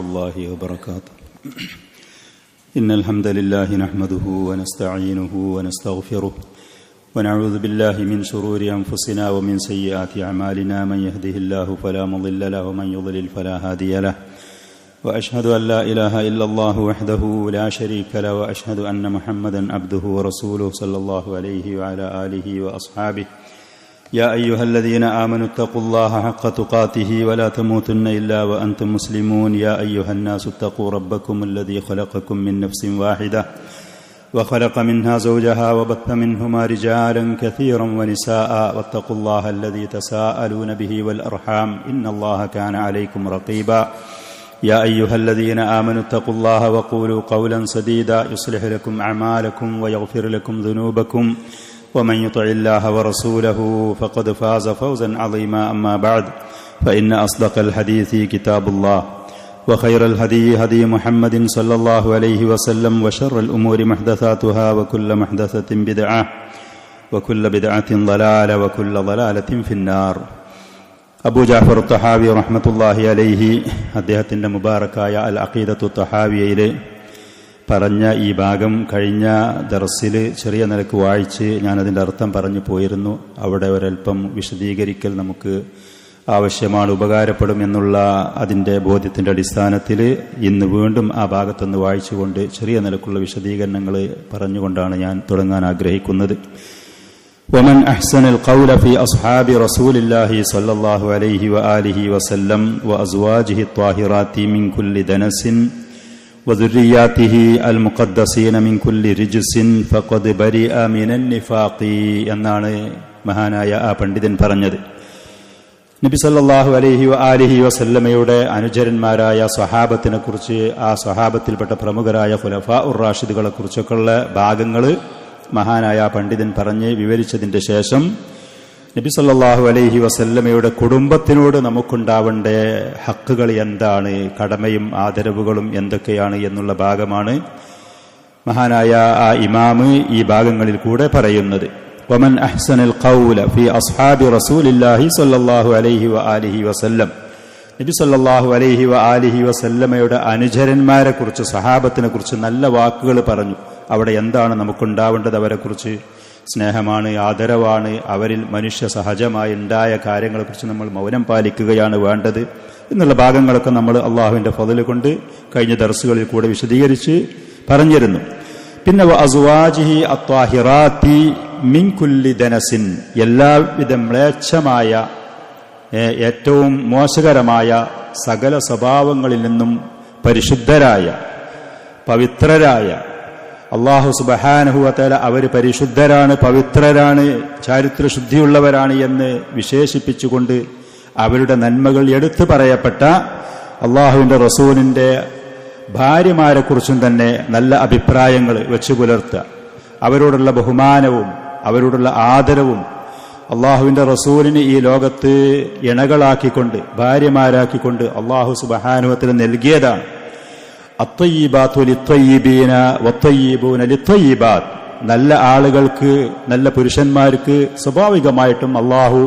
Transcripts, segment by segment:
الله وبركاته. إن الحمد لله نحمده ونستعينه ونستغفره ونعوذ بالله من شرور أنفسنا ومن سيئات أعمالنا. من يهده الله فلا مضل له ومن يضلل فلا هادي له. وأشهد أن لا إله إلا الله وحده لا شريك له وأشهد أن محمدا عبده ورسوله صلى الله عليه وعلى آله وأصحابه. يا أيها الذين آمنوا اتقوا الله حق تقاته ولا تموتن إلا وأنتم مسلمون. يا أيها الناس اتقوا ربكم الذي خلقكم من نفس واحدة وخلق منها زوجها وبث منهما رجالا كثيرا ونساء واتقوا الله الذي تساءلون به والأرحام إن الله كان عليكم رقيبا. يا أيها الذين آمنوا اتقوا الله وقولوا قولا سديدا يصلح لكم أعمالكم ويغفر لكم ذنوبكم ومن يطع الله ورسوله فقد فاز فوزا عظيما. أما بعد فإن أصدق الحديث كتاب الله وخير الهدي هدي محمد صلى الله عليه وسلم وشر الأمور محدثاتها وكل محدثة بدعة وكل بدعة ضلالة وكل ضلالة في النار. അബൂ ജഅഫർ തഹാവി റഹ്മത്തുള്ളാഹി അലൈഹി അദ്ദേഹത്തിൻ്റെ മുബാറക്കായ അൽ അഖീദത്തു തഹാവിയയിൽ പറഞ്ഞ ഈ ഭാഗം കഴിഞ്ഞ ദർസിൽ ചെറിയ നിലക്ക് വായിച്ച് ഞാനതിൻ്റെ അർത്ഥം പറഞ്ഞു പോയിരുന്നു. അവിടെ ഒരൽപ്പം വിശദീകരിക്കൽ നമുക്ക് ആവശ്യമാണ്, ഉപകാരപ്പെടും എന്നുള്ള അതിൻ്റെ ബോധ്യത്തിൻ്റെ അടിസ്ഥാനത്തിൽ ഇന്ന് വീണ്ടും ആ ഭാഗത്തുനിന്ന് വായിച്ചുകൊണ്ട് ചെറിയ നിലക്കുള്ള വിശദീകരണങ്ങൾ പറഞ്ഞുകൊണ്ടാണ് ഞാൻ തുടങ്ങാൻ ആഗ്രഹിക്കുന്നത്. ومن أحسن القول في أصحاب رسول الله صلى الله عليه وآله وسلم وأزواجه الطاهرات من كل دنس وذرياته المقدسين من كل رجس فقد برئ من النفاق എന്നാണ് മഹാനായ ആ പണ്ഡിതൻ പറഞ്ഞത്. നബി സല്ലല്ലാഹു അലൈഹി വആലിഹി വസല്ലമയുടെ അനുചരന്മാരായ സ്വഹാബത്തിനെ കുറിച്ച്, ആ സ്വഹാബത്തിൽപ്പെട്ട പ്രമുഖരായ ഖുലഫാഉർ റാഷിദുകളെ കുറിച്ചൊക്കെയുള്ള ഭാഗങ്ങൾ മഹാനായ പണ്ഡിതൻ പറഞ്ഞ് വിവരിച്ചതിൻ്റെ ശേഷം നബി സല്ലല്ലാഹു അലൈഹി വസല്ലമയുടെ കുടുംബത്തിനോട് നമുക്കുണ്ടാവേണ്ട ഹക്കുകൾ എന്താണ്, കടമയും ആദരവുകളും എന്തൊക്കെയാണ് എന്നുള്ള ഭാഗമാണ് മഹാനായ ആ ഇമാമ് ഈ ഭാഗങ്ങളിൽ കൂടെ പറയുന്നത്. വമൻ അഹ്സനൽ ഖൗല ഫീ അസ്ഹാബി റസൂലില്ലാഹി സ്വല്ലല്ലാഹു അലൈഹി വആലിഹി വസല്ലം, നബി സല്ലല്ലാഹു അലൈഹി വആലിഹി വസല്ലമയുടെ അനുചരന്മാരെ കുറിച്ച്, സഹാബത്തിനെ കുറിച്ച് നല്ല വാക്കുകൾ പറഞ്ഞു. അവിടെ എന്താണ് നമുക്കുണ്ടാവേണ്ടത്? അവരെക്കുറിച്ച് സ്നേഹമാണ്, ആദരവാണ്, അവരിൽ മനുഷ്യ സഹജമായി ഉണ്ടായ കാര്യങ്ങളെക്കുറിച്ച് നമ്മൾ മൗനം പാലിക്കുകയാണ് വേണ്ടത് എന്നുള്ള ഭാഗങ്ങളൊക്കെ നമ്മൾ അള്ളാഹുവിൻ്റെ ഫضല് കൊണ്ട് കഴിഞ്ഞ ദർസുകളിൽ കൂടെ വിശദീകരിച്ച് പറഞ്ഞിരുന്നു. പിന്നെ അസ്വാജിഹി അത്വാഹിറാത്തി മിൻ കുല്ലി ദനസിൻ, എല്ലാവിധ മ്ലേച്ഛമായ ഏറ്റവും മോശകരമായ സകല സ്വഭാവങ്ങളിൽ നിന്നും പരിശുദ്ധരായ പവിത്രരായ, അല്ലാഹു സുബ്ഹാനഹു വ തആല അവർ പരിശുദ്ധരാണ്, പവിത്രരാണ്, ചാരിത്രശുദ്ധിയുള്ളവരാണ് എന്ന് വിശേഷിപ്പിച്ചുകൊണ്ട് അവരുടെ നന്മകൾ എടുത്തു പറയപ്പെട്ട അള്ളാഹുവിൻ്റെ റസൂലിൻ്റെ ഭാര്യമാരെക്കുറിച്ചും തന്നെ നല്ല അഭിപ്രായങ്ങൾ വെച്ചു പുലർത്തുക. അവരോടുള്ള ബഹുമാനവും അവരോടുള്ള ആദരവും അള്ളാഹുവിൻ്റെ റസൂലിന് ഈ ലോകത്ത് ഇണകളാക്കിക്കൊണ്ട്, ഭാര്യമാരാക്കിക്കൊണ്ട് അള്ളാഹു സുബ്ഹാനഹു വ തആല നൽകിയതാണ്. അത്വയ്യിബാത്തു ലിത്വയ്യിബീന വത്വയ്യിബൂന ലിത്വയ്യിബാത്ത്, നല്ല ആളുകൾക്ക്, നല്ല പുരുഷന്മാർക്ക് സ്വാഭാവികമായിട്ടും അള്ളാഹു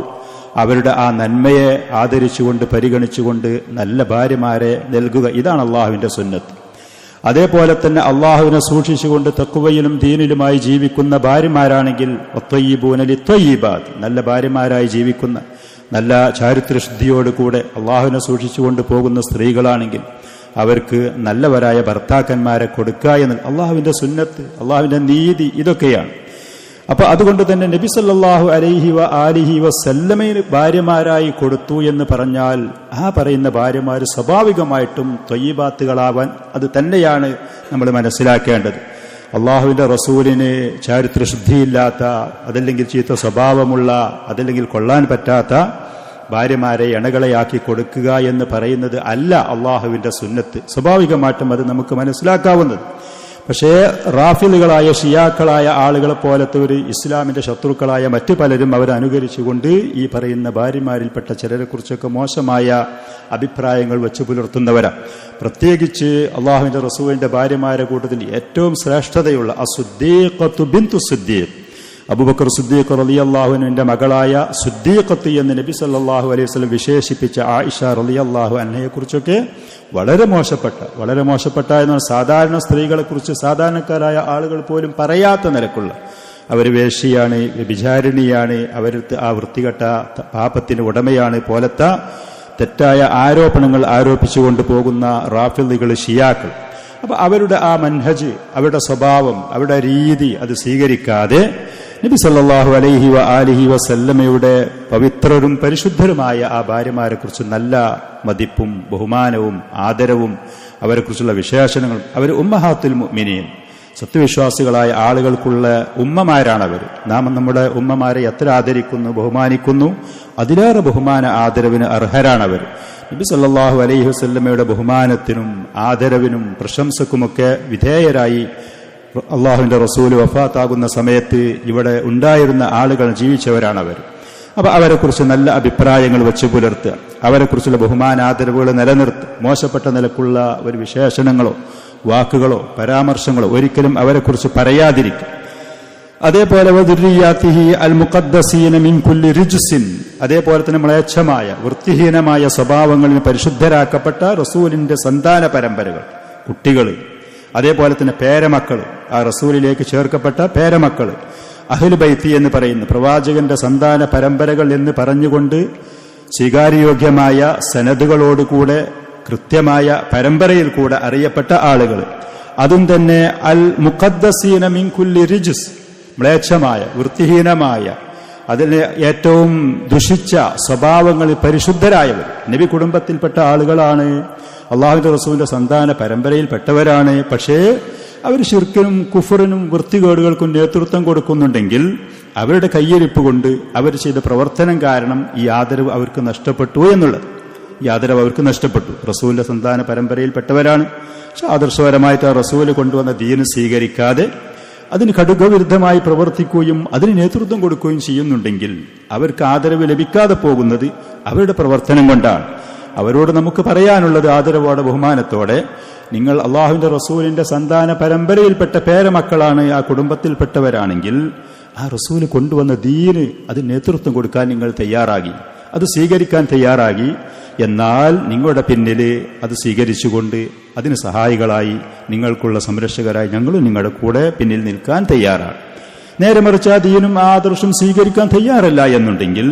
അവരുടെ ആ നന്മയെ ആദരിച്ചുകൊണ്ട് പരിഗണിച്ചുകൊണ്ട് നല്ല ഭാര്യമാരെ നൽകുക. ഇതാണ് അള്ളാഹുവിൻ്റെ സുന്നത്ത്. അതേപോലെ തന്നെ അള്ളാഹുവിനെ സൂക്ഷിച്ചുകൊണ്ട് തഖ്വയിലും ദീനിലുമായി ജീവിക്കുന്ന ഭാര്യമാരാണെങ്കിൽ വത്വയ്യിബൂന ലിത്വയ്യിബാത്ത്, നല്ല ഭാര്യമാരായി ജീവിക്കുന്ന, നല്ല ചാരിത്രശുദ്ധിയോടുകൂടെ അള്ളാഹുവിനെ സൂക്ഷിച്ചുകൊണ്ട് പോകുന്ന സ്ത്രീകളാണെങ്കിൽ അവർക്ക് നല്ലവരായ ഭർത്താക്കന്മാരെ കൊടുക്കുക എന്ന് അള്ളാഹുവിൻ്റെ സുന്നത്ത്, അള്ളാഹുവിൻ്റെ നീതി, ഇതൊക്കെയാണ്. അപ്പൊ അതുകൊണ്ട് തന്നെ നബി സല്ലല്ലാഹു അലൈഹി വആലിഹി വസല്ലമയെ ഭാര്യമാരായി കൊടുത്തു എന്ന് പറഞ്ഞാൽ ആ പറയുന്ന ഭാര്യമാർ സ്വാഭാവികമായിട്ടും ത്വയ്യിബാത്തുകളാവാൻ അത് തന്നെയാണ് നമ്മൾ മനസ്സിലാക്കേണ്ടത്. അള്ളാഹുവിൻ്റെ റസൂലിന് ചാരിത്രശുദ്ധിയില്ലാത്ത, അതല്ലെങ്കിൽ ചീത്ത സ്വഭാവമുള്ള, അതല്ലെങ്കിൽ കൊള്ളാൻ പറ്റാത്ത ഭാര്യമാരെ ഇണകളെയാക്കി കൊടുക്കുക എന്ന് പറയുന്നത് അല്ല അള്ളാഹുവിൻ്റെ സുന്നത്ത്. സ്വാഭാവികമായിട്ടും അത് നമുക്ക് മനസ്സിലാക്കാവുന്നത്. പക്ഷേ റാഫിലുകളായ ഷിയാക്കളായ ആളുകളെ പോലത്തെ ഒരു ഇസ്ലാമിൻ്റെ ശത്രുക്കളായ മറ്റു പലരും അവരനുകരിച്ചുകൊണ്ട് ഈ പറയുന്ന ഭാര്യമാരിൽപ്പെട്ട ചിലരെക്കുറിച്ചൊക്കെ മോശമായ അഭിപ്രായങ്ങൾ വെച്ചു പുലർത്തുന്നവരാണ്. പ്രത്യേകിച്ച് അള്ളാഹുവിൻ്റെ റസൂലിൻ്റെ ഭാര്യമാരെ കൂട്ടത്തിൽ ഏറ്റവും ശ്രേഷ്ഠതയുള്ള അസ്സുദ്ദീഖത്തു ബിന്തു സിദ്ദീഖ്, അബൂബക്കർ സിദ്ദീഖ് റളിയല്ലാഹു അൻഹുവിന്റെ മകളായ സിദ്ദീഖത്ത് എന്ന് നബി സല്ലല്ലാഹു അലൈഹി വസല്ലം വിശേഷിപ്പിച്ച ആയിഷ റളിയല്ലാഹു അൻഹയെ കുറിച്ചൊക്കെ വളരെ മോശപ്പെട്ട എന്നാൽ സാധാരണ സ്ത്രീകളെ കുറിച്ച് സാധാരണക്കാരായ ആളുകൾ പോലും പറയാത്ത നിലക്കുള്ള അവർ വേശ്യയാണ്, വ്യഭിചാരിണിയാണ്, അവർ ആ വൃത്തികെട്ട പാപത്തിന് ഉടമയാണ് പോലത്തെ തെറ്റായ ആരോപണങ്ങൾ ആരോപിച്ചുകൊണ്ട് പോകുന്ന റാഫിളികൾ, ഷിയാക്കൾ. അപ്പൊ അവരുടെ ആ മൻഹജ്, അവരുടെ സ്വഭാവം, അവരുടെ രീതി അത് സ്വീകരിക്കാതെ നബി സല്ലല്ലാഹു അലൈഹി വആലിഹി വസല്ലമയുടെ പവിത്രരും പരിശുദ്ധരുമായ ആ ഭാര്യമാരെ കുറിച്ച് നല്ല മതിപ്പും ബഹുമാനവും ആദരവും അവരെക്കുറിച്ചുള്ള വിശേഷണങ്ങളും, അവർ ഉമ്മഹാത്തുൽ മുഅ്മിനീൻ, സത്യവിശ്വാസികളായ ആളുകൾക്കുള്ള ഉമ്മമാരാണവർ. നാം നമ്മുടെ ഉമ്മമാരെ എത്ര ആദരിക്കുന്നു, ബഹുമാനിക്കുന്നു, അതിലേറെ ബഹുമാന ആദരവിന് അർഹരാണവർ. നബി സല്ലല്ലാഹു അലൈഹി വസല്ലമയുടെ ബഹുമാനത്തിനും ആദരവിനും പ്രശംസക്കുമൊക്കെ വിധേയരായി അള്ളാഹുവിന്റെ റസൂല് വഫാത്താകുന്ന സമയത്ത് ഇവിടെ ഉണ്ടായിരുന്ന ആളുകൾ ജീവിച്ചവരാണവർ. അപ്പൊ അവരെക്കുറിച്ച് നല്ല അഭിപ്രായങ്ങൾ വെച്ച് പുലർത്തുക, അവരെക്കുറിച്ചുള്ള ബഹുമാനാദരവുകൾ നിലനിർത്തുക. മോശപ്പെട്ട നിലക്കുള്ള ഒരു വിശേഷണങ്ങളോ വാക്കുകളോ പരാമർശങ്ങളോ ഒരിക്കലും അവരെക്കുറിച്ച് പറയാതിരിക്കുക. അതേപോലെ വദുർരിയാത്തിഹി അൽ മുഖദ്ദസീന മിൻ കുല്ലി റിജ്സിൻ, അതേപോലെ തന്നെ മ്ലേച്ഛമായ വൃത്തിഹീനമായ സ്വഭാവങ്ങളിൽ പരിശുദ്ധരാക്കപ്പെട്ട റസൂലിന്റെ സന്താന പരമ്പരകൾ, കുട്ടികൾ, അതേപോലെ തന്നെ പേരമക്കൾ, ആ റസൂലിലേക്ക് ചേർക്കപ്പെട്ട പേരമക്കൾ, അഹ്ലു ബൈത്തി എന്ന് പറയുന്ന പ്രവാചകന്റെ സന്താന പരമ്പരകൾ എന്ന് പറഞ്ഞുകൊണ്ട് സ്വീകാര്യോഗ്യമായ സനദുകളോടുകൂടെ കൃത്യമായ പരമ്പരയിൽ കൂടെ അറിയപ്പെട്ട ആളുകൾ, അതും തന്നെ അൽ മുഖദ്ദസീന മിൻ കുല്ലി റിജ്സ്, മ്ലേച്ഛമായ വൃത്തിഹീനമായ അതിന് ഏറ്റവും ദുഷിച്ച സ്വഭാവങ്ങളിൽ പരിശുദ്ധരായവർ. നബി കുടുംബത്തിൽപ്പെട്ട ആളുകളാണ്, അള്ളാഹുവിന്റെ റസൂലിന്റെ സന്താന പരമ്പരയിൽപ്പെട്ടവരാണ്. പക്ഷേ അവർ ശിർക്കിനും കുഫറിനും വൃത്തികേടുകൾക്കും നേതൃത്വം കൊടുക്കുന്നുണ്ടെങ്കിൽ അവരുടെ കയ്യിരിപ്പ് കൊണ്ട് അവർ ചെയ്ത പ്രവർത്തനം കാരണം ഈ ആദരവ് അവർക്ക് നഷ്ടപ്പെട്ടു എന്നുള്ളത്. ഈ ആദരവ് അവർക്ക് നഷ്ടപ്പെട്ടു. റസൂലിന്റെ സന്താന പരമ്പരയിൽപ്പെട്ടവരാണ്. പക്ഷെ ആദർശപരമായിട്ട് ആ റസൂല് കൊണ്ടുവന്ന ദീന് സ്വീകരിക്കാതെ അതിന് കടുകവിരുദ്ധമായി പ്രവർത്തിക്കുകയും അതിന് നേതൃത്വം കൊടുക്കുകയും ചെയ്യുന്നുണ്ടെങ്കിൽ അവർക്ക് ആദരവ് ലഭിക്കാതെ പോകുന്നത് അവരുടെ പ്രവർത്തനം കൊണ്ടാണ്. അവരോട് നമുക്ക് പറയാനുള്ളത് ആദരവോടെ ബഹുമാനത്തോടെ, നിങ്ങൾ അള്ളാഹുവിന്റെ റസൂലിന്റെ സന്താന പരമ്പരയിൽപ്പെട്ട പേരമക്കളാണ്, ആ കുടുംബത്തിൽപ്പെട്ടവരാണെങ്കിൽ ആ റസൂല് കൊണ്ടുവന്ന ദീന് അതിന് നേതൃത്വം കൊടുക്കാൻ നിങ്ങൾ തയ്യാറാകി, അത് സ്വീകരിക്കാൻ തയ്യാറാകി. എന്നാൽ നിങ്ങളുടെ പിന്നിൽ അത് സ്വീകരിച്ചുകൊണ്ട് അതിന് സഹായികളായി നിങ്ങൾക്കുള്ള സംരക്ഷകരായി ഞങ്ങളും നിങ്ങളുടെ കൂടെ പിന്നിൽ നിൽക്കാൻ തയ്യാറാണ്. നേരെ മറിച്ച് ആ ദീനും ആ ആദർശം സ്വീകരിക്കാൻ തയ്യാറല്ല എന്നുണ്ടെങ്കിൽ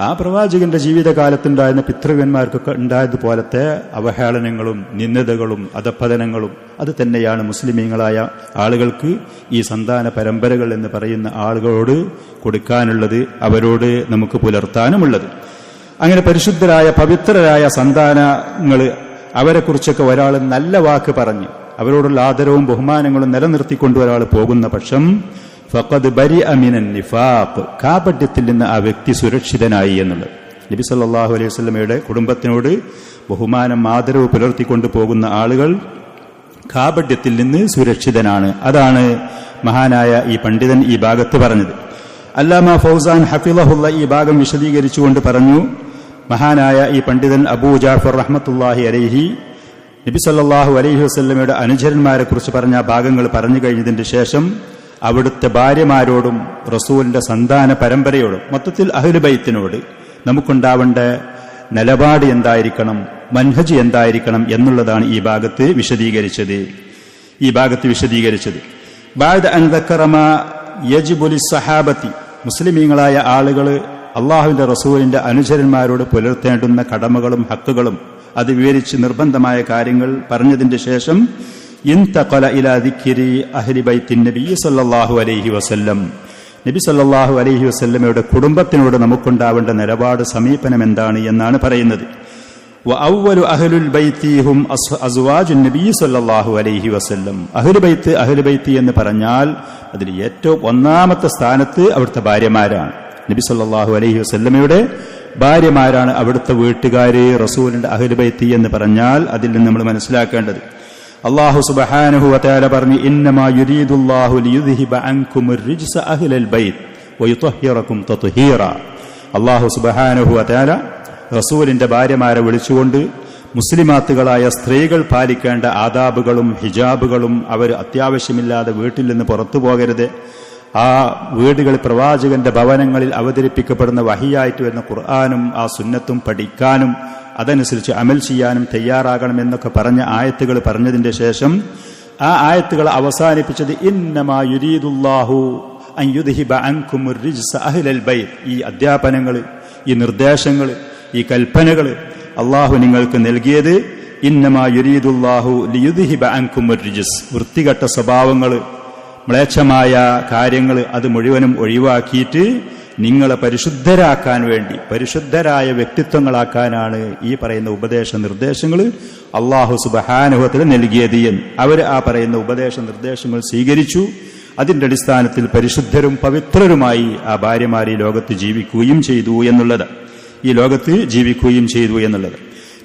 ആ പ്രവാചകന്റെ ജീവിതകാലത്തുണ്ടായിരുന്ന പിതൃവന്മാർക്കൊക്കെ ഉണ്ടായതുപോലത്തെ അവഹേളനങ്ങളും നിന്ദതകളും അധപ്പതനങ്ങളും അത് തന്നെയാണ് മുസ്ലിമീങ്ങളായ ആളുകൾക്ക് ഈ സന്താന പരമ്പരകൾ എന്ന് പറയുന്ന ആളുകളോട് കൊടുക്കാനുള്ളത്, അവരോട് നമുക്ക് പുലർത്താനുമുള്ളത്. അങ്ങനെ പരിശുദ്ധരായ പവിത്രരായ സന്താനങ്ങൾ, അവരെക്കുറിച്ചൊക്കെ ഒരാൾ നല്ല വാക്ക് പറഞ്ഞ് അവരോടുള്ള ആദരവും ബഹുമാനങ്ങളും നിലനിർത്തിക്കൊണ്ട് ഒരാൾ പോകുന്ന പക്ഷം ഫഖദ് ബരിഅ മിനൻ നിഫാഖ്, കാപട്യത്തിൽ നിന്ന് ആ വ്യക്തി സുരക്ഷിതനായി എന്നുള്ളത്. നബി സല്ലല്ലാഹു അലൈഹി വസല്ലമയുടെ കുടുംബത്തിനോട് ബഹുമാനം ആദരവ് പുലർത്തിക്കൊണ്ട് പോകുന്ന ആളുകൾ കാപട്യത്തിൽ നിന്ന് സുരക്ഷിതനാണ്. അതാണ് മഹാനായ ഈ പണ്ഡിതൻ ഈ ഭാഗത്ത് പറഞ്ഞത്. അല്ലാമ ഫൗസാൻ ഹഫിളഹുള്ള ഈ ഭാഗം വിശദീകരിച്ചുകൊണ്ട് പറഞ്ഞു, മഹാനായ ഈ പണ്ഡിതൻ അബൂ ജാഫർ റഹ്മത്തുള്ളാഹി അലൈഹി നബി സല്ലല്ലാഹു അലൈഹി വസല്ലമയുടെ അനുചരന്മാരെ കുറിച്ച് പറഞ്ഞ ഭാഗങ്ങൾ പറഞ്ഞു കഴിഞ്ഞതിന് ശേഷം അവിടുത്തെ ഭാര്യമാരോടും റസൂലിന്റെ സന്താന പരമ്പരയോടും മൊത്തത്തിൽ അഹ്ലു ബൈത്തിനോട് നമുക്കുണ്ടാവേണ്ട നിലപാട് എന്തായിരിക്കണം, മൻഹജ് എന്തായിരിക്കണം എന്നുള്ളതാണ് ഈ ഭാഗത്ത് വിശദീകരിച്ചത്. ബഅദ അൻ ദക്കറ മാ യജിബു ലിസ്സഹാബത്തി, മുസ്ലിമീങ്ങളായ ആളുകൾ അള്ളാഹുവിന്റെ റസൂലിന്റെ അനുചരന്മാരോട് പുലർത്തേണ്ടുന്ന കടമകളും ഹക്കുകളും അത് വിവരിച്ച് നിർബന്ധമായ കാര്യങ്ങൾ പറഞ്ഞതിന്റെ ശേഷം ഇൻതഖല ഇലാ ദിക്രി അഹ്ലി ബൈത്തിൻ നബി സല്ലല്ലാഹു അലൈഹി വസല്ലം, നബി സല്ലല്ലാഹു അലൈഹി വസല്ലമയുടെ കുടുംബത്തിനോട് നമുക്കുണ്ടാവേണ്ട നിലപാട്, സമീപനം എന്താണ് എന്നാണ് പറയുന്നത്. വഅവ്വലു അഹ്ലുൽ ബൈത്തി ഹും അസ്വാജുൻ നബി സല്ലല്ലാഹു അലൈഹി വസല്ലം. അഹ്ലു ബൈത്ത് എന്ന് പറഞ്ഞാൽ അതിൽ ഏറ്റവും ഒന്നാമത്തെ സ്ഥാനത്ത് അവിടുത്തെ ഭാര്യമാരാണ്. നബി സല്ലല്ലാഹു അലൈഹി വസല്ലമയുടെ ഭാര്യമാരാണ് അവിടുത്തെ വീട്ടുകാര്. റസൂലിന്റെ അഹ്ലു ബൈത്ത് എന്ന് പറഞ്ഞാൽ അതിൽ നിന്ന് നമ്മൾ മനസ്സിലാക്കേണ്ടത്, അല്ലാഹു സുബ്ഹാനഹു വ തആല പറഞ്ഞു, ഇന്നമാ യുരീദുല്ലാഹു ലിയുദ്ഹിബ അൻകുമുർ റിജ്സ അഹ്ലൽ ബൈത്ത് വയുത്വഹിറകും തത്ഹീറ. അല്ലാഹു സുബ്ഹാനഹു വ തആല റസൂലിന്റെ ഭാര്യമാരെ വിളിച്ചുകൊണ്ട് മുസ്ലിമാത്തുകളായ സ്ത്രീകൾ പാലിക്കേണ്ട ആദാബുകളും ഹിജാബുകളും അവർ അത്യാവശ്യമില്ലാതെ വീട്ടിൽ നിന്ന് പുറത്തു പോകരുത്, ആ വീടുകളിൽ പ്രവാചകന്റെ ഭവനങ്ങളിൽ അവതരിപ്പിക്കപ്പെടുന്ന വഹിയായിട്ട് വരുന്ന ഖുർആനും ആ സുന്നത്തും പഠിക്കാനും അതനുസരിച്ച് അമൽ ചെയ്യാനും തയ്യാറാകണമെന്നൊക്കെ പറഞ്ഞ ആയത്തുകൾ പറഞ്ഞതിന്റെ ശേഷം ആ ആയത്തുകൾ അവസാനിപ്പിച്ചത് ഇന്നമാ യുരീദുല്ലാഹു അൻ യുദ്ഹിബ അൻകുമുർ റിജ്സ അഹ്ലൽ ബൈത്ത്. ഈ അധ്യാപനങ്ങൾ, ഈ നിർദ്ദേശങ്ങൾ, ഈ കൽപ്പനകൾ അള്ളാഹു നിങ്ങൾക്ക് നൽകിയത് ഇന്നമാ യുരീദുല്ലാഹു ലിയുദ്ഹിബ അൻകുമുർ റിജ്സ്, വൃത്തികെട്ട സ്വഭാവങ്ങൾ, മ്ലേച്ഛമായ കാര്യങ്ങൾ അത് മുഴുവനും ഒഴിവാക്കിയിട്ട് നിങ്ങളെ പരിശുദ്ധരാക്കാൻ വേണ്ടി, പരിശുദ്ധരായ വ്യക്തിത്വങ്ങളാക്കാനാണ് ഈ പറയുന്ന ഉപദേശ നിർദ്ദേശങ്ങൾ അള്ളാഹു സുബ്ഹാനഹു വ തആല നൽകിയത് എന്ന്. അവർ ആ പറയുന്ന ഉപദേശ നിർദ്ദേശങ്ങൾ സ്വീകരിച്ചു. അതിന്റെ അടിസ്ഥാനത്തിൽ പരിശുദ്ധരും പവിത്രരുമായി ആ ഭാര്യമാർ ഈ ലോകത്ത് ജീവിക്കുകയും ചെയ്തു എന്നുള്ളത്,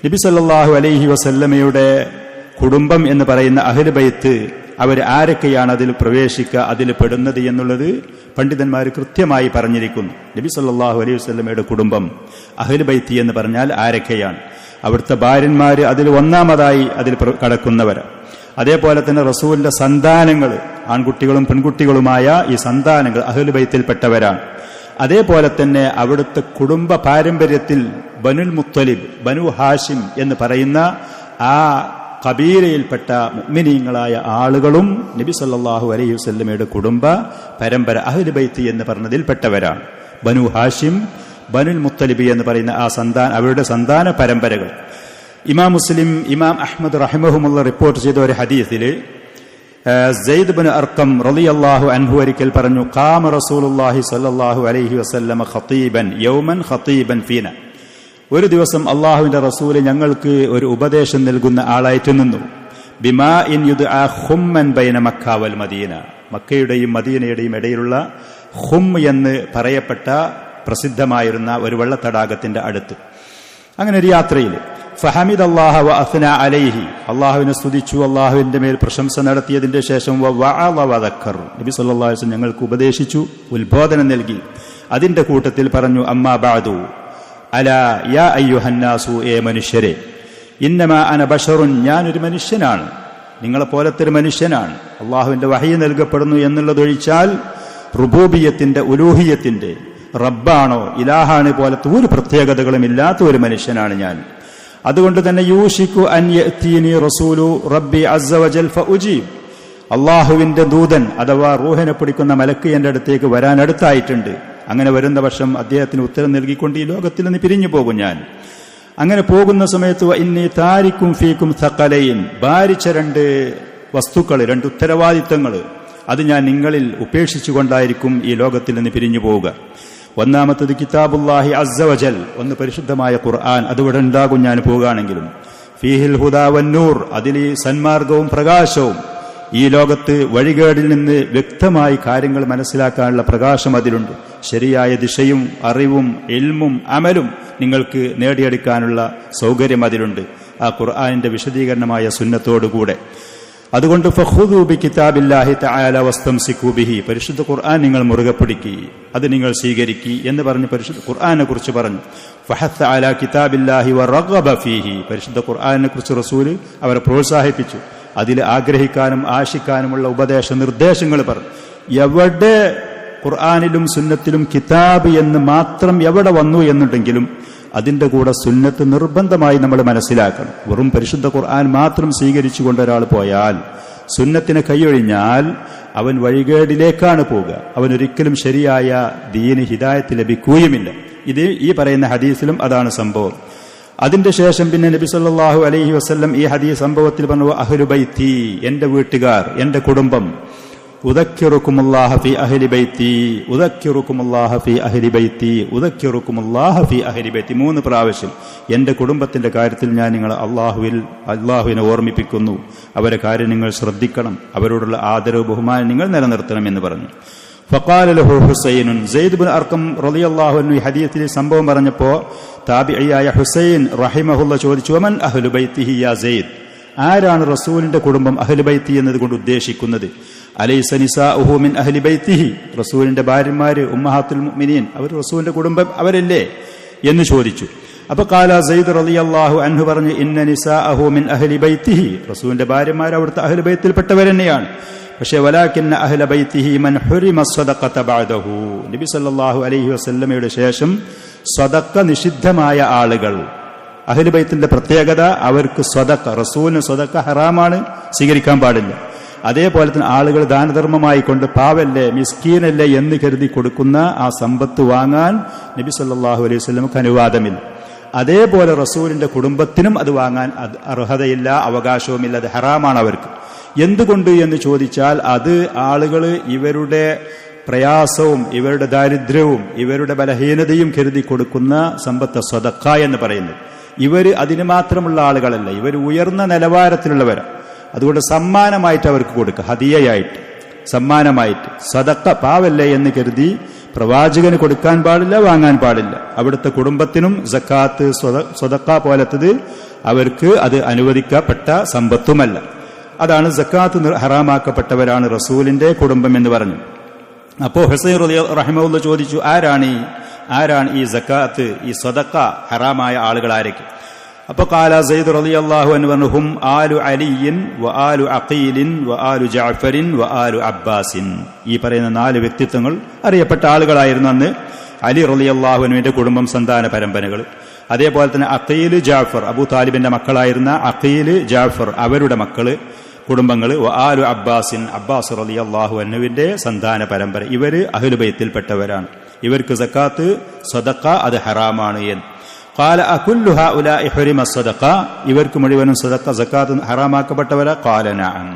നബി സല്ലല്ലാഹു അലൈഹി വസല്ലമയുടെ കുടുംബം എന്ന് പറയുന്ന അഹ്ലു ബൈത്ത് അവർ ആരൊക്കെയാണ് അതിൽ പ്രവേശിക്കുക, അതിൽ പെടുന്നത് എന്നുള്ളത് പണ്ഡിതന്മാർ കൃത്യമായി പറഞ്ഞിരിക്കുന്നു. നബി സല്ലല്ലാഹു അലൈഹി വസല്ലമയുടെ കുടുംബം അഹ്ലു ബൈത്ത് എന്ന് പറഞ്ഞാൽ ആരൊക്കെയാണ്? അവിടുത്തെ ഭാര്യന്മാർ അതിൽ ഒന്നാമതായി അതിൽ കടക്കുന്നവർ. അതേപോലെ തന്നെ റസൂലിന്റെ സന്താനങ്ങൾ, ആൺകുട്ടികളും പെൺകുട്ടികളുമായ ഈ സന്താനങ്ങൾ അഹ്ലു ബൈത്തിൽപ്പെട്ടവരാണ്. അതേപോലെ തന്നെ അവിടുത്തെ കുടുംബ പാരമ്പര്യത്തിൽ ബനുൽ മുത്തലിബ്, ബനു ഹാഷിം എന്ന് പറയുന്ന ആ ഖബീലയിൽപ്പെട്ട മുഅ്മിനീങ്ങളായ ആളുകളും നബി സല്ലല്ലാഹു അലൈഹി വസല്ലമയുടെ കുടുംബ പരമ്പര അഹ്ലു ബൈത്ത് എന്ന് പറഞ്ഞതിൽപ്പെട്ടവരാണ്. ബനു ഹാഷിം, ബനുൽ മുത്തലിബ് എന്ന് പറയുന്ന ആ അവരുടെ സന്താന പരമ്പരകൾ. ഇമാം മുസ്ലിം, ഇമാം അഹ്മദ് റഹിമഹുമുള്ള റിപ്പോർട്ട് ചെയ്ത ഒരു ഹദീസിൽ സെയ്ദ് ബിൻ അർഖം റളിയല്ലാഹു അൻഹു ഒരിക്കൽ പറഞ്ഞു, ഖാമ റസൂലുള്ളാഹി സ്വല്ലല്ലാഹു അലൈഹി വസല്ലമ ഖതീബൻ യൗമൻ ഖതീബൻ ഫീന. ഒരു ദിവസം അള്ളാഹുവിന്റെ റസൂല് ഞങ്ങൾക്ക് ഒരു ഉപദേശം നൽകുന്ന ആളായിട്ട് നിന്നു. ബിമാ ഇൻ യുദ്ആ ഖുമ്മൻ ബൈന മക്ക വൽ മദീന, മക്കയുടെയും മദീനയുടെയും ഇടയിലുള്ള ഖും എന്ന് പറയപ്പെട്ട പ്രസിദ്ധമായിരുന്ന ഒരു വെള്ളത്തടാകത്തിന്റെ അടുത്ത്. അങ്ങനെ ഒരു യാത്രയിൽ ഫഹമിദ അല്ലാഹ വ അസ്ന അലൈഹി, അള്ളാഹുവിനെ സ്തുതിച്ചു, അള്ളാഹുവിന്റെ മേൽ പ്രശംസ നടത്തിയതിന്റെ ശേഷം വഅള വദക്കർ, നബി സല്ലല്ലാഹു അലൈഹി വസല്ലം ഞങ്ങൾക്ക് ഉപദേശിച്ചു, ഉത്ബോധനം നൽകി. അതിന്റെ കൂട്ടത്തിൽ പറഞ്ഞു, അമ്മാ ബഅദു അലാ യാ അയ്യുഹന്നാസു, ഏ മനുഷ്യരെ, ഇന്നമാ അന ബശറുൻ, ഞാനൊരു മനുഷ്യനാണ്, നിങ്ങളെപ്പോലത്തെ ഒരു മനുഷ്യനാണ്. അള്ളാഹുവിന്റെ വഹയി നൽകപ്പെടുന്നു എന്നുള്ളതൊഴിച്ചാൽ റുബൂബിയത്തിന്റെ, ഉലൂഹിയത്തിന്റെ, റബ്ബാണോ ഇലാഹാണ് പോലത്തെ ഒരു പ്രത്യേകതകളും ഇല്ലാത്ത ഒരു മനുഷ്യനാണ് ഞാൻ. അതുകൊണ്ട് തന്നെ യൂഷിക്കു അൻ യഅ്തീനി റസൂലു റബ്ബി അസ്സ വജൽ ഫഉജീബ്, അള്ളാഹുവിന്റെ ദൂതൻ അഥവാ റൂഹിനെ പിടിക്കുന്ന മലക്ക് എന്റെ അടുത്തേക്ക് വരാൻ അടുത്തായിട്ടുണ്ട്. അങ്ങനെ വരുന്ന വർഷം അദ്ദേഹത്തിന് ഉത്തരം നൽകിക്കൊണ്ട് ഈ ലോകത്തിൽ നിന്ന് പിരിഞ്ഞു പോകും ഞാൻ. അങ്ങനെ പോകുന്ന സമയത്ത് ഇന്നി താരിക്കും ഫീക്കും സഖലൈൻ, ഭാരിച്ച രണ്ട് വസ്തുക്കൾ, രണ്ട് ഉത്തരവാദിത്തങ്ങൾ, അത് ഞാൻ നിങ്ങളിൽ ഉപേക്ഷിച്ചുകൊണ്ടായിരിക്കും ഈ ലോകത്തിൽ നിന്ന് പിരിഞ്ഞു പോവുക. ഒന്നാമത്തത് കിതാബുല്ലാഹി അസ്സ വജൽ, ഒന്ന് പരിശുദ്ധമായ ഖുർആൻ, അതിവിടെ ഉണ്ടാകും ഞാൻ പോകുകയാണെങ്കിലും. ഫീഹിൽ ഹുദാ വന്നൂർ, അതിൽ സന്മാർഗവും പ്രകാശവും, ഈ ലോകത്ത് വഴികേടിൽ നിന്ന് വ്യക്തമായി കാര്യങ്ങൾ മനസ്സിലാക്കാനുള്ള പ്രകാശം അതിലുണ്ട്. ശരിയായ ദിശയും അറിവും ഇൽമും അമലും നിങ്ങൾക്ക് നേടിയെടുക്കാനുള്ള സൗകര്യം അതിലുണ്ട്, ആ ഖുർആനിന്റെ വിശദീകരണമായ സുന്നത്തോടുകൂടെ. അതുകൊണ്ട് ഫഖുദൂ ബി കിതാബില്ലാഹി തആല വസ്തംസികൂ ബിഹി, പരിശുദ്ധ ഖുർആൻ നിങ്ങൾ മുറുകെ പിടിക്കുക, അത് നിങ്ങൾ സ്വീകരിക്കുക എന്ന് പറഞ്ഞ് പരിശുദ്ധ ഖുർആനെ കുറിച്ച് പറഞ്ഞു. ഫഹത്ത അലാ കിതാബില്ലാഹി വറഗബ ഫീഹി, പരിശുദ്ധ ഖുർആനെ കുറിച്ച് റസൂൽ അവരെ പ്രോത്സാഹിപ്പിച്ചു, അതിൽ ആഗ്രഹിക്കാനും ആശിക്കാനുമുള്ള ഉപദേശ നിർദ്ദേശങ്ങൾ പറഞ്ഞു. എവിടെ ഖുർആനിലും സുന്നത്തിലും കിതാബ് എന്ന് മാത്രം എവിടെ വന്നു എന്നുണ്ടെങ്കിലും അതിന്റെ കൂടെ സുന്നത്ത് നിർബന്ധമായി നമ്മൾ മനസ്സിലാക്കണം. വെറും പരിശുദ്ധ ഖുർആൻ മാത്രം സ്വീകരിച്ചുകൊണ്ട് ഒരാൾ പോയാൽ, സുന്നത്തിനെ കൈയൊഴിഞ്ഞാൽ അവൻ വഴികേടിലേക്കാണ് പോവുക. അവൻ ഒരിക്കലും ശരിയായ ദീന് ഹിദായത്ത് ലഭിക്കുകയുമില്ല. ഇത് ഈ പറയുന്ന ഹദീസിലും അതാണ് സംഭവം. അതിന്റെ ശേഷം പിന്നെ നബി സല്ലല്ലാഹു അലൈഹി വസല്ലം ഈ ഹദീസ് സംഭവത്തിൽ പറഞ്ഞു, അഹ്ലു ബൈത്തി, എന്റെ വീട്ടുകാർ, എന്റെ കുടുംബം, ഉദക്കിറുക്കുമുല്ലാഹ ഫീ അഹ്ലി ബൈത്തി, ഉദക്കിറുക്കുമുല്ലാഹ ഫീ അഹ്ലി ബൈത്തി, ഉദക്കിറുക്കുമുല്ലാഹ ഫീ അഹ്ലി ബൈത്തി, 3 പ്രാവശ്യം എന്റെ കുടുംബത്തിന്റെ കാര്യത്തിൽ ഞാൻ നിങ്ങളെ അള്ളാഹുവിനെ ഓർമ്മിപ്പിക്കുന്നു, അവരെ കാര്യം നിങ്ങൾ ശ്രദ്ധിക്കണം, അവരോടുള്ള ആദരവ് ബഹുമാനം നിങ്ങൾ നിലനിർത്തണം എന്ന് പറഞ്ഞു. ഫഖാല ലഹു ഹുസൈനുൻ, സെയ്ദ് ബിൻ അർഖം റളിയല്ലാഹു അൻഹു ഈ ഹദീസിൽ സംഭവം പറഞ്ഞപ്പോൾ താബിഈയായ ഹുസൈൻ റഹിമഹുള്ള ചോദിച്ചു, വമൻ അഹ്ലു ബൈത്തിഹി യാ സെയ്ദ്, ആരാണ് റസൂലിന്റെ കുടുംബം അഹ്ലു ബൈത്തി എന്നതുകൊണ്ട് ഉദ്ദേശിക്കുന്നത്? അലൈസ നിസാഉഹു മിൻ അഹ്ലി ബൈത്തിഹി, റസൂലിന്റെ ഭാര്യമാര് ഉമ്മഹാത്തുൽ മുഅ്മിനീൻ അവർ റസൂലിന്റെ കുടുംബം അവരല്ലേ എന്ന് ചോദിച്ചു. അപ്പൊ ഖാല സയ്യിദ് റളിയല്ലാഹു അൻഹു പറഞ്ഞു, ഇന്ന നിസാഅഹു മിൻ അഹ്ലി ബൈത്തിഹി, റസൂലിന്റെ ഭാര്യമാർ അവിടുത്തെ അഹ്ലു ബൈത്തിൽപ്പെട്ടവർ തന്നെയാണ്. പക്ഷേ വലാകിന്ന അഹ്ല ബൈത്തിഹി മൻ ഹുരിമ സ്വദഖത ബഅദഹു, നബി സല്ലല്ലാഹു അലൈഹി വസല്ലമയുടെ ശേഷം സ്വദഖ നിഷിദ്ധമായ ആളുകൾ, അഹ്ലു ബൈത്തിന്റെ പ്രത്യേകത അവർക്ക് സ്വദഖ, റസൂലിന് സ്വദഖ ഹറാമാണ്, സ്വീകരിക്കാൻ പാടില്ല. അതേപോലെ തന്നെ ആളുകൾ ദാനധർമ്മമായി കൊണ്ട് പാവല്ലേ മിസ്കീനല്ലേ എന്ന് കരുതി കൊടുക്കുന്ന ആ സമ്പത്ത് വാങ്ങാൻ നബി സല്ലല്ലാഹു അലൈഹി വസല്ലമക്ക് അനുവാദമില്ല. അതേപോലെ റസൂലിന്റെ കുടുംബത്തിനും അത് വാങ്ങാൻ അർഹതയില്ല, അവകാശവുമില്ല, അത് ഹറാമാണ് അവർക്ക്. എന്തുകൊണ്ട് എന്ന് ചോദിച്ചാൽ അത് ആളുകൾ ഇവരുടെ പ്രയാസവും ഇവരുടെ ദാരിദ്ര്യവും ഇവരുടെ ബലഹീനതയും കരുതി കൊടുക്കുന്ന സമ്പത്ത് സ്വദഖ എന്ന് പറയുന്നത്. ഇവർ അതിന് മാത്രമുള്ള ആളുകളല്ല, ഇവർ ഉയർന്ന നിലവാരത്തിലുള്ളവരാണ്. അതുകൊണ്ട് സമ്മാനമായിട്ട് അവർക്ക് കൊടുക്കുക, ഹദിയയായിട്ട്, സമ്മാനമായിട്ട്. സദഖ പാവല്ലേ എന്ന് കരുതി പ്രവാചകന് കൊടുക്കാൻ പാടില്ല, വാങ്ങാൻ പാടില്ല. അവിടുത്തെ കുടുംബത്തിനും സക്കാത്ത് സ്വദഖ പോലത്തത് അവർക്ക് അത് അനുവദിക്കപ്പെട്ട സമ്പത്തുമല്ല. അതാണ് സക്കാത്ത് ഹറാമാക്കപ്പെട്ടവരാണ് റസൂലിന്റെ കുടുംബം എന്ന് പറഞ്ഞു. അപ്പോ ഹുസൈൻ റഹിമഹുല്ലാഹ് ചോദിച്ചു, ആരാണ് ഈ സക്കാത്ത്, ഈ സ്വദഖ ഹറാമായ ആളുകൾ ആരൊക്കെ? അപ്പൊ ഖാല സയ്യിദ് റളിയല്ലാഹു അൻഹു പറഞ്ഞു, ഹും ആലു അലിയിൻ വ ആലു അഖീലിൻ വ ആലു ജഅഫറിൻ വ ആലു അബ്ബാസിൻ. ഈ പറയുന്ന 4 വ്യക്തിത്വങ്ങൾ അറിയപ്പെട്ട ആളുകളായിരുന്നു അന്ന്. അലി റളിയല്ലാഹു അൻഹുവിന്റെ കുടുംബം, സന്താന പരമ്പരകൾ. അതേപോലെ തന്നെ അഖീൽ, ജാഫർ, അബൂ താലിബിന്റെ മക്കളായിരുന്ന അഖീൽ, ജാഫർ, അവരുടെ മക്കള്, കുടുംബങ്ങൾ. വ ആലു അബ്ബാസിൻ, അബ്ബാസ് റളിയല്ലാഹു അൻഹുവിന്റെ സന്താന പരമ്പര. ഇവര് അഹ്ലു ബൈത്തിൽപ്പെട്ടവരാണ്. ഇവർക്ക് സക്കാത്ത് സദഖ അത് ഹറാമാണ് എന്ന്. ഖാല അകുല്ലു ഹഉലാഇ ഹുരിമ സദഖ, ഇവർക്ക് മുഴുവനും സദഖ സക്കാത്ത് ഹറാമാക്കപ്പെട്ടവരാ? ഖാല നഅം.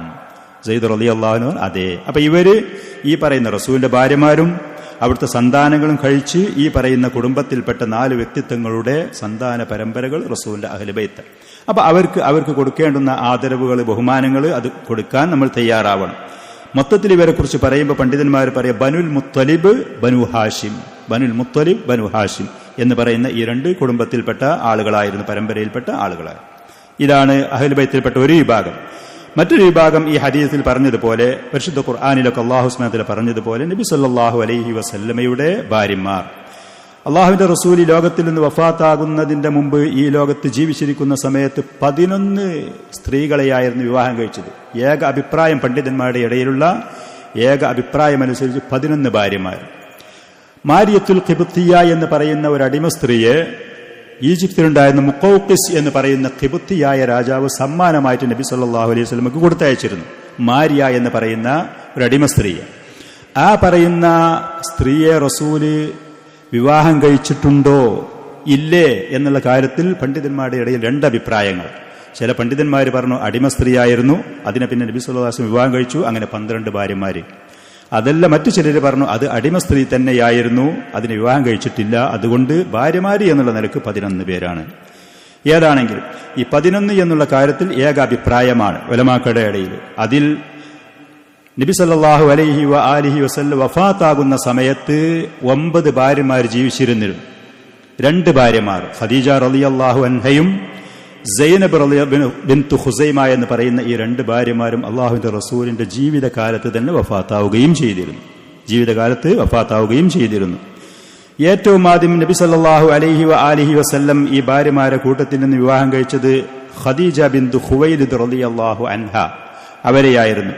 സയ്യിദ് റളിയല്ലാഹു അൻഹു അതെ. അപ്പൊ ഇവര് ഈ പറയുന്ന റസൂലിന്റെ ഭാര്യമാരും അവിടുത്തെ സന്താനങ്ങളും കഴിച്ച് ഈ പറയുന്ന കുടുംബത്തിൽപ്പെട്ട 4 വ്യക്തിത്വങ്ങളുടെ സന്താന പരമ്പരകൾ റസൂലിന്റെ അഹ്ലു ബൈത്ത്. അപ്പൊ അവർക്ക് കൊടുക്കേണ്ടുന്ന ആദരവുകൾ, ബഹുമാനങ്ങൾ അത് കൊടുക്കാൻ നമ്മൾ തയ്യാറാവണം. മൊത്തത്തിൽ ഇവരെ കുറിച്ച് പറയുമ്പോൾ പണ്ഡിതന്മാർ പറയാം, ബനുൽ മുത്തലിബ്, ബനു ഹാഷിം. ബനുൽ മുത്തലിബ്, ബനു ഹാഷിം എന്ന് പറയുന്ന ഈ 2 കുടുംബത്തിൽപ്പെട്ട ആളുകളായിരുന്നു, പരമ്പരയിൽപ്പെട്ട ആളുകളായിരുന്നു. ഇതാണ് അഹ്ലു ബൈത്തിൽപ്പെട്ട ഒരു വിഭാഗം. മറ്റൊരു വിഭാഗം ഈ ഹദീസിൽ പറഞ്ഞതുപോലെ, പരിശുദ്ധ ഖുർആനിലൊക്കെ അല്ലാഹു സുബ്ഹാനഹു വ തആല പറഞ്ഞതുപോലെ നബി സല്ലല്ലാഹു അലൈഹി വസല്ലമയുടെ ഭാര്യമാർ. അള്ളാഹുവിന്റെ റസൂൽ ഈ ലോകത്തിൽ നിന്ന് വഫാത്താകുന്നതിന്റെ മുമ്പ് ഈ ലോകത്ത് ജീവിച്ചിരിക്കുന്ന സമയത്ത് 11 സ്ത്രീകളെയായിരുന്നു വിവാഹം കഴിച്ചത്. ഏക അഭിപ്രായം, പണ്ഡിതന്മാരുടെ ഇടയിലുള്ള ഏക അഭിപ്രായമനുസരിച്ച് 11 ഭാര്യമാർ. മാരിയത്തുൽ ഖിബ്തിയ എന്ന് പറയുന്ന ഒരു അടിമ സ്ത്രീയെ ഈജിപ്തിലുണ്ടായിരുന്ന മുഖൗഖിസ് എന്ന് പറയുന്ന ഖിബ്തിയായ രാജാവ് സമ്മാനമായിട്ട് നബി സല്ലല്ലാഹു അലൈഹി വസല്ലമക്ക് കൊടുത്തയച്ചിരുന്നു. മാരിയ എന്ന് പറയുന്ന ഒരു അടിമ സ്ത്രീയെ. ആ പറയുന്ന സ്ത്രീയെ റസൂല് വിവാഹം കഴിച്ചിട്ടുണ്ടോ ഇല്ലേ എന്നുള്ള കാര്യത്തിൽ പണ്ഡിതന്മാരുടെ ഇടയിൽ 2 അഭിപ്രായങ്ങൾ. ചില പണ്ഡിതന്മാർ പറഞ്ഞു അടിമ സ്ത്രീയായിരുന്നു, അതിനെ പിന്നെ നബി സല്ലല്ലാഹു അലൈഹി വസല്ലം വിവാഹം കഴിച്ചു, അങ്ങനെ 12 ഭാര്യമാര്. അതല്ല, മറ്റു ചിലർ പറഞ്ഞു അത് അടിമ സ്ത്രീ തന്നെയായിരുന്നു, അതിനെ വിവാഹം കഴിച്ചിട്ടില്ല, അതുകൊണ്ട് ഭാര്യമാര് എന്നുള്ള നിലക്ക് 11 പേരാണ്. ഏതാണെങ്കിലും ഈ 11 എന്നുള്ള കാര്യത്തിൽ ഏക അഭിപ്രായമാണ് ഉലമാക്കളുടെ ഇടയിൽ. അതിൽ നബി സല്ലല്ലാഹു അലൈഹി വ ആലിഹി വസല്ലം വഫാത്താകുന്ന സമയത്ത് 9 ഭാര്യമാർ ജീവിച്ചിരുന്നിരുന്നു. 2 ഭാര്യമാർ, ഖദീജ റളിയല്ലാഹു അൻഹയും സൈനബ് ബിൻതു ഖുസൈമ എന്ന് പറയുന്ന ഈ 2 ഭാര്യമാരും അള്ളാഹുവിന്റെ റസൂലിന്റെ ജീവിതകാലത്ത് തന്നെ വഫാത്താവുകയും ചെയ്തിരുന്നു. ഏറ്റവും ആദ്യം നബി സല്ലല്ലാഹു അലൈഹി വ ആലിഹി വസല്ലം ഈ ഭാര്യമാരെ കൂട്ടത്തിൽ നിന്ന് വിവാഹം കഴിച്ചത് ഖദീജ ബിൻതു ഖുവൈലിദ് റളിയല്ലാഹു അൻഹ, അവരെയായിരുന്നു.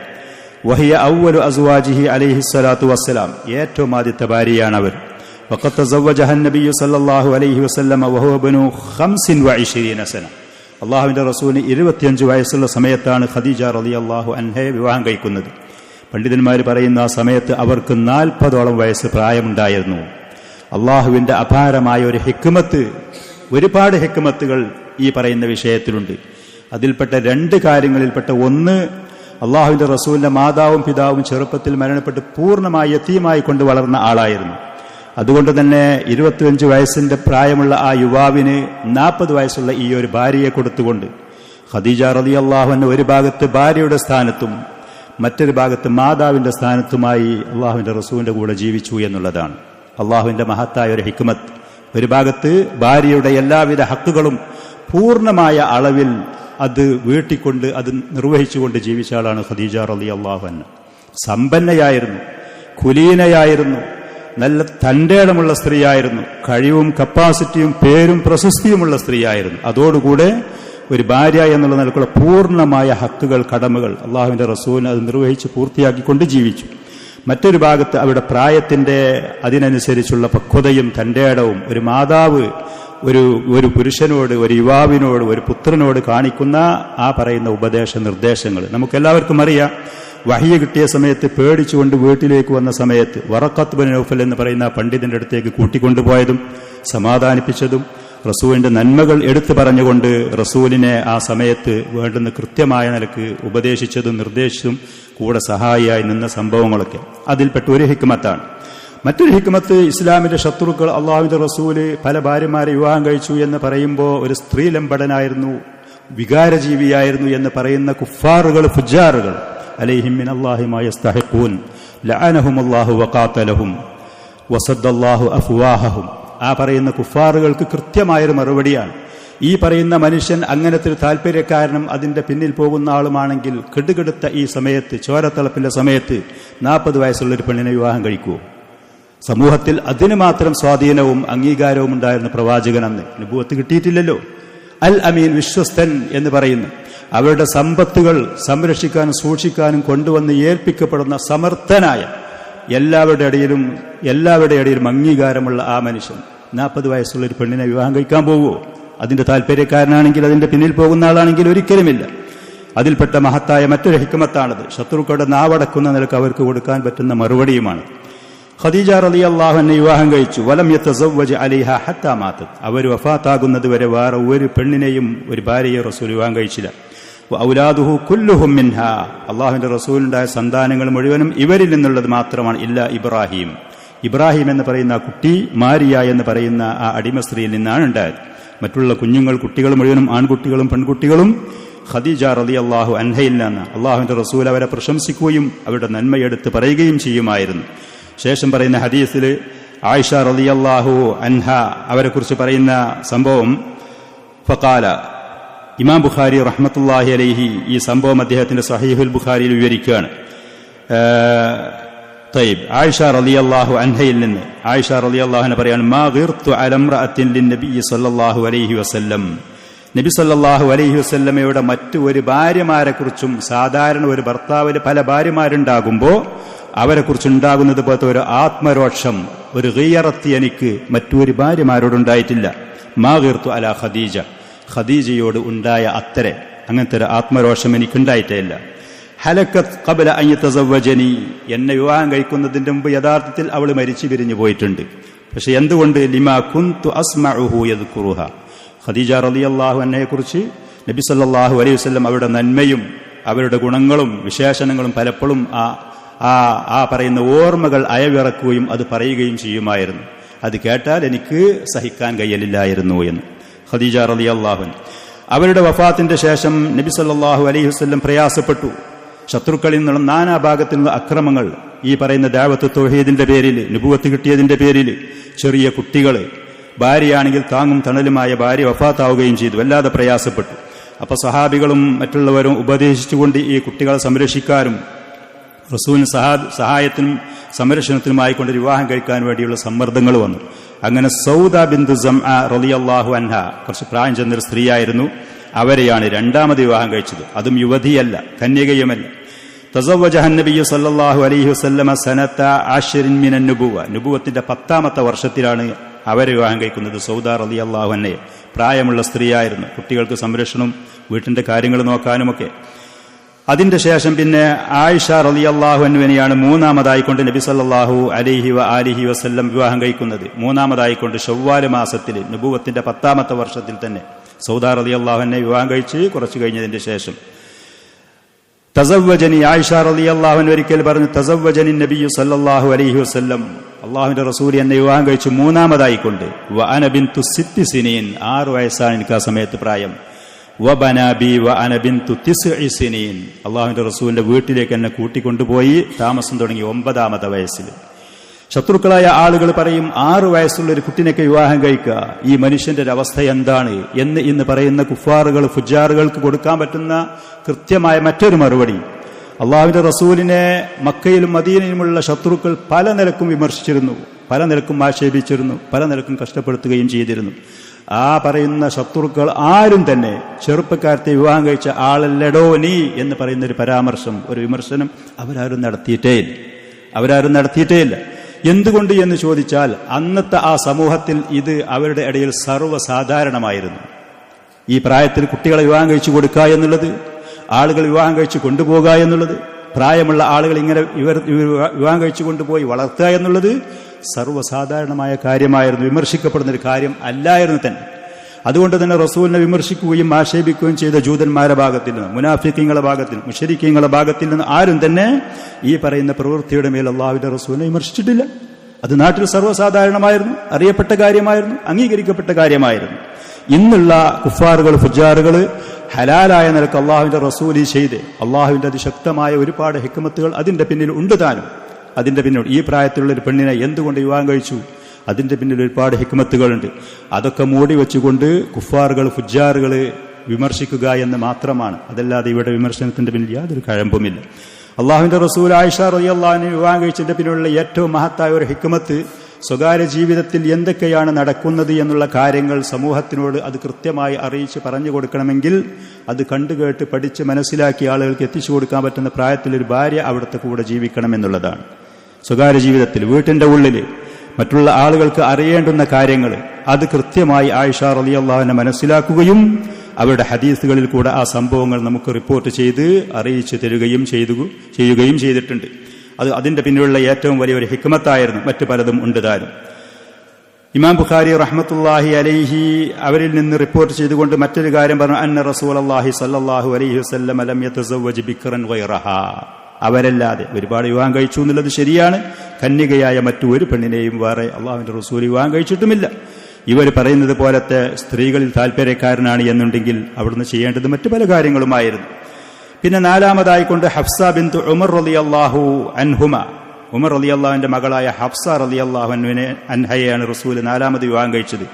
വഹിയ അവ്വലു അസ്വാജിഹി അലൈഹി സ്വലാത്തു വസ്സലാം, ഏറ്റവും ആദ്യത്തെ ഭാര്യയാണ് അവർ. വഖദ് തസവ്വജഹ നബിയ്യു സല്ലല്ലാഹു അലൈഹി വസല്ലം വഹുവ ബനു 25 സന. അള്ളാഹുവിന്റെ റസൂലിന് 25 വയസ്സുള്ള സമയത്താണ് ഖദീജ റളിയല്ലാഹു അൻഹയെ വിവാഹം കഴിക്കുന്നത്. പണ്ഡിതന്മാർ പറയുന്ന ആ സമയത്ത് അവർക്ക് 40ഓളം വയസ്സ് പ്രായമുണ്ടായിരുന്നു. അള്ളാഹുവിന്റെ അപാരമായ ഒരു ഹിക്മത്ത്, ഒരുപാട് ഹിക്മത്തുകൾ ഈ പറയുന്ന വിഷയത്തിലുണ്ട്. അതിൽപ്പെട്ട 2 കാര്യങ്ങളിൽപ്പെട്ട ഒന്ന്, അള്ളാഹുവിന്റെ റസൂലിന്റെ മാതാവും പിതാവും ചെറുപ്പത്തിൽ മരണപ്പെട്ട് പൂർണ്ണമായി യതീമായി കൊണ്ട് വളർന്ന ആളായിരുന്നു. അതുകൊണ്ട് തന്നെ 25 വയസ്സിന്റെ പ്രായമുള്ള ആ യുവാവിന് 40 വയസ്സുള്ള ഈ ഒരു ഭാര്യയെ കൊടുത്തുകൊണ്ട് ഖദീജ റളിയല്ലാഹു അൻഹ ഒരു ഭാഗത്ത് ഭാര്യയുടെ സ്ഥാനത്തും മറ്റൊരു ഭാഗത്ത് മാതാവിന്റെ സ്ഥാനത്തുമായി അള്ളാഹുവിന്റെ റസൂലിന്റെ കൂടെ ജീവിച്ചു എന്നുള്ളതാണ് അള്ളാഹുവിന്റെ മഹത്തായ ഒരു ഹിക്മത്ത്. ഒരു ഭാഗത്ത് ഭാര്യയുടെ എല്ലാവിധ ഹക്കുകളും പൂർണ്ണമായ അളവിൽ അത് വീട്ടിക്കൊണ്ട് അത് നിർവഹിച്ചുകൊണ്ട് ജീവിച്ച ആളാണ് ഖദീജ റളിയല്ലാഹു അൻഹ. സമ്പന്നയായിരുന്നു, കുലീനയായിരുന്നു, നല്ല തന്റേടമുള്ള സ്ത്രീയായിരുന്നു. കഴിവും കപ്പാസിറ്റിയും പേരും പ്രശസ്തിയുമുള്ള സ്ത്രീയായിരുന്നു. അതോടുകൂടെ ഒരു ഭാര്യ എന്നുള്ള നിലക്കുള്ള പൂർണ്ണമായ ഹക്കുകൾ, കടമകൾ അള്ളാഹുവിന്റെ റസൂലിന് അത് നിർവഹിച്ച് പൂർത്തിയാക്കിക്കൊണ്ട് ജീവിച്ചു. മറ്റൊരു ഭാഗത്ത് അവരുടെ പ്രായത്തിന്റെ അതിനനുസരിച്ചുള്ള പക്വതയും തന്റേടവും ഒരു മാതാവ് ഒരു പുരുഷനോട്, ഒരു യുവാവിനോട്, ഒരു പുത്രനോട് കാണിക്കുന്ന ആ പറയുന്ന ഉപദേശ നിർദ്ദേശങ്ങൾ നമുക്കെല്ലാവർക്കും അറിയാം. വഹ്യ് കിട്ടിയ സമയത്ത് പേടിച്ചുകൊണ്ട് വീട്ടിലേക്ക് വന്ന സമയത്ത് വറഖത്ത് ബിൻ നൗഫൽ എന്ന് പറയുന്ന പണ്ഡിതന്റെ അടുത്തേക്ക് കൂട്ടിക്കൊണ്ടുപോയതും സമാധാനിപ്പിച്ചതും റസൂലിന്റെ നന്മകൾ എടുത്തു പറഞ്ഞുകൊണ്ട് റസൂലിനെ ആ സമയത്ത് വേണ്ടുന്ന കൃത്യമായ നിലക്ക് ഉപദേശിച്ചതും നിർദ്ദേശിച്ചതും കൂടെ സഹായിയായി നിന്ന സംഭവങ്ങളൊക്കെ അതിൽപ്പെട്ട ഒരു ഹിക്മത്താണ്. മറ്റൊരു ഹിക്മത്ത്, ഇസ്ലാമിന്റെ ശത്രുക്കൾ അള്ളാഹുവിന്റെ റസൂല് പല ഭാര്യമാരെ വിവാഹം കഴിച്ചു എന്ന് പറയുമ്പോൾ ഒരു സ്ത്രീലമ്പടനായിരുന്നു, വികാരജീവിയായിരുന്നു എന്ന് പറയുന്ന കുഫാറുകൾ, ഫുജാറുകൾ, അലൈഹിം മിനല്ലാഹി മാ യസ്തഹിഖൂൻ ലഅനഹുമുല്ലാഹു വഖാതലഹും വസദ്ദല്ലാഹു അഫ്വാഹഹും. ആ പറയുന്ന കുഫാറുകൾക്ക് കൃത്യമായൊരു മറുപടിയാണ്. ഈ പറയുന്ന മനുഷ്യൻ അങ്ങനത്തെ ഒരു താല്പര്യക്കാരനും അതിന്റെ പിന്നിൽ പോകുന്ന ആളുമാണെങ്കിൽ കെടുകെടുത്ത ഈ സമയത്ത്, ചോരത്തിളപ്പിന്റെ സമയത്ത് 40 വയസ്സുള്ളൊരു പെണ്ണിനെ വിവാഹം കഴിക്കുമോ? സമൂഹത്തിൽ അതിന് മാത്രം സ്വാധീനവും അംഗീകാരവും ഉണ്ടായിരുന്ന പ്രവാചകൻ അന്ന് നബുവത്ത് കിട്ടിയിട്ടില്ലല്ലോ. അൽ അമീൻ, വിശ്വസ്തൻ എന്ന് പറയുന്നു. അവരുടെ സമ്പത്തുകൾ സംരക്ഷിക്കാനും സൂക്ഷിക്കാനും കൊണ്ടുവന്ന് ഏൽപ്പിക്കപ്പെടുന്ന സമർത്ഥനായ എല്ലാവരുടെ ഇടയിലും അംഗീകാരമുള്ള ആ മനുഷ്യൻ 40 വയസ്സുള്ള ഒരു പെണ്ണിനെ വിവാഹം കഴിക്കാൻ പോകുമോ? അതിന്റെ താല്പര്യക്കാരനാണെങ്കിൽ, അതിന്റെ പിന്നിൽ പോകുന്ന ആളാണെങ്കിൽ ഒരിക്കലുമില്ല. അതിൽപ്പെട്ട മഹത്തായ മറ്റൊരു ഹിക്മത്താണത്. ശത്രുക്കളുടെ നാവടക്കുന്ന നിലക്ക് അവർക്ക് കൊടുക്കാൻ പറ്റുന്ന മറുപടിയുമാണ്. ഖദീജ റളിയല്ലാഹു അൻഹ വിവാഹം കഴിച്ചു. വലം യതസവ്വജ് അലൈഹാ ഹത്താ മാതത്. അവർ വഫാത്താകുന്നത് വരെ വേറെ ഒരു പെണ്ണിനെയും, ഒരു ഭാര്യയെ റസൂൽ വിവാഹം കഴിച്ചില്ല. ഔലാദുഹു കുല്ലുഹും മിൻഹാ. അള്ളാഹുവിന്റെ റസൂലിനുണ്ടായ സന്താനങ്ങൾ മുഴുവനും ഇവരിൽ നിന്നുള്ളത് മാത്രമാണ്. ഇല്ല ഇബ്രാഹിം. ഇബ്രാഹിം എന്ന് പറയുന്ന ആ കുട്ടി മാരിയ എന്ന് പറയുന്ന ആ അടിമ സ്ത്രീയിൽ നിന്നാണ് ഉണ്ടായത്. മറ്റുള്ള കുട്ടികൾ മുഴുവനും ആൺകുട്ടികളും പെൺകുട്ടികളും ഖദീജ റളിയല്ലാഹു അൻഹയിൽ നിന്ന്. അള്ളാഹുവിന്റെ റസൂൽ അവരെ പ്രശംസിക്കുകയും അവരുടെ നന്മയെടുത്ത് പറയുകയും ചെയ്യുമായിരുന്നു. ശേഷം പറയുന്ന ഹദീസിൽ ആയിഷ റളിയല്ലാഹു അൻഹ അവരെ കുറിച്ച് പറയുന്ന സംഭവം, ഫഖാല, ഇമാം ബുഖാരി റഹ്മത്തുള്ളാഹി അലൈഹി ഈ സംഭവം അദ്ദേഹത്തിന്റെ സഹീഹുൽ ബുഖാരിയിൽ വിവരിക്കുകയാണ്. ആയിഷ റളിയല്ലാഹു അൻഹയിൽ നിന്ന് ആയിഷ റളിയല്ലാഹു അൻഹ പറയാണ്, മാ ഗിർതു അല ഇംറഅത്തിൻ ലിന്നബി സല്ലല്ലാഹു അലൈഹി വസല്ലം. നബി സല്ലല്ലാഹു അലൈഹി വസല്ലമയുടെ മറ്റു ഒരു ഭാര്യമാരെക്കുറിച്ചും, സാധാരണ ഒരു ഭർത്താവിന് പല ഭാര്യമാരുണ്ടാകുമ്പോൾ അവരെക്കുറിച്ചുണ്ടാകുന്നത് പോലത്തെ ഒരു ആത്മരോഷം, ഒരു ഗിയറത്ത് എനിക്ക് മറ്റൊരു ഭാര്യമാരോടുണ്ടായിട്ടില്ല. മാ ഗിർതു അല ഖദീജ. ഖദീജയോട് ഉണ്ടായ അങ്ങനത്തെ ഒരു ആത്മരോഷം എനിക്കുണ്ടായിട്ടേ ഇല്ല. ഹലക്കത്ത് ഖബല അൻ യതസവ്വജനി. എന്നെ വിവാഹം കഴിക്കുന്നതിന്റെ മുമ്പ് യഥാർത്ഥത്തിൽ അവൾ മരിച്ചു പിരിഞ്ഞു പോയിട്ടുണ്ട്. പക്ഷെ എന്തുകൊണ്ട്? ലിമാ കുന്തു അസ്മഉഹു യദ്കുറുഹ. ഖദീജ റളിയല്ലാഹു അൻഹയെ കുറിച്ച് നബി സല്ലല്ലാഹു അലൈഹി വസല്ലം അവരുടെ നന്മയും അവരുടെ ഗുണങ്ങളും വിശേഷണങ്ങളും പലപ്പോഴും ആ പറയുന്ന ഓർമ്മകൾ അയവിറക്കുകയും അത് പറയുകയും ചെയ്യുമായിരുന്നു. അത് കേട്ടാൽ എനിക്ക് സഹിക്കാൻ കഴിയലില്ലായിരുന്നു എന്ന് ഖദീജ റളിയല്ലാഹു അൻഹ. അവരുടെ വഫാത്തിന്റെ ശേഷം നബി സല്ലല്ലാഹു അലൈഹി വസല്ലം പ്രയാസപ്പെട്ടു. ശത്രുക്കളിൽ നിന്നുള്ള നാനാഭാഗത്തിൽ നിന്നുള്ള അക്രമങ്ങൾ, ഈ പറയുന്ന ദഅവത്ത് തൗഹീദിന്റെ പേരിൽ, നുബുവത്ത് കിട്ടിയതിന്റെ പേരിൽ ചെറിയ കുട്ടികൾ, ഭാര്യയാണെങ്കിൽ താങ്ങും തണലുമായ ഭാര്യ വഫാത്താവുകയും ചെയ്തു. വല്ലാതെ പ്രയാസപ്പെട്ടു. അപ്പൊ സഹാബികളും മറ്റുള്ളവരും ഉപദേശിച്ചുകൊണ്ട് ഈ കുട്ടികളെ സംരക്ഷിക്കാനും റസൂലിന് സഹായത്തിനും സംരക്ഷണത്തിനുമായിക്കൊണ്ട് വിവാഹം കഴിക്കാൻ വേണ്ടിയുള്ള സമ്മർദ്ദങ്ങൾ വന്നു. അങ്ങനെ സൗദ ബിന്തു സംഅ റളിയല്ലാഹു അൻഹ, കുറച്ച് പ്രായം ചെന്നൊരു സ്ത്രീയായിരുന്നു. അവരെയാണ് രണ്ടാമത് വിവാഹം കഴിച്ചത്. അതും യുവതിയല്ല, കന്യകയുമല്ല. തസവ്വജഹ നബിയ്യു സല്ലല്ലാഹു അലൈഹി വസല്ലമ സനത 10 മിനൻ നുബുവ. നുബുവത്തിന്റെ 10ാമത്തെ വർഷത്തിലാണ് അവരെ വിവാഹം കഴിക്കുന്നത്. സൗദ റളിയല്ലാഹു അൻഹയെ പ്രായമുള്ള സ്ത്രീയായിരുന്നു. കുട്ടികൾക്ക് സംരക്ഷണവും വീട്ടിന്റെ കാര്യങ്ങൾ നോക്കാനുമൊക്കെ. അതിന്റെ ശേഷം പിന്നെ ആയിഷ റളിയല്ലാഹു അൻഹയെയാണ് മൂന്നാമതായിക്കൊണ്ട് നബി സല്ലല്ലാഹു അലൈഹി വആലിഹി വസല്ലം വിവാഹം കഴിക്കുന്നത്. മൂന്നാമതായിക്കൊണ്ട് ശവ്വാൽ മാസത്തിൽ നുബുവത്തിന്റെ 10ാമത്തെ വർഷത്തിൽ തന്നെ സൗദ റളിയല്ലാഹു അൻഹയെ വിവാഹം കഴിച്ച് കുറച്ചു കഴിഞ്ഞതിന്റെ ശേഷം തസവ്വജനി, ആയിഷ റളിയല്ലാഹു അൻഹ ഒരിക്കൽ പറഞ്ഞു, തസവ്വജനി നബിയ്യു സല്ലല്ലാഹു അലൈഹി വസല്ലം, അല്ലാഹുവിന്റെ റസൂൽ എന്നെ വിവാഹം കഴിച്ചു മൂന്നാമതായിക്കൊണ്ട്. വഅന ബിന്തു 6 സിനീൻ, 6 വയസ്സാണ് എനിക്ക് ആ സമയത്ത് പ്രായം. വബനാബി വഅന ബിന്തു 9 സിനീൻ, അല്ലാഹുവിന്റെ റസൂലിന്റെ വീട്ടിലേക്ക് എന്നെ കൂട്ടിക്കൊണ്ടുപോയി താമസം തുടങ്ങി 9ാമത്തെ വയസ്സിൽ. ശത്രുക്കളായ ആളുകൾ പറയും, 6 വയസ്സുള്ള ഒരു കുട്ടിനൊക്കെ വിവാഹം കഴിക്കുക, ഈ മനുഷ്യന്റെ ഒരു അവസ്ഥ എന്താണ് എന്ന് ഇന്ന് പറയുന്ന കുഫാറുകൾ, ഫുജാറുകൾക്ക് കൊടുക്കാൻ പറ്റുന്ന കൃത്യമായ മറ്റൊരു മറുപടി. അള്ളാഹുവിന്റെ റസൂലിനെ മക്കയിലും മദീനയിലുമുള്ള ശത്രുക്കൾ പല നിലക്കും വിമർശിച്ചിരുന്നു. പല നിലക്കും ആക്ഷേപിച്ചിരുന്നു, പല നിലക്കും കഷ്ടപ്പെടുത്തുകയും ചെയ്തിരുന്നു. ആ പറയുന്ന ശത്രുക്കൾ ആരും തന്നെ ചെറുപ്പക്കാരത്തെ വിവാഹം കഴിച്ച ആളല്ലടോ നീ എന്ന് പറയുന്നൊരു പരാമർശം, ഒരു വിമർശനം അവരാരും നടത്തിയിട്ടേയില്ല. എന്തുകൊണ്ട് എന്ന് ചോദിച്ചാൽ അന്നത്തെ ആ സമൂഹത്തിൽ ഇത് അവരുടെ ഇടയിൽ സർവ്വസാധാരണമായിരുന്നു. ഈ പ്രായത്തിൽ കുട്ടികളെ വിവാഹം കഴിച്ചു കൊടുക്കുക എന്നുള്ളത്, ആളുകൾ വിവാഹം കഴിച്ചു കൊണ്ടുപോകുക എന്നുള്ളത്, പ്രായമുള്ള ആളുകൾ ഇങ്ങനെ ഇവർ വിവാഹം കഴിച്ചു കൊണ്ടുപോയി വളർത്തുക എന്നുള്ളത് സർവ്വസാധാരണമായ കാര്യമായിരുന്നു, വിമർശിക്കപ്പെടുന്നൊരു കാര്യം അല്ലായിരുന്നു തന്നെ. അതുകൊണ്ട് തന്നെ റസൂലിനെ വിമർശിക്കുകയും ആക്ഷേപിക്കുകയും ചെയ്ത ജൂതന്മാരുടെ ഭാഗത്തിൽ നിന്ന്, മുനാഫിക്കീങ്ങളുടെ ഭാഗത്തിൽ നിന്ന്, മുശ്രിക്കീങ്ങളുടെ ഭാഗത്തിൽ നിന്ന് ആരും തന്നെ ഈ പറയുന്ന പ്രവൃത്തിയുടെ മേൽ അള്ളാഹുവിന്റെ റസൂലിനെ വിമർശിച്ചിട്ടില്ല. അത് നാട്ടിൽ സർവ്വസാധാരണമായിരുന്നു, അറിയപ്പെട്ട കാര്യമായിരുന്നു, അംഗീകരിക്കപ്പെട്ട കാര്യമായിരുന്നു. ഇന്നുള്ള കുഫാറുകൾ, ഫുജാറുകൾ ഹലാലായ നിലക്ക് അള്ളാഹുവിന്റെ റസൂൽ ചെയ്ത് അള്ളാഹുവിന്റെ അതിശക്തമായ ഒരുപാട് ഹിക്മത്തുകൾ അതിന്റെ പിന്നിൽ ഉണ്ട് താനും. അതിന്റെ പിന്നിൽ ഈ പ്രായത്തിലുള്ള ഒരു പെണ്ണിനെ എന്തുകൊണ്ട് വിവാഹം കഴിച്ചു, അതിന്റെ പിന്നിൽ ഒരുപാട് ഹിക്മത്തുകളുണ്ട്. അതൊക്കെ മൂടി വെച്ചുകൊണ്ട് കുഫാറുകൾ, ഫുജാറുകൾ വിമർശിക്കുക എന്ന് മാത്രമാണ്. അതല്ലാതെ ഇവിടെ വിമർശനത്തിന്റെ പിന്നിൽ യാതൊരു കഴമ്പുമില്ല. അള്ളാഹുവിന്റെ റസൂൽ ആയിഷ റളിയല്ലാഹു അൻഹ വിവാഹം കഴിച്ചതിന്റെ പിന്നിലുള്ള ഏറ്റവും മഹത്തായ ഒരു ഹിക്മത്ത്, സ്വകാര്യ ജീവിതത്തിൽ എന്തൊക്കെയാണ് നടക്കുന്നത് എന്നുള്ള കാര്യങ്ങൾ സമൂഹത്തിനോട് അത് കൃത്യമായി അറിയിച്ച് പറഞ്ഞു കൊടുക്കണമെങ്കിൽ അത് കണ്ടുകേട്ട് പഠിച്ച് മനസ്സിലാക്കി ആളുകൾക്ക് എത്തിച്ചു കൊടുക്കാൻ പറ്റുന്ന പ്രായത്തിലൊരു ഭാര്യ അവിടുത്തെ കൂടെ ജീവിക്കണമെന്നുള്ളതാണ്. സ്വകാര്യ ജീവിതത്തിൽ വീട്ടിന്റെ ഉള്ളിൽ മറ്റുള്ള ആളുകൾക്ക് അറിയേണ്ടുന്ന കാര്യങ്ങൾ അത് കൃത്യമായി ആയിഷ റളിയല്ലാഹു അൻഹ മനസ്സിലാക്കുകയും അവരുടെ ഹദീസുകളിൽ കൂടെ ആ സംഭവങ്ങൾ നമുക്ക് റിപ്പോർട്ട് ചെയ്ത് അറിയിച്ചു തരികയും ചെയ്യുകയും ചെയ്തിട്ടുണ്ട്. അത് അതിന്റെ പിന്നിലുള്ള ഏറ്റവും വലിയൊരു ഹിക്മത്തായിരുന്നു. മറ്റു പലതും ഉണ്ട് താനും. ഇമാം ബുഖാരി റഹ്മത്തുള്ളാഹി അലൈഹി അവരിൽ നിന്ന് റിപ്പോർട്ട് ചെയ്തുകൊണ്ട് മറ്റൊരു കാര്യം പറഞ്ഞു, അന്ന റസൂലുള്ളാഹി സ്വല്ലല്ലാഹു അലൈഹി വസല്ലം ലം യതസവ്വജ് ബിക്റൻ ഗൈറഹാ, അവരല്ലാതെ ഒരുപാട് വിവാഹം കഴിച്ചു എന്നുള്ളത് ശരിയാണ്. കന്യകയായ മറ്റു ഒരു പെണ്ണിനെയും വേറെ അള്ളാഹുവിന്റെ റസൂൽ വിവാഹം കഴിച്ചിട്ടുമില്ല. ഇവർ പറയുന്നത് പോലത്തെ സ്ത്രീകളിൽ താല്പര്യക്കാരനാണ് എന്നുണ്ടെങ്കിൽ അവിടുന്ന് ചെയ്യേണ്ടത് മറ്റു പല കാര്യങ്ങളുമായിരുന്നു. പിന്നെ നാലാമതായിക്കൊണ്ട് ഹഫ്സ ബിൻതു ഉമർ റളിയല്ലാഹു അൻഹുമ, ഉമർ റളിയല്ലാഹുവിന്റെ മകളായ ഹഫ്സ റളിയല്ലാഹു അൻഹയെയാണ് റസൂൽ നാലാമത് വിവാഹം കഴിച്ചത്.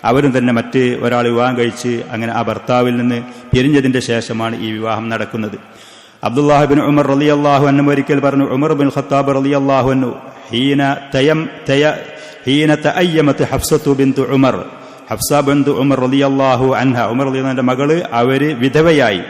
അവരും തന്നെ മറ്റ് ഒരാൾ വിവാഹം കഴിച്ച് അങ്ങനെ ആ ഭർത്താവിൽ നിന്ന് പിരിഞ്ഞതിന്റെ ശേഷമാണ് ഈ വിവാഹം നടക്കുന്നത്. അബ്ദുല്ലാഹ് ബിൻ ഉമർ റളിയല്ലാഹു അൻഹു ഒരിക്കൽ പറഞ്ഞു, ഉമർ ബിൻ ഖത്താബ് റളിയല്ലാഹു അൻഹു ഹീന തഅയ്യമത് ഹഫ്സത്തു ബിൻതു ഉമർ, ഹഫ്സ ബിൻതു ഉമർ റളിയല്ലാഹു അൻഹ, ഉമർ റളിയല്ലാഹുവിന്റെ മകള് അവര് വിധവയായി.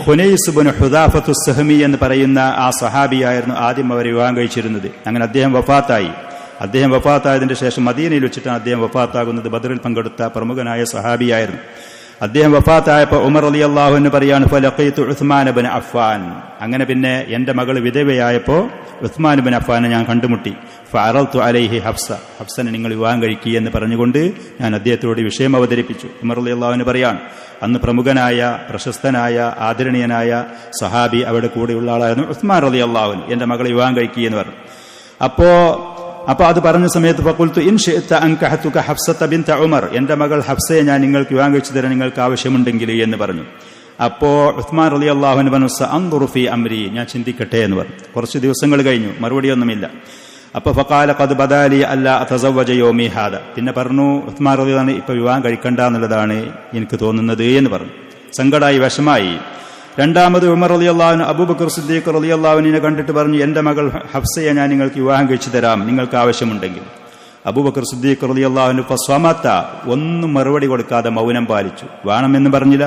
ഹുനൈസ് ബിൻ ഹുദാഫത്തു സഹമി എന്ന് പറയുന്ന ആ സഹാബിയായിരുന്നു ആദ്യം അവർ വിവാഹം കഴിച്ചിരുന്നത്. അങ്ങനെ അദ്ദേഹം വഫാത്തായതിന്റെ ശേഷം മദീനയിൽ വെച്ചിട്ടാണ് അദ്ദേഹം വഫാത്താകുന്നത്. ബദറിൽ പങ്കെടുത്ത പ്രമുഖനായ സഹാബിയായിരുന്നു. അദ്ദേഹം വഫാത്തായപ്പോൾ ഉമർ റളിയല്ലാഹു അൻഹു പറയാണ്, ഫലഖീതു ഉസ്മാൻ ഇബ്നു അഫ്ഫാൻ, അങ്ങനെ പിന്നെ എന്റെ മകൾ വിധവയായപ്പോൾ ഉസ്മാൻ ഇബ്നു അഫ്ഫാനെ ഞാൻ കണ്ടുമുട്ടി. ഫഅറദ്തു അലൈഹി ഹഫ്സനെ നിങ്ങൾ വിവാഹം കഴിക്കുക എന്ന് പറഞ്ഞുകൊണ്ട് ഞാൻ അദ്ദേഹത്തോട് വിഷയം അവതരിപ്പിച്ചു. ഉമർ റളിയല്ലാഹു അൻഹു പറയാണ്, അന്ന് പ്രമുഖനായ, പ്രശസ്തനായ, ആദരണീയനായ സഹാബി അവിടെ കൂടെയുള്ള ആളായിരുന്നു ഉസ്മാൻ റളിയല്ലാഹു അൻഹു. എന്റെ മകളെ വിവാഹം കഴിക്കുക എന്ന് പറഞ്ഞു. അപ്പൊ അത് പറഞ്ഞ സമയത്ത് ഫഖുൽതു ഇൻ ശിഅത അൻകഹതുക ഹഫ്സത ബിൻത ഉമർ, എന്റെ മകൾ ഹഫ്സയെ ഞാൻ നിങ്ങൾക്ക് വിവാഹം കഴിച്ചു തരാൻ നിങ്ങൾക്ക് ആവശ്യമുണ്ടെങ്കിൽ എന്ന് പറഞ്ഞു. അപ്പോ ഉസ്മാൻ റളിയല്ലാഹു അൻഹു പറഞ്ഞു, സഅൻദുറു ഫീ അംരി, ഞാൻ ചിന്തിക്കട്ടെ എന്ന് പറഞ്ഞു. കുറച്ച് ദിവസങ്ങൾ കഴിഞ്ഞു, മറുപടിയൊന്നുമില്ല. അപ്പൊ ഫഖാല ഖദ് ബദാലി അല്ലാ അതസവ്വജ യൗമി ഹാദ, പിന്നെ പറഞ്ഞു ഉസ്മാൻ റളിയല്ലാഹു അൻഹു ഇപ്പൊ വിവാഹം കഴിക്കണ്ട എന്നുള്ളതാണ് എനിക്ക് തോന്നുന്നത് എന്ന് പറഞ്ഞു. സങ്കടമായി, വിഷമായി. രണ്ടാമത് ഉമർ റളിയല്ലാഹു അൻഹു അബൂബക്കർ സിദ്ദീഖ് റളിയല്ലാഹു അൻഹുവിനെ കണ്ടിട്ട് പറഞ്ഞു, എന്റെ മകൾ ഹഫ്സയെ ഞാൻ നിങ്ങൾക്ക് വിവാഹം കഴിച്ചു തരാം നിങ്ങൾക്ക് ആവശ്യമുണ്ടെങ്കിൽ. അബൂബക്കർ സിദ്ദീഖ് റളിയല്ലാഹു അൻഹു ഫസ്വമത, ഒന്നും മറുപടി കൊടുക്കാതെ മൗനം പാലിച്ചു. വേണമെന്ന് പറഞ്ഞില്ല,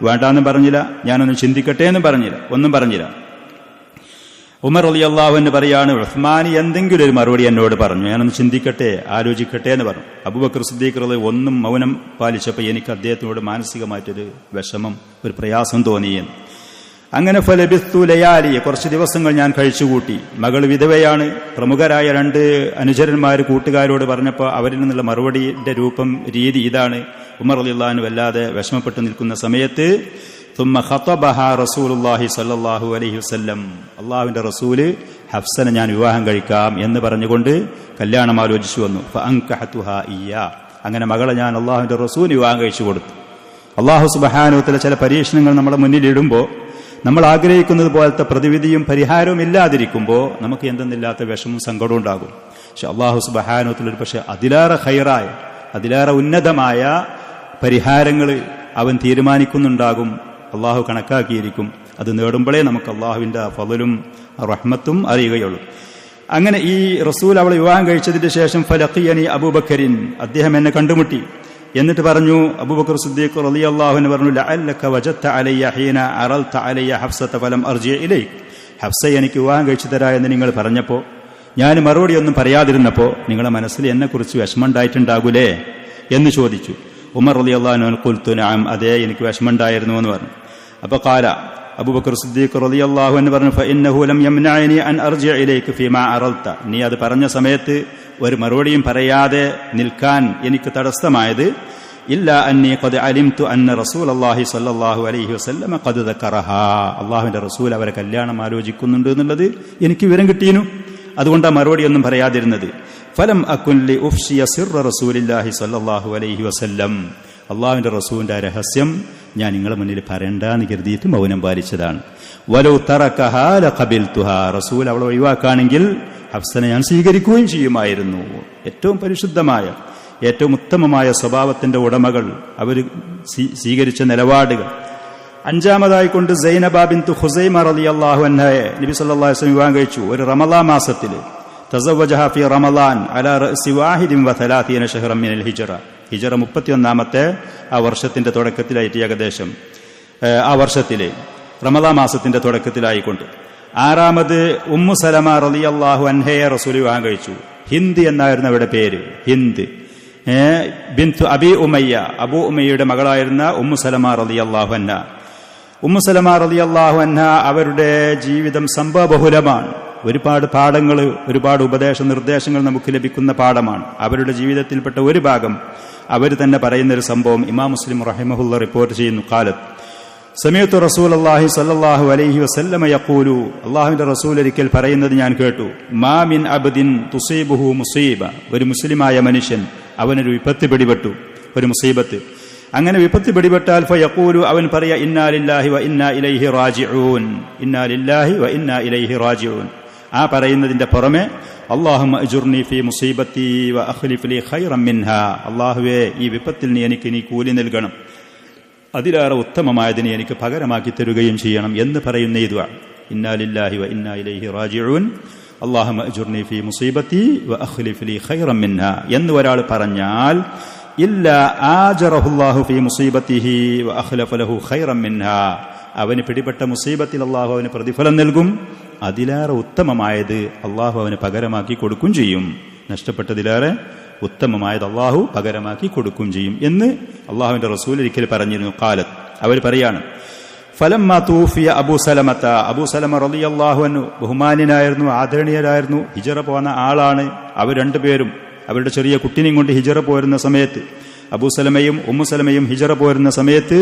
വേണ്ടാന്നും പറഞ്ഞില്ല, ഞാനൊന്നും ചിന്തിക്കട്ടെ എന്നും പറഞ്ഞില്ല, ഒന്നും പറഞ്ഞില്ല. ഉമർ റളിയല്ലാഹു അൻഹു പറയാണ്, ഉസ്മാൻ എന്തെങ്കിലും ഒരു മറുപടി എന്നോട് പറഞ്ഞു, ഞാനൊന്ന് ചിന്തിക്കട്ടെ, ആലോചിക്കട്ടെ എന്ന് പറഞ്ഞു. അബൂബക്കർ സിദ്ദീഖ് റളിയല്ലാഹു ഒന്നും മൗനം പാലിച്ചപ്പോൾ എനിക്ക് അദ്ദേഹത്തിനോട് മാനസികമായിട്ടൊരു വിഷമം, ഒരു പ്രയാസം തോന്നിയെന്ന്. അങ്ങനെ ഫലബിസ്തു ലയാലി, കുറച്ച് ദിവസങ്ങൾ ഞാൻ കഴിച്ചുകൂട്ടി. മകൾ വിധവയാണ്. പ്രമുഖരായ 2 അനുചരന്മാർ കൂട്ടുകാരോട് പറഞ്ഞപ്പോൾ അവരിൽ നിന്നുള്ള മറുപടിയുടെ രൂപം, രീതി ഇതാണ്. ഉമർ റളിയല്ലാഹു അൻഹു വല്ലാതെ വിഷമപ്പെട്ടു നിൽക്കുന്ന സമയത്ത് ثم خطبها رسول الله صلى الله عليه وسلم, അള്ളാഹുവിന്റെ റസൂല് ഹഫ്സനെ ഞാൻ വിവാഹം കഴിക്കാം എന്ന് പറഞ്ഞുകൊണ്ട് കല്യാണം ആലോചിച്ചു വന്നു. ഫഅൻകഹതുഹാ ഇയ്യാ, അങ്ങനെ മകളെ ഞാൻ അള്ളാഹുവിന്റെ റസൂലിന് വിവാഹം കഴിച്ചു കൊടുത്തു. അള്ളാഹു സുബ്ഹാനഹു വ തആല ചില പരീക്ഷണങ്ങൾ നമ്മുടെ മുന്നിൽ ഇടുമ്പോൾ നമ്മൾ ആഗ്രഹിക്കുന്നത് പോലത്തെ പ്രതിവിധിയും പരിഹാരവും ഇല്ലാതിരിക്കുമ്പോൾ നമുക്ക് എന്തെന്നില്ലാത്ത വിഷമവും സങ്കടവും ഉണ്ടാകും. പക്ഷെ അള്ളാഹു സുബ്ഹാനഹു വ തആല ഒരു പക്ഷെ അതിലേറെ ഖൈറായ, അതിലേറെ ഉന്നതമായ പരിഹാരങ്ങൾ അവൻ തീരുമാനിക്കുന്നുണ്ടാകും, അള്ളാഹു കണക്കാക്കിയിരിക്കും. അത് നേടുമ്പോഴേ നമുക്ക് അള്ളാഹുവിന്റെ ഫളലും റഹ്മത്തും അറിയുകയുള്ളൂ. അങ്ങനെ ഈ റസൂൽ അവളെ വിവാഹം കഴിച്ചതിന്റെ ശേഷം ഫലഖിയനി അബൂബക്കറിൻ, അദ്ദേഹം എന്നെ കണ്ടുമുട്ടി. എന്നിട്ട് പറഞ്ഞു, അബൂബക്കർ സിദ്ദീഖ് റളിയല്ലാഹു അൻഹു പറഞ്ഞു, ലഅല്ലക വജദ്ത അലയ്യ ഹീന അറൽത അലയ്യ ഹഫ്സത ഫലം അർജി ഇലൈക്. ഹഫ്സയെ എനിക്ക് വിവാഹം കഴിച്ചു തരാ എന്ന് നിങ്ങൾ പറഞ്ഞപ്പോൾ ഞാൻ മറുപടി ഒന്നും പറയാതിരുന്നപ്പോൾ നിങ്ങളുടെ മനസ്സിൽ എന്നെക്കുറിച്ച് വിഷമമുണ്ടായിട്ടുണ്ടാകൂലേ എന്ന് ചോദിച്ചു. ഉമർ റളിയല്ലാഹു അൻഹു ഖുൽതു നഅം, അതേ എനിക്ക് വിഷമമുണ്ടായിരുന്നു എന്ന് പറഞ്ഞു. അപ്പോൾ ഖാല അബൂബക്കർ സിദ്ദീഖ് റളിയല്ലാഹു അൻഹു പറഞ്ഞു, ഫഇന്നഹു ലം യംനഅനി അൻ അർജിഅ ഇലൈക ഫീമാ അറൽത. നീ അത് പറഞ്ഞ സമയത്ത് ഒരു മറുപടിയും പറയാതെ നിൽക്കാൻ എനിക്ക് തടസ്സമായത് ഇല്ല അന്നി ഖദ് അലിംതു അന്ന റസൂലല്ലാഹി സ്വല്ലല്ലാഹു അലൈഹി വസല്ലം ഖദ് ദക്കറഹാ. അല്ലാഹുവിന്റെ റസൂൽ അവരെ കല്യാണം ആലോചിക്കുന്നുണ്ട് എന്നുള്ളത് എനിക്ക് വിവരം കിട്ടിയിരുന്നു. അതുകൊണ്ടാണ് മറുപടി ഒന്നും പറയാതിരുന്നത്. ഫലം അകുൻ ലി ഉഫ്ശിയ സിർറ റസൂലില്ലാഹി സ്വല്ലല്ലാഹു അലൈഹി വസല്ലം. അള്ളാഹുവിന്റെ റസൂലിന്റെ രഹസ്യം ഞാൻ നിങ്ങളുടെ മുന്നിൽ പറയണ്ടെന്ന് കരുതിയിട്ട് മൗനം പാലിച്ചതാണ്. വലൗ തറകഹാ ലഖബിൽതുഹാ. റസൂൽ അവളെ ഒഴിവാക്കുകയാണെങ്കിൽ ഹഫ്സനെ ഞാൻ സ്വീകരിക്കുകയും ചെയ്യുമായിരുന്നു. ഏറ്റവും പരിശുദ്ധമായ ഏറ്റവും ഉത്തമമായ സ്വഭാവത്തിന്റെ ഉടമകൾ അവർ സ്വീകരിച്ച നിലപാടുകൾ. അഞ്ചാമതായിക്കൊണ്ട് സൈനബ ബിൻതു ഖുസൈമ റളിയല്ലാഹു അൻഹയെ നബി സല്ലല്ലാഹു അലൈഹി വസല്ലം വിവാഹം കഴിച്ചു ഒരു റമളാൻ മാസത്തിൽ. തസവ്വജഹ ഫി റമളാൻ അലാ റഅസി വാഹിദിൻ വ30 ശഹറൻ മിനൽ ഹിജ്റ. ഹിജ്റ 31ാമത്തെ ആ വർഷത്തിന്റെ തുടക്കത്തിലായിട്ട്, ഏകദേശം ആ വർഷത്തിലെ റമളാൻ മാസത്തിന്റെ തുടക്കത്തിലായിക്കൊണ്ട്. ആറാമത് ഉമ്മു സലമ റളിയല്ലാഹു അൻഹയെ റസൂൽ വിവാഹം കഴിച്ചു. ഹിന്ദ് എന്നായിരുന്നു അവരുടെ പേര്, ഹിന്ദ് ബിൻതു അബി ഉമയ്യ. അബൂ ഉമയ്യയുടെ മകളായിരുന്ന ഉമ്മു സലമ റളിയല്ലാഹു അൻഹ. ഉമ്മു സലമ റളിയല്ലാഹു അൻഹ അവരുടെ ജീവിതം സംഭവബഹുലമാണ്. ഒരുപാട് പാഠങ്ങൾ, ഒരുപാട് ഉപദേശ നിർദ്ദേശങ്ങൾ നമുക്ക് ലഭിക്കുന്ന പാഠമാണ്. അവരുടെ ജീവിതത്തിൽപ്പെട്ട ഒരു ഭാഗം അവർ തന്നെ പറയുന്നൊരു സംഭവം ഇമാം മുസ്ലിം റഹിമഹുള്ള റിപ്പോർട്ട് ചെയ്യുന്നു. ഖാലത്ത് സമയത്തു റസൂലുള്ളാഹി സ്വല്ലല്ലാഹു അലൈഹി വസല്ലമ യഖൂലു. അല്ലാഹുവിന്റെ റസൂൽ ഒരിക്കൽ പറയുന്നത് ഞാൻ കേട്ടു. മാ മിൻ അബ്ദിൻ തുസീബുഹു മുസീബ. ഒരു മുസ്ലിമായ മനുഷ്യൻ അവനൊരു വിപത്ത് പിടിപെട്ടു, ഒരു മുസീബത്ത്. അങ്ങനെ വിപത്ത് പിടിപെട്ടാൽ ഫയഖൂലു, അവൻ പറയാ ഇന്നാ ലില്ലാഹി വ ഇന്നാ ഇലൈഹി റാജിഊൻ, ഇന്നാ ലില്ലാഹി വ ഇന്നാ ഇലൈഹി റാജിഊൻ. ആ പറയുന്നതിന്റെ പുറമെ അല്ലാഹുമ്മ അജ്റുനി ഫീ മുസീബത്തി വ അഖ്ലിഫ് ലി ഖൈറൻ മിൻഹാ. അല്ലാഹുവേ, ഈ വിപത്തിൽ നീ കൂലി നൽകണം, അതിലേറെ ഉത്തമമായതിനെ എനിക്ക് പകരമാക്കി തരുകയും ചെയ്യണം എന്ന് പറയുന്ന ഈ ദുആ. ഇന്നാ ലില്ലാഹി വ ഇന്നാ ഇലൈഹി റാജിഊൻ അല്ലാഹുമ്മ അജ്റുനി ഫീ മുസീബത്തി വ അഖ്ലിഫ് ലി ഖൈറൻ മിൻഹാ എന്ന് ഒരാൾ പറഞ്ഞാൽ ഇല്ലാ ആജറഹുല്ലാഹു ഫീ മുസീബത്തിഹി വ അഖ്ലഫ ലഹു ഖൈറൻ മിൻഹാ. അവന് പിടിപെട്ട മുസീബത്തിൽ അല്ലാഹു അവന് പ്രതിഫലം നൽകും, അതിലേറെ ഉത്തമമായത് അല്ലാഹു അവന് പകരമാക്കി കൊടുക്കും ചെയ്യും. നഷ്ടപ്പെട്ടതിലേറെ ഉത്തമമായത് അല്ലാഹു പകരമാക്കി കൊടുക്കും ചെയ്യും എന്ന് അല്ലാഹുവിന്റെ റസൂൽ ഒരിക്കൽ പറഞ്ഞിരുന്നു. ഖാലത്ത്, അവർ പറയാണ്, ഫലമ്മാ തൂഫിയ അബൂ സലമത. അബൂ സലമ റളിയല്ലാഹു അൻഹു ബഹുമാന്യനായിരുന്നു, ആദരണീയരായിരുന്നു, ഹിജ്റ പോകുന്ന ആളാണ്. അവർ രണ്ടുപേരും അവരുടെ ചെറിയ കുട്ടിനെയും കൊണ്ട് ഹിജ്റ പോരുന്ന സമയത്ത്, അബൂ സലമയും ഉമ്മു സലമയും ഹിജ്റ പോരുന്ന സമയത്ത്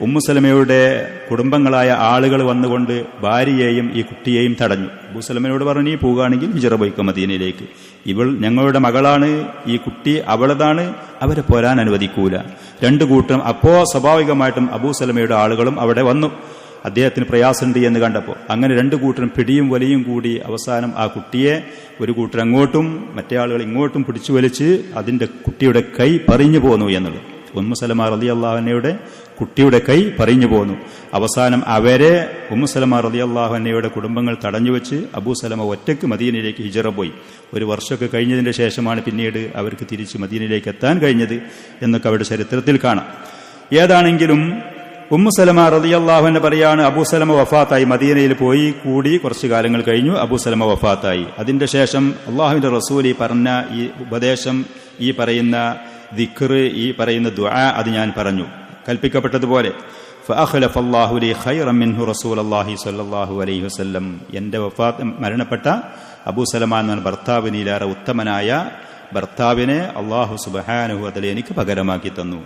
ഉമ്മു സലമയുടെ കുടുംബങ്ങളായ ആളുകൾ വന്നുകൊണ്ട് ഭാര്യയെയും ഈ കുട്ടിയെയും തടഞ്ഞു. അബൂ സലമയോട് പറഞ്ഞു, നീ പോകുകയാണെങ്കിൽ ഹിജ്റ പോയിക്കോ മദീനയിലേക്ക്, ഇവൾ ഞങ്ങളുടെ മകളാണ്, ഈ കുട്ടി അവളതാണ്, അവരെ പോരാൻ അനുവദിക്കൂല. രണ്ടു കൂട്ടം. അപ്പോ സ്വാഭാവികമായിട്ടും അബൂ സലമയുടെ ആളുകളും അവിടെ വന്നു, അദ്ദേഹത്തിന് പ്രയാസമുണ്ട് എന്ന് കണ്ടപ്പോൾ. അങ്ങനെ രണ്ടു കൂട്ടരും പിടിയും വലിയും കൂടി അവസാനം ആ കുട്ടിയെ ഒരു കൂട്ടർ അങ്ങോട്ടും മറ്റേ ആളുകൾ ഇങ്ങോട്ടും പിടിച്ചു വലിച്ച് അതിന്റെ കുട്ടിയുടെ കൈ പറിഞ്ഞു പോന്നു എന്നുള്ളത്. ഉമ്മു സലമ റളിയല്ലാഹു അൻഹയുടെ കുട്ടിയുടെ കൈ പറിഞ്ഞു പോന്നു. അവസാനം അവരെ ഉമ്മു സലമ റളിയല്ലാഹു അൻഹയുടെ കുടുംബങ്ങൾ തടഞ്ഞുവെച്ച് അബൂ സലമ ഒറ്റയ്ക്ക് മദീനയിലേക്ക് ഹിജ്റ പോയി. ഒരു വർഷമൊക്കെ കഴിഞ്ഞതിന്റെ ശേഷമാണ് പിന്നീട് അവർക്ക് തിരിച്ച് മദീനയിലേക്ക് എത്താൻ കഴിഞ്ഞത് എന്നൊക്കെ അവരുടെ ചരിത്രത്തിൽ കാണാം. ഏതാണെങ്കിലും ഉമ്മു സലമ റളിയല്ലാഹു അൻഹ പറയാണ്, അബൂ സലമ വഫാത്തായി, മദീനയിൽ പോയി കൂടി കുറച്ചു കാലങ്ങൾ കഴിഞ്ഞു അബൂ സലമ വഫാത്തായി. അതിന്റെ ശേഷം അല്ലാഹുവിന്റെ റസൂൽ ഈ പറഞ്ഞ ഈ ഉപദേശം, ഈ പറയുന്ന ദിക്ർ, ഈ പറയുന്ന ദുആ അത് ഞാൻ പറഞ്ഞു കൽപ്പിക്കപ്പെട്ടതുപോലെ. ഫഅഖ്ലഫ അല്ലാഹു ലി ഖൈറൻ മിൻഹു റസൂലുള്ളാഹി സ്വല്ലല്ലാഹു അലൈഹി വസല്ലം. എൻ്റെ വഫാത്ത് മരണപ്പെട്ട അബൂ സലമ എന്ന ഭർത്താവിനിലേറെ ഉത്തമനായ ഭർത്താവിനെ അല്ലാഹു സുബ്ഹാനഹു വ തആല എനിക്ക് പകരമാക്കി തന്നു.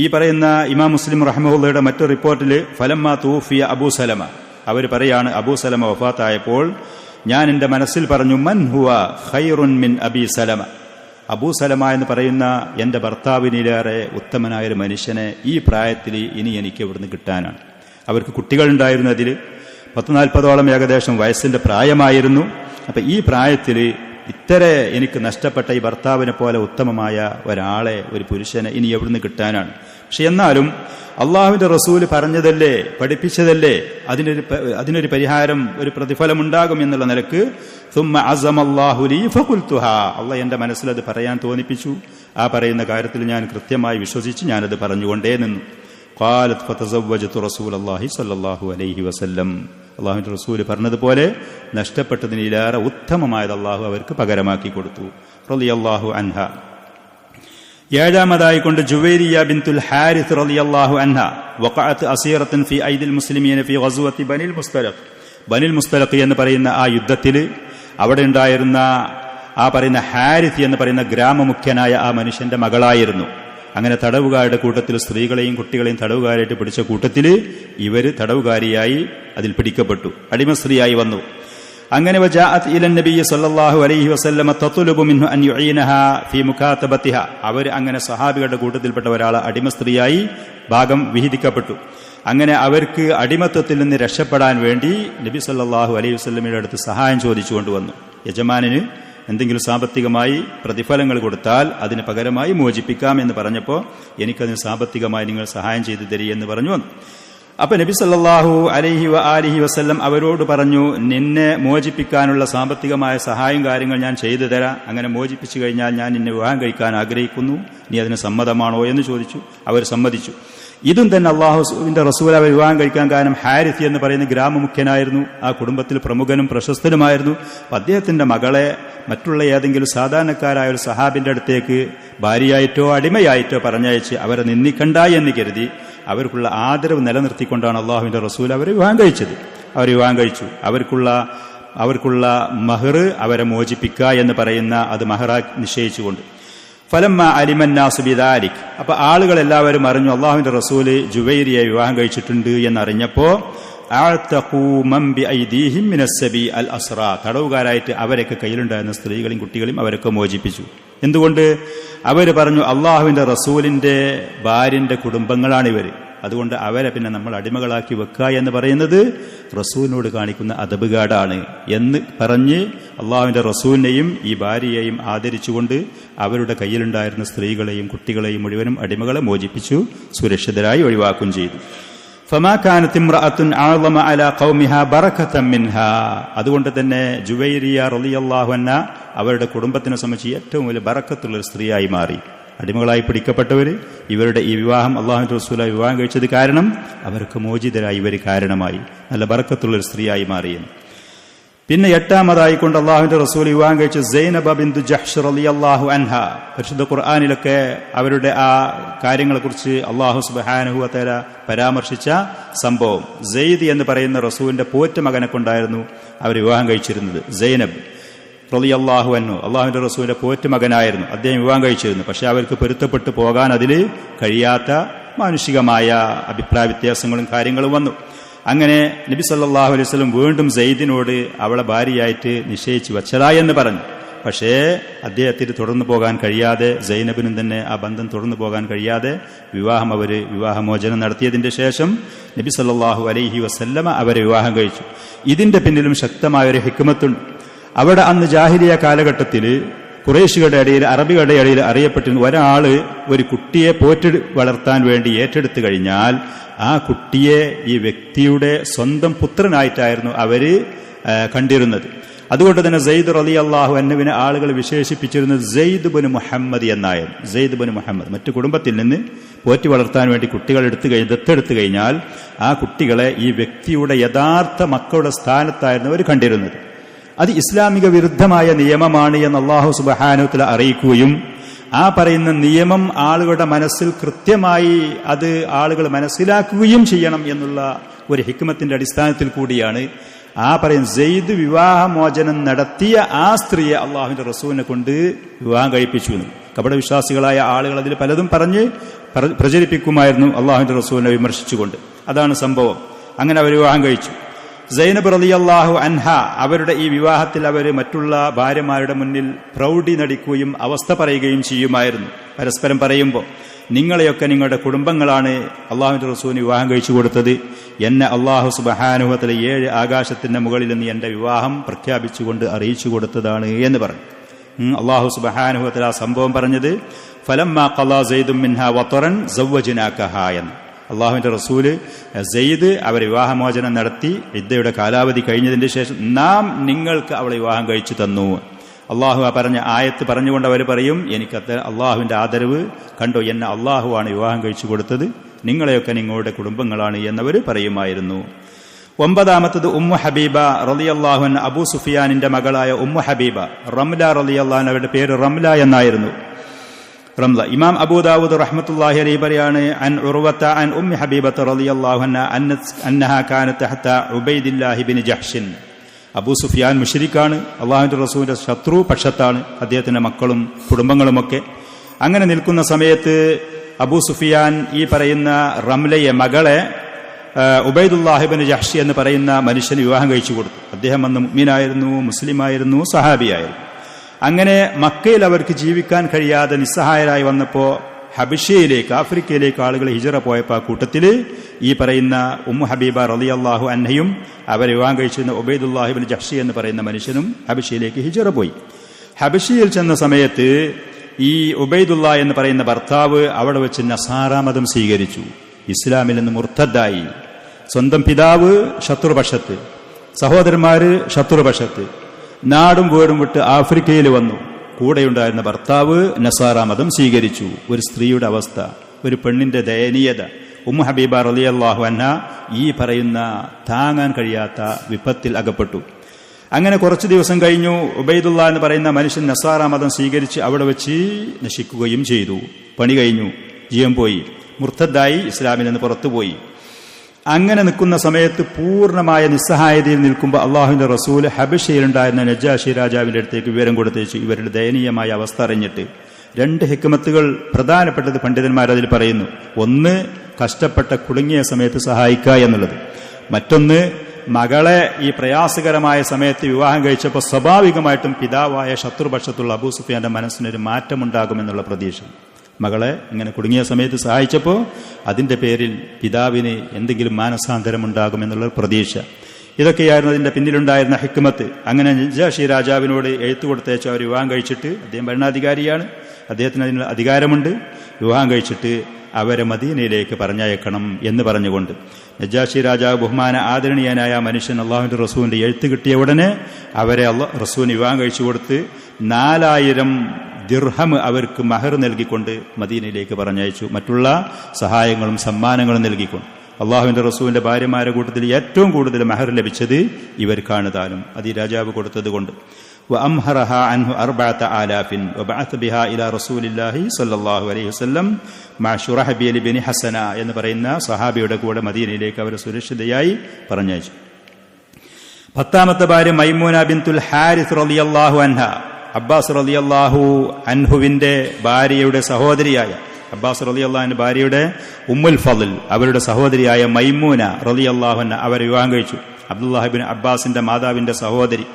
ഈ പറയുന്ന ഇമാം മുസ്ലിം റഹ്മഹുള്ളയുടെ മറ്റൊരു റിപ്പോർട്ടിൽ ഫലമ്മാ തൂഫിയ അബൂ സലമ, അവർ പറയാണ്, അബൂ സലമ വഫാത്തായപ്പോൾ ഞാൻ എൻ്റെ മനസ്സിൽ പറഞ്ഞു, മൻ ഹുവ ഖൈറുൻ മിൻ അബീ സലമ. അബൂ സലമ എന്ന് പറയുന്ന എൻ്റെ ഭർത്താവിനിലേറെ ഉത്തമനായൊരു മനുഷ്യനെ ഈ പ്രായത്തിൽ ഇനി എനിക്ക് ഇവിടുന്ന് കിട്ടാനാണ്. അവർക്ക് കുട്ടികളുണ്ടായിരുന്നു, അതിൽ 40-40 ഏകദേശം വയസ്സിന്റെ പ്രായമായിരുന്നു. അപ്പൊ ഈ പ്രായത്തിൽ ഇത്ര എനിക്ക് നഷ്ടപ്പെട്ട ഈ ഭർത്താവിനെ പോലെ ഉത്തമമായ ഒരാളെ, ഒരു പുരുഷനെ ഇനി എവിടുന്ന് കിട്ടാനാണ്? പക്ഷെ എന്നാലും അള്ളാഹുവിന്റെ റസൂല് പറഞ്ഞതല്ലേ, പഠിപ്പിച്ചതല്ലേ, അതിനൊരു പരിഹാരം, ഒരു പ്രതിഫലമുണ്ടാകും എന്നുള്ള നിലക്ക് സുമ്മ അസമല്ലാഹു ലീ ഫഖുൽതുഹാ, അള്ളാഹ് എന്റെ മനസ്സിൽ അത് പറയാൻ തോന്നിപ്പിച്ചു. ആ പറയുന്ന കാര്യത്തിൽ ഞാൻ കൃത്യമായി വിശ്വസിച്ച് ഞാനത് പറഞ്ഞുകൊണ്ടേ നിന്നു. ഖാലത് ഫതസവ്വജതു റസൂലല്ലാഹി സ്വല്ലല്ലാഹു അലൈഹി വസല്ലം, അള്ളാഹുവിന്റെ റസൂല് പറഞ്ഞതുപോലെ നഷ്ടപ്പെട്ടതിനിലേറെ ഉത്തമമായത് അള്ളാഹു അവർക്ക് പകരമാക്കി കൊടുത്തു. റളിയല്ലാഹു അൻഹ. ഏഴാമതായി കൊണ്ട് ജുവൈരിയ ബിൻതുൽ ഹാരിസ് റളിയല്ലാഹു അൻഹ വഖഅത് അസീറത്തൻ ഫി ഐദിൽ മുസ്ലിമീന ഫി ഗസ്വതി ബനിൽ മുസ്തലഖ്. ബനിൽ മുസ്തലഖ് എന്ന് പറയുന്ന ആ യുദ്ധത്തിൽ അവിടെ ഉണ്ടായിരുന്ന ആ പറയുന്ന ഹാരിസ് എന്ന് പറയുന്ന ഗ്രാമമുഖ്യനായ ആ മനുഷ്യന്റെ മകളായിരുന്നു. അങ്ങനെ തടവുകാരുടെ കൂട്ടത്തിൽ സ്ത്രീകളെയും കുട്ടികളെയും തടവുകാരായിട്ട് പിടിച്ച കൂട്ടത്തിൽ ഇവര് തടവുകാരിയായി അതിൽ പിടിക്കപ്പെട്ടു, അടിമ സ്ത്രീയായി വന്നു. അങ്ങനെ വജാഅത് ഇലൻ നബിയ്യ സല്ലല്ലാഹു അലൈഹി വസല്ലമ തത്ലുബു മിൻഹു അൻ യുഈനഹാ ഫീ മുകാതബതിഹാ. അവർ അങ്ങനെ സഹാബികളുടെ കൂട്ടത്തിൽപ്പെട്ട ഒരാളെ അടിമ സ്ത്രീയായി ഭാഗം വിഹിതിക്കപ്പെട്ടു. അങ്ങനെ അവർക്ക് അടിമത്വത്തിൽ നിന്ന് രക്ഷപ്പെടാൻ വേണ്ടി നബി സല്ലല്ലാഹു അലൈഹി വസല്ലമയുടെ അടുത്ത് സഹായം ചോദിച്ചുകൊണ്ട് വന്നു. യജമാനന് എന്തെങ്കിലും സാമ്പത്തികമായി പ്രതിഫലങ്ങൾ കൊടുത്താൽ അതിന് പകരമായി മോചിപ്പിക്കാം എന്ന് പറഞ്ഞപ്പോൾ എനിക്കതിന് സാമ്പത്തികമായി നിങ്ങൾ സഹായം ചെയ്തു തരീ എന്ന് പറഞ്ഞു വന്നു. അപ്പൊ നബി സല്ലല്ലാഹു അലൈഹി വസല്ലം അവരോട് പറഞ്ഞു, നിന്നെ മോചിപ്പിക്കാനുള്ള സാമ്പത്തികമായ സഹായം കാര്യങ്ങൾ ഞാൻ ചെയ്തു തരാം. അങ്ങനെ മോചിപ്പിച്ചു കഴിഞ്ഞാൽ ഞാൻ നിന്നെ വിവാഹം കഴിക്കാൻ ആഗ്രഹിക്കുന്നു, നീ അതിന് സമ്മതമാണോ എന്ന് ചോദിച്ചു. അവർ സമ്മതിച്ചു. ഇതും തന്നെ അള്ളാഹുവിന്റെ റസൂൽ അവർ വിവാഹം കഴിക്കാൻ കാരണം ഹാരിസ് എന്ന് പറയുന്ന ഗ്രാമമുഖ്യനായിരുന്നു, ആ കുടുംബത്തിൽ പ്രമുഖനും പ്രശസ്തനുമായിരുന്നു. അദ്ദേഹത്തിന്റെ മകളെ മറ്റുള്ള ഏതെങ്കിലും സാധാരണക്കാരായ ഒരു സഹാബിന്റെ അടുത്തേക്ക് ഭാര്യയായിട്ടോ അടിമയായിട്ടോ പറഞ്ഞയച്ച് അവരെ നിന്ദിക്കണ്ട എന്ന് കരുതി അവർക്കുള്ള ആദരവ് നിലനിർത്തിക്കൊണ്ടാണ് അള്ളാഹുവിന്റെ റസൂൽ അവരെ വിവാഹം കഴിച്ചത്. അവർ വിവാഹം കഴിച്ചു. അവർക്കുള്ള മഹർ അവരെ മോചിപ്പിക്കുക എന്ന് പറയുന്ന അത് മഹറാ നിശ്ചയിച്ചുകൊണ്ട്. ഫലമ്മ അലിമന്നാസു ബിദാലിക്, അപ്പൊ ആളുകൾ എല്ലാവരും അറിഞ്ഞു അള്ളാഹുവിന്റെ റസൂല് ജുവൈരിയെ വിവാഹം കഴിച്ചിട്ടുണ്ട് എന്നറിഞ്ഞപ്പോ തടവുകാരായിട്ട് അവരൊക്കെ കയ്യിലുണ്ടായിരുന്ന സ്ത്രീകളെയും കുട്ടികളെയും അവരൊക്കെ മോചിപ്പിച്ചു. എന്തുകൊണ്ട്? അവര് പറഞ്ഞു അള്ളാഹുവിന്റെ റസൂലിന്റെ ഭാര്യന്റെ കുടുംബങ്ങളാണ് ഇവര്, അതുകൊണ്ട് അവരെ പിന്നെ നമ്മൾ അടിമകളാക്കി വെക്കുക എന്ന് പറയുന്നത് റസൂലിനോട് കാണിക്കുന്ന അദബുകേടാണ് എന്ന് പറഞ്ഞ് അള്ളാഹുവിന്റെ റസൂലിനെയും ഈ ഭാര്യയെയും ആദരിച്ചുകൊണ്ട് അവരുടെ കയ്യിലുണ്ടായിരുന്ന സ്ത്രീകളെയും കുട്ടികളെയും മുഴുവനും അടിമകളെ മോചിപ്പിച്ചു, സുരക്ഷിതരായി ഒഴിവാക്കുകയും ചെയ്തു. ഫമാ കാനത് ഇംറഅത്തുൻ അഅ്ളമ അലാ ഖൗമിഹാ ബറകതൻ മിൻഹാ. അതുകൊണ്ട് തന്നെ ജുവൈരിയ റളിയല്ലാഹു അൻഹ അവരുടെ കുടുംബത്തിനെ സംബന്ധിച്ച് ഏറ്റവും വലിയ ബറക്കത്തുള്ള ഒരു സ്ത്രീയായി മാറി. അടിമകളായി പിടിക്കപ്പെട്ടവർ ഇവരുടെ ഈ വിവാഹം അള്ളാഹുവിന്റെ റസൂലായി വിവാഹം കഴിച്ചത് കാരണം അവർക്ക് മോചിതരായി ഇവർ കാരണമായി നല്ല ബറക്കത്തുള്ള ഒരു സ്ത്രീയായി മാറിയെന്ന്. പിന്നെ എട്ടാമതായിക്കൊണ്ട് അള്ളാഹുവിന്റെ റസൂൽ വിവാഹം കഴിച്ച സൈനബ ബിന്തു ജഹ്ഷ് റളിയല്ലാഹു അൻഹ. പരിശുദ്ധ ഖുർആനിലൊക്കെ അവരുടെ ആ കാര്യങ്ങളെക്കുറിച്ച് അള്ളാഹു സുബ്ഹാനഹു വ തആല പരാമർശിച്ച സംഭവം. സെയ്ദ് എന്ന് പറയുന്ന റസൂലിന്റെ പോറ്റ മകനെ കൊണ്ടായിരുന്നു അവർ വിവാഹം കഴിച്ചിരുന്നത്. സൈനബ് റളിയല്ലാഹു അൻഹു അള്ളാഹുവിന്റെ റസൂലിന്റെ പോറ്റ മകനായിരുന്നു, അദ്ദേഹം വിവാഹം കഴിച്ചിരുന്നു. പക്ഷെ അവർക്ക് പൊരുത്തപ്പെട്ടു പോകാൻ അതിൽ കഴിയാത്ത മാനുഷികമായ അഭിപ്രായ വ്യത്യാസങ്ങളും കാര്യങ്ങളും വന്നു. അങ്ങനെ നബി സല്ലല്ലാഹു അലൈഹി വസല്ലം വീണ്ടും സെയ്ദിനോട് അവളെ ഭാര്യയായിട്ട് നിശ്ചയിച്ചു വച്ചതായെന്ന് പറഞ്ഞു. പക്ഷേ അദ്ദേഹത്തിന് തുടർന്നു പോകാൻ കഴിയാതെ, സൈനബിനും തന്നെ ആ ബന്ധം തുടർന്നു പോകാൻ കഴിയാതെ വിവാഹമോചനം നടത്തിയതിന്റെ ശേഷം നബി സല്ലല്ലാഹു അലൈഹി വസല്ലമ അവരെ വിവാഹം കഴിച്ചു. ഇതിന്റെ പിന്നിലും ശക്തമായൊരു ഹിക്മത്തുണ്ട്. അവിടെ അന്ന് ജാഹിലിയ കാലഘട്ടത്തിൽ ഖുറൈശികളുടെ ഇടയിൽ, അറബികളുടെ ഇടയിൽ അറിയപ്പെട്ടിരുന്ന ഒരാള് ഒരു കുട്ടിയെ പോറ്റി വളർത്താൻ വേണ്ടി ഏറ്റെടുത്തു കഴിഞ്ഞാൽ ആ കുട്ടിയെ ഈ വ്യക്തിയുടെ സ്വന്തം പുത്രനായിട്ടായിരുന്നു അവര് കണ്ടിരുന്നത്. അതുകൊണ്ട് തന്നെ സെയ്ദ് റളിയല്ലാഹു അൻഹുവിനെ ആളുകൾ വിശേഷിപ്പിച്ചിരുന്നത് സെയ്ദ് ബിൻ മുഹമ്മദ് എന്നായിരുന്നു. സെയ്ദ് ബിൻ മുഹമ്മദ്. മറ്റു കുടുംബത്തിൽ നിന്ന് പോറ്റി വളർത്താൻ വേണ്ടി കുട്ടികൾ ദത്തെടുത്തു കഴിഞ്ഞാൽ ആ കുട്ടികളെ ഈ വ്യക്തിയുടെ യഥാർത്ഥ മക്കളുടെ സ്ഥാനത്തായിരുന്നു അവർ കണ്ടിരുന്നത്. അത് ഇസ്ലാമിക വിരുദ്ധമായ നിയമമാണ് എന്ന് അല്ലാഹു സുബ്ഹാനഹു വ തആല അറിയിക്കുകയും ആ പറയുന്ന നിയമം ആളുകളുടെ മനസ്സിൽ കൃത്യമായി അത് ആളുകൾ മനസ്സിലാക്കുകയും ചെയ്യണം എന്നുള്ള ഒരു ഹിക്മത്തിന്റെ അടിസ്ഥാനത്തിൽ കൂടിയാണ് ആ പറയുന്ന സെയ്ദ് വിവാഹമോചനം നടത്തിയ ആ സ്ത്രീയെ അള്ളാഹുവിന്റെ റസൂലിനെ കൊണ്ട് വിവാഹം കഴിപ്പിച്ചു. കപടവിശ്വാസികളായ ആളുകൾ അതിൽ പലതും പറഞ്ഞ് പ്രചരിപ്പിക്കുമായിരുന്നു അള്ളാഹുവിന്റെ റസൂലിനെ വിമർശിച്ചുകൊണ്ട്. അതാണ് സംഭവം. അങ്ങനെ അവർ വിവാഹം കഴിച്ചു. സൈനബ് റളിയല്ലാഹു അൻഹ അവരുടെ ഈ വിവാഹത്തിൽ അവർ മറ്റുള്ള ഭാര്യമാരുടെ മുന്നിൽ പ്രൗഢി നടിക്കുകയും അവസ്ഥ പറയുകയും ചെയ്യുമായിരുന്നു. പരസ്പരം പറയുമ്പോൾ, നിങ്ങളെയൊക്കെ നിങ്ങളുടെ കുടുംബങ്ങളാണ് അള്ളാഹുവിന്റെ റസൂലിന് വിവാഹം കഴിച്ചു കൊടുത്തത്, എന്നെ അള്ളാഹു സുബ്ഹാനഹു വ തആല 7 ആകാശത്തിന്റെ മുകളിൽ നിന്ന് എന്റെ വിവാഹം പ്രഖ്യാപിച്ചുകൊണ്ട് അറിയിച്ചു കൊടുത്തതാണ് എന്ന് പറഞ്ഞു. അല്ലാഹു സുബ്ഹാനഹു വ തആല സംഭവം പറഞ്ഞത് ഫലമ്മാ ഖളാ സയ്യിദും മിൻഹാ വതറൻ സവ്വജ്നാകഹാ എന്ന്. അള്ളാഹുവിന്റെ റസൂല് സെയ്ദ് അവരെ വിവാഹമോചനം നടത്തി ഇദ്ദയുടെ കാലാവധി കഴിഞ്ഞതിന്റെ ശേഷം നാം നിങ്ങൾക്ക് അവളെ വിവാഹം കഴിച്ചു തന്നു. അള്ളാഹു ആ പറഞ്ഞ ആയത്ത് പറഞ്ഞുകൊണ്ട് അവർ പറയും, എനിക്ക് അള്ളാഹുവിന്റെ ആദരവ് കണ്ടോ, എന്നെ അള്ളാഹുവാണ് വിവാഹം കഴിച്ചു കൊടുത്തത്, നിങ്ങളെയൊക്കെ നിങ്ങളുടെ കുടുംബങ്ങളാണ് എന്നവർ പറയുമായിരുന്നു. 9-ാമത്തത് ഉമ്മു ഹബീബ റളിയല്ലാഹു അൻഹ, അബൂ സുഫിയാനിന്റെ മകളായ ഉമ്മു ഹബീബ. റംല റളിയല്ലാഹു അൻഹ, അവരുടെ പേര് റംല എന്നായിരുന്നു. റംല. ഇമാം അബൂദാവൂദ് റഹ്മത്തുള്ളാഹി അലൈഹി പറയാണ്, അൻ ഉർവത അൻ ഉമ്മി ഹബീബത റളിയല്ലാഹു അൻഹ അന്നഹാ കാനത് തഹത ഉബൈദില്ലാഹി ബിൻ ജഹ്ഷിൻ. അബൂ സുഫിയാൻ മുശ്രിക്കാണ്, അള്ളാഹുവിന്റെ റസൂലിന്റെ ശത്രു പക്ഷത്താണ്, അദ്ദേഹത്തിന്റെ മക്കളും കുടുംബങ്ങളുമൊക്കെ. അങ്ങനെ നിൽക്കുന്ന സമയത്ത് അബൂ സുഫിയാൻ ഈ പറയുന്ന റംലയെ, മകളെ ഉബൈദുല്ലാഹി ബിൻ ജഹ്ഷ് എന്ന് പറയുന്ന മനുഷ്യന് വിവാഹം കഴിച്ചു കൊടുത്തു. അദ്ദേഹം അന്ന് മുഅ്മിനായിരുന്നു, മുസ്ലിമായിരുന്നു, സഹാബിയായിരുന്നു. അങ്ങനെ മക്കയിൽ അവർക്ക് ജീവിക്കാൻ കഴിയാതെ നിസ്സഹായരായി വന്നപ്പോൾ ഹബിഷയിലേക്ക്, ആഫ്രിക്കയിലേക്ക് ആളുകൾ ഹിജറ പോയപ്പോൾ ആ കൂട്ടത്തിൽ ഈ പറയുന്ന ഉമ്മു ഹബീബ റളിയല്ലാഹു അൻഹയും അവരെ വിവാഹം കഴിച്ചിരുന്ന ഉബൈദുല്ലാഹി ബിൻ ജഹ്ഷ് എന്ന് പറയുന്ന മനുഷ്യനും ഹബിഷയിലേക്ക് ഹിജറ പോയി. ഹബിഷയിൽ ചെന്ന സമയത്ത് ഈ ഉബൈദുല്ല എന്ന് പറയുന്ന ഭർത്താവ് അവിടെ വെച്ച് നസാറാ മതം സ്വീകരിച്ചു, ഇസ്ലാമിൽ നിന്ന് മുർത്തദ്ദായി. സ്വന്തം പിതാവ് ശത്രുപക്ഷത്ത്, സഹോദരന്മാര് ശത്രുപക്ഷത്ത്, നാടും വീടും വിട്ട് ആഫ്രിക്കയിൽ വന്നു. കൂടെയുണ്ടായിരുന്ന ഭർത്താവ് നസാറാ മതം സ്വീകരിച്ചു. ഒരു സ്ത്രീയുടെ അവസ്ഥ, ഒരു പെണ്ണിന്റെ ദയനീയത. ഉമ്മു ഹബീബ റളിയല്ലാഹു അൻഹ ഈ പറയുന്ന താങ്ങാൻ കഴിയാത്ത വിപത്തിൽ അകപ്പെട്ടു. അങ്ങനെ കുറച്ചു ദിവസം കഴിഞ്ഞു. ഉബൈദുല്ല എന്ന് പറയുന്ന മനുഷ്യൻ നസാറാ മതം സ്വീകരിച്ച് അവിടെ വെച്ച് നശിക്കുകയും ചെയ്തു. പണി കഴിഞ്ഞു, ജീവൻ പോയി, മുർത്തദ്ദായി, ഇസ്ലാമിൽ നിന്ന് പുറത്തുപോയി. അങ്ങനെ നിൽക്കുന്ന സമയത്ത് പൂർണ്ണമായ നിസ്സഹായതയിൽ നിൽക്കുമ്പോൾ അള്ളാഹുവിന്റെ റസൂല് ഹബിഷയിലുണ്ടായിരുന്ന നജാഷി രാജാവിന്റെ അടുത്തേക്ക് വിവരം കൊടുത്തേച്ചു. ഇവരുടെ ദയനീയമായ അവസ്ഥ അറിഞ്ഞിട്ട് 2 ഹിക്മത്തുകൾ പ്രധാനപ്പെട്ടത് പണ്ഡിതന്മാർ അതിൽ പറയുന്നു. ഒന്ന്, കഷ്ടപ്പെട്ട കുടുങ്ങിയ സമയത്ത് സഹായിക്കുക എന്നുള്ളത്. മറ്റൊന്ന്, മകളെ ഈ പ്രയാസകരമായ സമയത്ത് വിവാഹം കഴിച്ചപ്പോൾ സ്വാഭാവികമായിട്ടും പിതാവായ ശത്രുപക്ഷത്തുള്ള അബൂ സുഫിയാന്റെ മനസ്സിനൊരു മാറ്റമുണ്ടാകുമെന്നുള്ള പ്രതീക്ഷ. മകളെ ഇങ്ങനെ കുടുങ്ങിയ സമയത്ത് സഹായിച്ചപ്പോൾ അതിന്റെ പേരിൽ പിതാവിന് എന്തെങ്കിലും മാനസാന്തരം ഉണ്ടാകുമെന്നുള്ള പ്രതീക്ഷ. ഇതൊക്കെയായിരുന്നു അതിന്റെ പിന്നിലുണ്ടായിരുന്ന ഹിക്മത്ത്. അങ്ങനെ നജാഷി രാജാവിനോട് എഴുത്തു കൊടുത്തയച്ചു. അവർ വിവാഹം കഴിച്ചിട്ട്, അദ്ദേഹം ഭരണാധികാരിയാണ്, അദ്ദേഹത്തിന് അതിനുള്ള അധികാരമുണ്ട്, വിവാഹം കഴിച്ചിട്ട് അവരെ മദീനയിലേക്ക് പറഞ്ഞയക്കണം എന്ന് പറഞ്ഞുകൊണ്ട് നജാഷി രാജാവ് ബഹുമാന ആദരണീയനായ മനുഷ്യൻ അള്ളാഹുവിന്റെ റസൂലിന്റെ എഴുത്ത് കിട്ടിയ ഉടനെ അവരെ റസൂലിന് വിവാഹം കഴിച്ചു കൊടുത്ത് 4000 ദിർഹം അവർക്ക് മഹർ നൽകിക്കൊണ്ട് മദീനയിലേക്ക് പറഞ്ഞയച്ചു. മറ്റുള്ള സഹായങ്ങളും സമ്മാനങ്ങളും നൽകിക്കൊണ്ട്. അള്ളാഹുവിന്റെ റസൂലിന്റെ ഭാര്യമാരുടെ കൂട്ടത്തിൽ ഏറ്റവും കൂടുതൽ മഹർ ലഭിച്ചത് ഇവർക്കാണ് താനും. അത് ഈ രാജാവ് കൊടുത്തത് കൊണ്ട്. وأمهرها عنه 4000 وبعث بها إلى رسول الله صلى الله عليه وسلم مع شرحبيل بن حسنة എന്ന് പറയുന്ന സഹാബിയുടെ കൂടെ മദീനയിലേക്ക് അവർ സുരക്ഷിതയായി പറഞ്ഞയച്ചു. 10ാമത്തെ ഭാര്യ മൈമൂന ബിൻതുൽ ഹാരിസ് റളിയല്ലാഹു അൻഹ, അബ്ബാസ് റളിയല്ലാഹു അൻഹുവിന്റെ ഭാര്യയുടെ സഹോദരിയായ, അബ്ബാസ് റളിയല്ലാഹു അൻഹു ഭാര്യയുടെ ഉമ്മുൽ ഫളിൽ, അവരുടെ സഹോദരിയായ മൈമൂന റളിയല്ലാഹു അൻഹ അവരെ വിവാഹം കഴിച്ചു. അബ്ദുല്ലാഹ് ഇബ്നു അബ്ബാസിന്റെ മാതാവിന്റെ സഹോദരി.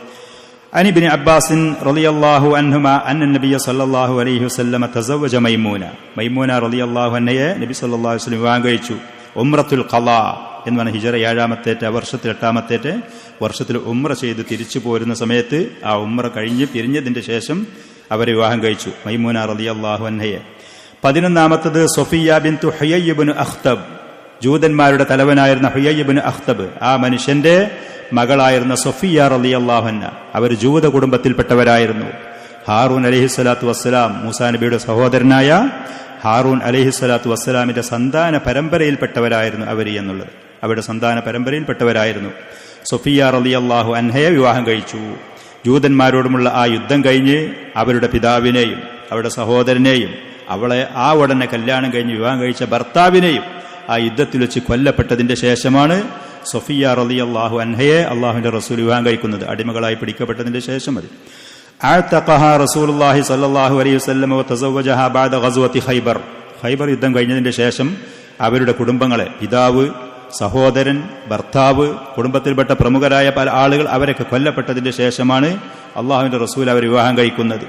عن ابن عباس رضي الله عنهما أن النبي صلى الله عليه وسلم تزوج മൈമൂന റളിയല്ലാഹു അൻഹയെ നബി സല്ലല്ലാഹു അലൈഹി വസല്ലം വിവാഹം കഴിച്ചു. ഉംറത്തുൽ ഖളാ എന്ന് പറഞ്ഞ ഹിജറ 7ാമത്തേറ്റ് വർഷത്തിൽ 8ാമത്തേറ്റ് വർഷത്തിൽ ഉംറ ചെയ്ത് തിരിച്ചു പോരുന്ന സമയത്ത് ആ ഉംറ കഴിഞ്ഞ് പിരിഞ്ഞതിന്റെ ശേഷം അവരെ വിവാഹം കഴിച്ചു മൈമൂന റളിയല്ലാഹു അൻഹയെ. 11ാമത്തത് സൊഫിയ ബിൻതു ഹുയയ് ഇബ്നു അഖ്തബ്, ജൂതന്മാരുടെ തലവനായിരുന്ന ഹുയയ് ഇബ്നു അഖ്തബ്, ആ മനുഷ്യന്റെ മകളായിരുന്ന സൊഫിയ റളിയല്ലാഹു അൻഹ. അവർ ജൂത കുടുംബത്തിൽപ്പെട്ടവരായിരുന്നു. ഹാറൂൻ അലൈഹിസ്സലാത്തു വസ്സലാം, മൂസാ നബിയുടെ സഹോദരനായ ഹാറൂൻ അലൈഹിസ്സലാത്തു വസ്സലാമിന്റെ സന്താന പരമ്പരയിൽപ്പെട്ടവരായിരുന്നു അവർ എന്നുള്ളത്. അവരുടെ സന്താന പരമ്പരയിൽപ്പെട്ടവരായിരുന്നു. സൊഫിയ റളിയല്ലാഹു അൻഹയെ വിവാഹം കഴിച്ചു. ജൂതന്മാരോടുമുള്ള ആ യുദ്ധം കഴിഞ്ഞ് അവരുടെ പിതാവിനെയും അവരുടെ സഹോദരനെയും അവളെ ആ ഉടനെ കല്യാണം കഴിഞ്ഞ് വിവാഹം കഴിച്ച ഭർത്താവിനെയും ആ യുദ്ധത്തിൽ വെച്ച് കൊല്ലപ്പെട്ടതിന്റെ ശേഷമാണ് സൊഫിയ റളിയല്ലാഹു അൻഹയെ അള്ളാഹുവിന്റെ റസൂൽ വിവാഹം കഴിക്കുന്നത്. അടിമകളായി പിടിക്കപ്പെട്ടതിന്റെ ശേഷം മതി. അഅതഖഹ റസൂലുള്ളാഹി സ്വല്ലല്ലാഹു അലൈഹി വസല്ലം വതസവ്വജഹ ബഅദ ഗസ്വതി ഖൈബർ. ഖൈബർ യുദ്ധം കഴിഞ്ഞതിന്റെ ശേഷം അവരുടെ കുടുംബങ്ങളെ, പിതാവ്, സഹോദരൻ, ഭർത്താവ്, കുടുംബത്തിൽപ്പെട്ട പ്രമുഖരായ പല ആളുകൾ, അവരൊക്കെ കൊല്ലപ്പെട്ടതിന്റെ ശേഷമാണ് അള്ളാഹുവിന്റെ റസൂൽ അവർ വിവാഹം കഴിക്കുന്നത്.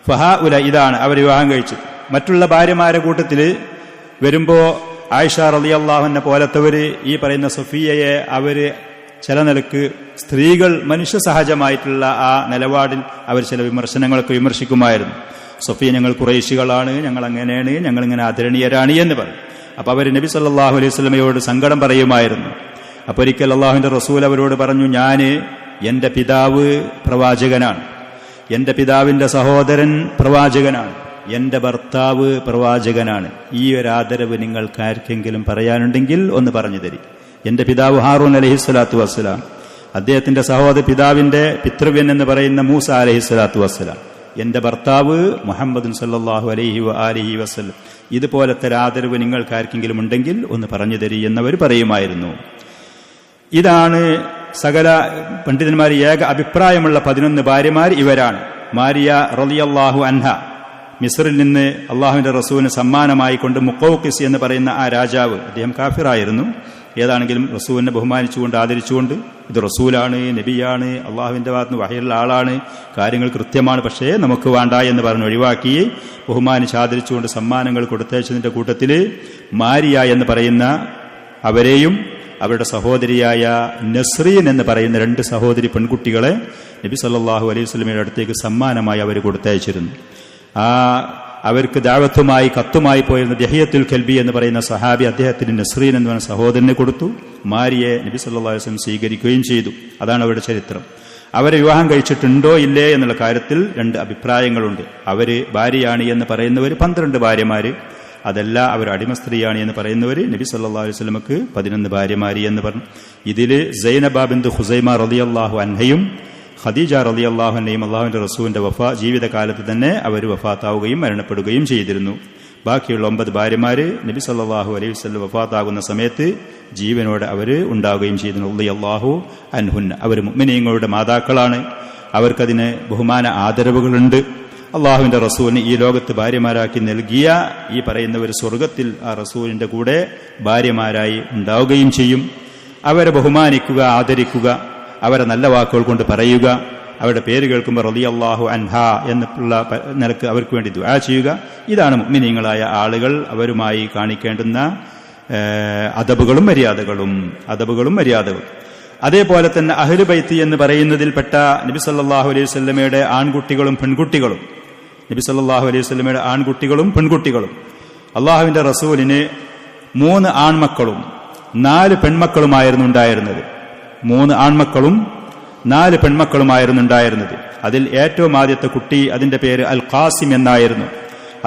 ഫഹാഉല, ഇതാണ് അവർ വിവാഹം കഴിച്ചത്. മറ്റുള്ള ഭാര്യമാരുടെ കൂട്ടത്തിൽ വരുമ്പോ ആയിഷ റളിയല്ലാഹു അൻഹ പോലത്തവര് ഈ പറയുന്ന സഫിയയെ അവര് ചില നിലക്ക് സ്ത്രീകൾ മനുഷ്യ സഹജമായിട്ടുള്ള ആ നിലപാടിൽ അവർ ചില വിമർശനങ്ങളൊക്കെ വിമർശിക്കുമായിരുന്നു. സഫിയ ഞങ്ങൾ ഖുറൈശികളാണ്, ഞങ്ങൾ അങ്ങനെയാണ്, ഞങ്ങളിങ്ങനെ ആദരണീയരാണ് എന്ന് പറയും. അപ്പോൾ അവർ നബി സല്ലല്ലാഹു അലൈഹി വസല്ലമയോട് സങ്കടം പറയുമായിരുന്നു. അപ്പോൾ ഒരിക്കൽ അള്ളാഹുവിന്റെ റസൂൽ അവരോട് പറഞ്ഞു, എൻ്റെ പിതാവ് പ്രവാചകനാണ്, എൻ്റെ പിതാവിൻ്റെ സഹോദരൻ പ്രവാചകനാണ്, എൻ്റെ ഭർത്താവ് പ്രവാചകനാണ്. ഈ ഒരു ആദരവ് നിങ്ങൾക്കാർക്കെങ്കിലും പറയാനുണ്ടെങ്കിൽ ഒന്ന് പറഞ്ഞു തരി. എൻ്റെ പിതാവ് ഹാറൂൻ അലൈഹിസ്സലാത്തു വസ്സലാം, അദ്ദേഹത്തിന്റെ സഹോദര പിതാവിന്റെ പിതൃവ്യൻ എന്ന് പറയുന്ന മൂസ അലൈഹിസ്സലാത്തു വസ്സലാം, എൻ്റെ ഭർത്താവ് മുഹമ്മദ് സല്ലല്ലാഹു അലൈഹി വസല്ലം. ഇതുപോലത്തെ ആദരവ് നിങ്ങൾക്കാർക്കെങ്കിലും ഉണ്ടെങ്കിൽ ഒന്ന് പറഞ്ഞു തരി എന്നവർ പറയുമായിരുന്നു. ഇതാണ് സകല പണ്ഡിതന്മാർ ഏക അഭിപ്രായമുള്ള 11 ഭാര്യമാർ ഇവരാണ്. മാരിയ റളിയല്ലാഹു അൻഹ, മിസ്റിൽ നിന്ന് അള്ളാഹുവിന്റെ റസൂലിന് സമ്മാനമായി കൊണ്ട് മുഖൗഖിസ് എന്ന് പറയുന്ന ആ രാജാവ്, അദ്ദേഹം കാഫിറായിരുന്നു, ഏതാണെങ്കിലും റസൂലിനെ ബഹുമാനിച്ചുകൊണ്ട് ആദരിച്ചുകൊണ്ട് ഇത് റസൂലാണ്, നബിയാണ്, അള്ളാഹുവിന്റെ ഭാഗത്തുനിന്ന് വഹയുള്ള ആളാണ്, കാര്യങ്ങൾ കൃത്യമാണ്, പക്ഷേ നമുക്ക് വേണ്ട എന്ന് പറഞ്ഞ് ഒഴിവാക്കി ബഹുമാനിച്ച് ആദരിച്ചുകൊണ്ട് സമ്മാനങ്ങൾ കൊടുത്തയച്ചതിന്റെ കൂട്ടത്തിൽ മാരിയ എന്ന് പറയുന്ന അവരെയും അവരുടെ സഹോദരിയായ നസ്രീൻ എന്ന് പറയുന്ന 2 സഹോദരി പെൺകുട്ടികളെ നബി സല്ലല്ലാഹു അലൈഹി വസല്ലമയുടെ അടുത്തേക്ക് സമ്മാനമായി അവർ കൊടുത്തയച്ചിരുന്നു. അവർക്ക് ദഅവത്തുമായി കത്തുമായി പോയിരുന്ന ദഹിയത്തുൽ കൽബി എന്ന് പറയുന്ന സഹാബി അദ്ദേഹത്തിന് നസ്രീൻ എന്ന് പറയുന്ന സഹോദരനെ കൊടുത്തു. മാരിയെ നബി സല്ലല്ലാഹു അലൈഹി വസല്ലം സ്വീകരിക്കുകയും ചെയ്തു. അതാണ് അവരുടെ ചരിത്രം. അവരെ വിവാഹം കഴിച്ചിട്ടുണ്ടോ ഇല്ലേ എന്നുള്ള കാര്യത്തിൽ 2 അഭിപ്രായങ്ങളുണ്ട്. അവര് ഭാര്യയാണ് എന്ന് പറയുന്നവർ 12 ഭാര്യമാര്, അതല്ല അവർ അടിമ സ്ത്രീയാണ് എന്ന് പറയുന്നവർ നബി സല്ലല്ലാഹു അലൈഹി വസല്ലമക്ക് 11 ഭാര്യമാരി എന്ന് പറഞ്ഞു. ഇതിൽ സൈനബ ബിൻത് ഖുസൈമ റളിയല്ലാഹു അൻഹയും ഖദീജ റളിയല്ലാഹു അൻഹയും അള്ളാഹുവിന്റെ റസൂലിന്റെ ജീവിതകാലത്ത് തന്നെ അവർ വഫാത്താവുകയും മരണപ്പെടുകയും ചെയ്തിരുന്നു. ബാക്കിയുള്ള 9 ഭാര്യമാര് നബി സല്ലല്ലാഹു അലൈഹി വസല്ലം വഫാത്താകുന്ന സമയത്ത് ജീവനോടെ അവർ ഉണ്ടാവുകയും ചെയ്തിരുന്നു. റളിയല്ലാഹു അൻഹുന്ന, അവർ മുഅ്മിനീങ്ങളുടെ മാതാക്കളാണ്. അവർക്കതിന് ബഹുമാന ആദരവുകളുണ്ട്. അള്ളാഹുവിന്റെ റസൂലിന് ഈ ലോകത്ത് ഭാര്യമാരാക്കി നൽകിയ ഈ പറയുന്നവർ സ്വർഗത്തിൽ ആ റസൂലിന്റെ കൂടെ ഭാര്യമാരായി ഉണ്ടാവുകയും ചെയ്യും. അവരെ ബഹുമാനിക്കുക, ആദരിക്കുക, അവരെ നല്ല വാക്കുകൾ കൊണ്ട് പറയുക, അവരുടെ പേര് കേൾക്കുമ്പോൾ റളിയല്ലാഹു അൻഹ എന്നുള്ള നിലക്ക് അവർക്ക് വേണ്ടി ദുആ ചെയ്യുക. ഇതാണ് മുഅ്മിനീങ്ങളായ ആളുകൾ അവരുമായി കാണിക്കേണ്ടുന്ന അദബുകളും മര്യാദകളും. അതേപോലെ തന്നെ അഹ്ലു ബൈത്ത് എന്ന് പറയുന്നതിൽപ്പെട്ട നബി സല്ലല്ലാഹു അലൈഹി വസല്ലമയുടെ ആൺകുട്ടികളും പെൺകുട്ടികളും അള്ളാഹുവിന്റെ റസൂലിന് 3 ആൺമക്കളും 4 പെൺമക്കളുമായിരുന്നു ഉണ്ടായിരുന്നത്. 3 ആൺമക്കളും 4 പെൺമക്കളുമായിരുന്നു ഉണ്ടായിരുന്നത്. അതിൽ ഏറ്റവും ആദ്യത്തെ കുട്ടി, അതിന്റെ പേര് അൽ ഖാസിം എന്നായിരുന്നു.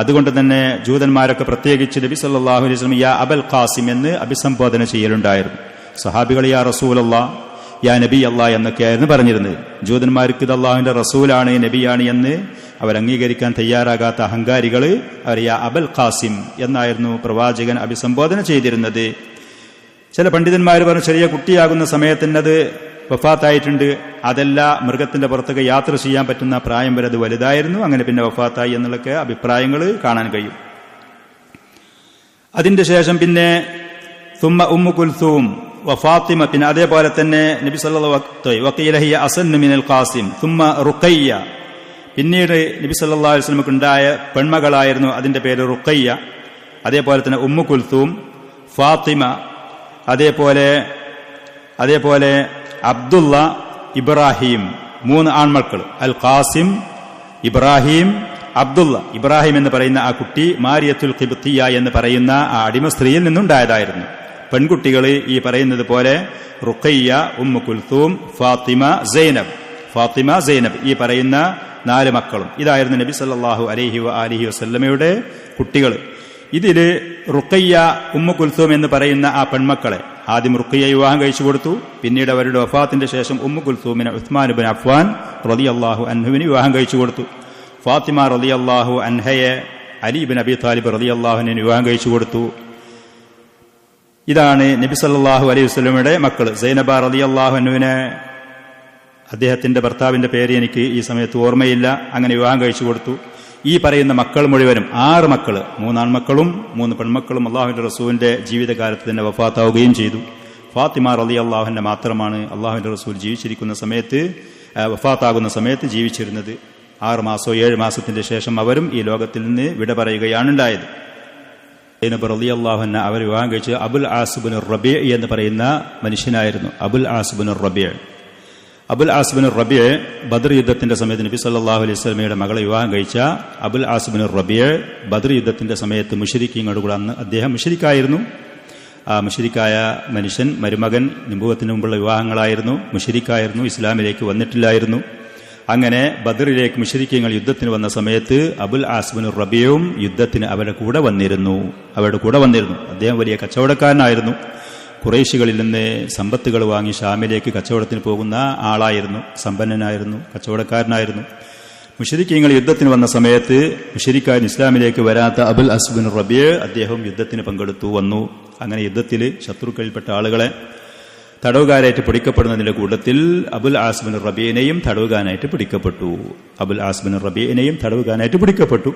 അതുകൊണ്ട് തന്നെ ജൂതന്മാരൊക്കെ പ്രത്യേകിച്ച് നബി സല്ലല്ലാഹു അലൈഹി വസല്ലം യാ അബൽ ഖാസിം എന്ന് അഭിസംബോധന ചെയ്യലുണ്ടായിരുന്നു. സഹാബികൾ യാ റസൂലല്ലാഹ്, യാ നബി അല്ലാഹ് എന്നൊക്കെയായിരുന്നു പറഞ്ഞിരുന്നത്. ജൂതന്മാർക്ക് ഇത് അള്ളാഹുവിന്റെ റസൂലാണ്, നബിയാണ് എന്ന് അവർ അംഗീകരിക്കാൻ തയ്യാറാകാത്ത അഹങ്കാരികൾ അവർ യാ അബൽ ഖാസിം എന്നായിരുന്നു പ്രവാചകൻ അഭിസംബോധന ചെയ്തിരുന്നത്. ചില പണ്ഡിതന്മാർ പറഞ്ഞു ചെറിയ കുട്ടിയാകുന്ന സമയത്തിനത് വഫാത്തായിട്ടുണ്ട്, അതല്ല മൃഗത്തിന്റെ പുറത്തൊക്കെ യാത്ര ചെയ്യാൻ പറ്റുന്ന പ്രായം വരെ അത് വലുതായിരുന്നു, അങ്ങനെ പിന്നെ വഫാത്തായി എന്നുള്ളൊക്കെ അഭിപ്രായങ്ങൾ കാണാൻ കഴിയും. അതിന്റെ ശേഷം പിന്നെ തുമ്മ ഉമ്മു കുൽസൂം വഫാത്തിമ, പിന്നെ അതേപോലെ തന്നെ നബി സല്ലല്ലാഹു വഖീല ഹിയ അസന്നു മിനൽ ഖാസിം തുമ്മ റുഖയ്യ. പിന്നീട് നബി സല്ലല്ലാഹു അലൈഹി വസല്ലമക്ക് ഉണ്ടായ പെൺമകളായിരുന്നു, അതിന്റെ പേര് റുഖയ്യ. അതേപോലെ തന്നെ ഉമ്മു കുൽസൂം, ഫാത്തിമ, അതേപോലെ അബ്ദുള്ള, ഇബ്രാഹിം, 3 ആൺമക്കൾ അൽ ഖാസിം, ഇബ്രാഹിം, അബ്ദുള്ള. ഇബ്രാഹിം എന്ന് പറയുന്ന ആ കുട്ടി മാരിയത്തുൽ ഖിബ്തിയ എന്ന് പറയുന്ന ആ അടിമ സ്ത്രീയിൽ നിന്നുണ്ടായതായിരുന്നു. പെൺകുട്ടികൾ ഈ പറയുന്നത് പോലെ റുഖയ്യ, ഉമ്മു കുൽസൂം, ഫാത്തിമ, സൈനബ് ഈ പറയുന്ന 4 മക്കളും. ഇതായിരുന്നു നബി സല്ലല്ലാഹു അലൈഹി വസല്ലമയുടെ കുട്ടികൾ. ഇതില് റുഖയ്യ, ഉമ്മു കുൽസൂം എന്ന് പറയുന്ന ആ പെൺമക്കളെ ആദ്യം റുഖയ്യ വിവാഹം കഴിച്ചു കൊടുത്തു. പിന്നീട് അവരുടെ വഫാത്തിന്റെ ശേഷം ഉമ്മു കുൽസൂമിനെ ഉസ്മാൻ ഇബ്നു അഫ്വാൻ റളിയല്ലാഹു അൻഹുവിന് വിവാഹം കഴിച്ചു കൊടുത്തു. ഫാത്തിമ റളിയല്ലാഹു അൻഹയെ അലി ഇബ്നു അബി താലിബ് റളിയല്ലാഹു അൻഹുവിന് വിവാഹം കഴിച്ചു കൊടുത്തു. ഇതാണ് നബി സല്ലല്ലാഹു അലൈഹി വസല്ലമയുടെ മക്കൾ. സൈനബ റളിയല്ലാഹു അൻഹുവിനെ, അദ്ദേഹത്തിന്റെ ഭർത്താവിന്റെ പേര് എനിക്ക് ഈ സമയത്ത് ഓർമ്മയില്ല, അങ്ങനെ വിവാഹം കഴിച്ചു കൊടുത്തു. ഈ പറയുന്ന മക്കൾ മുഴുവനും 6 മക്കൾ, 3 ആൺമക്കളും 3 പെൺമക്കളും അള്ളാഹുവിന്റെ റസൂലിന്റെ ജീവിതകാലത്ത് തന്നെ വഫാത്താവുകയും ചെയ്തു. ഫാത്തിമ റളിയല്ലാഹു അൻഹ മാത്രമാണ് അള്ളാഹുവിന്റെ റസൂൽ ജീവിച്ചിരിക്കുന്ന സമയത്ത് വഫാത്താകുന്ന സമയത്ത് ജീവിച്ചിരുന്നത്. 6 മാസമോ 7 മാസത്തിന്റെ ശേഷം അവരും ഈ ലോകത്തിൽ നിന്ന് വിട പറയുകയാണ് ഉണ്ടായത്. സൈനബ് റളിയല്ലാഹു അൻഹ അവർ വിവാഹം കഴിച്ച് അബുൽ ആസ് ഇബ്നു റബീ എന്ന് പറയുന്ന മനുഷ്യനായിരുന്നു. അബുൽ ആസ് ഇബ്നു റബീ. അബുൽ ആസ് ഇബ്നു റബീ ബദർ യുദ്ധത്തിന്റെ സമയത്ത് നബി സല്ലല്ലാഹു അലൈഹി വസല്ലമയുടെ മകളെ വിവാഹം കഴിച്ച അബുൽ ആസ് ഇബ്നു റബീ ബദർ യുദ്ധത്തിന്റെ സമയത്ത് മുശ്രിക്കീങ്ങളോട് കൂടെ, അന്ന് അദ്ദേഹം മുശ്രിക്കായിരുന്നു. ആ മുശ്രിക്കായ മനുഷ്യൻ മരുമകൻ നബുവത്തിന് മുമ്പുള്ള വിവാഹങ്ങളായിരുന്നു, മുശ്രിക്കായിരുന്നു, ഇസ്ലാമിലേക്ക് വന്നിട്ടില്ലായിരുന്നു. അങ്ങനെ ബദറിലേക്ക് മുശ്രിക്കീങ്ങൾ യുദ്ധത്തിന് വന്ന സമയത്ത് അബുൽ ആസ് ഇബ്നു റബീഉം യുദ്ധത്തിന് അവരുടെ കൂടെ വന്നിരുന്നു. അദ്ദേഹം വലിയ കച്ചവടക്കാരനായിരുന്നു. ഖുറൈശികളിൽ നിന്ന് സമ്പത്തുകൾ വാങ്ങി ഷാമിലേക്ക് കച്ചവടത്തിന് പോകുന്ന ആളായിരുന്നു. സമ്പന്നനായിരുന്നു, കച്ചവടക്കാരനായിരുന്നു. മുശ്രിക്കീങ്ങൾ യുദ്ധത്തിന് വന്ന സമയത്ത് മുശ്രിക്കാരൻ ഇസ്ലാമിലേക്ക് വരാത്ത അബുൽ ആസ് ഇബ്നു റബീ അദ്ദേഹം യുദ്ധത്തിന് പങ്കെടുത്തു വന്നു. അങ്ങനെ യുദ്ധത്തിൽ ശത്രുക്കളിൽപ്പെട്ട ആളുകളെ തടവുകാരായിട്ട് പിടിക്കപ്പെടുന്നതിന്റെ കൂട്ടത്തിൽ അബുൽ ആസ് ഇബ്നു റബീനെയും തടവുകാനായിട്ട് പിടിക്കപ്പെട്ടു.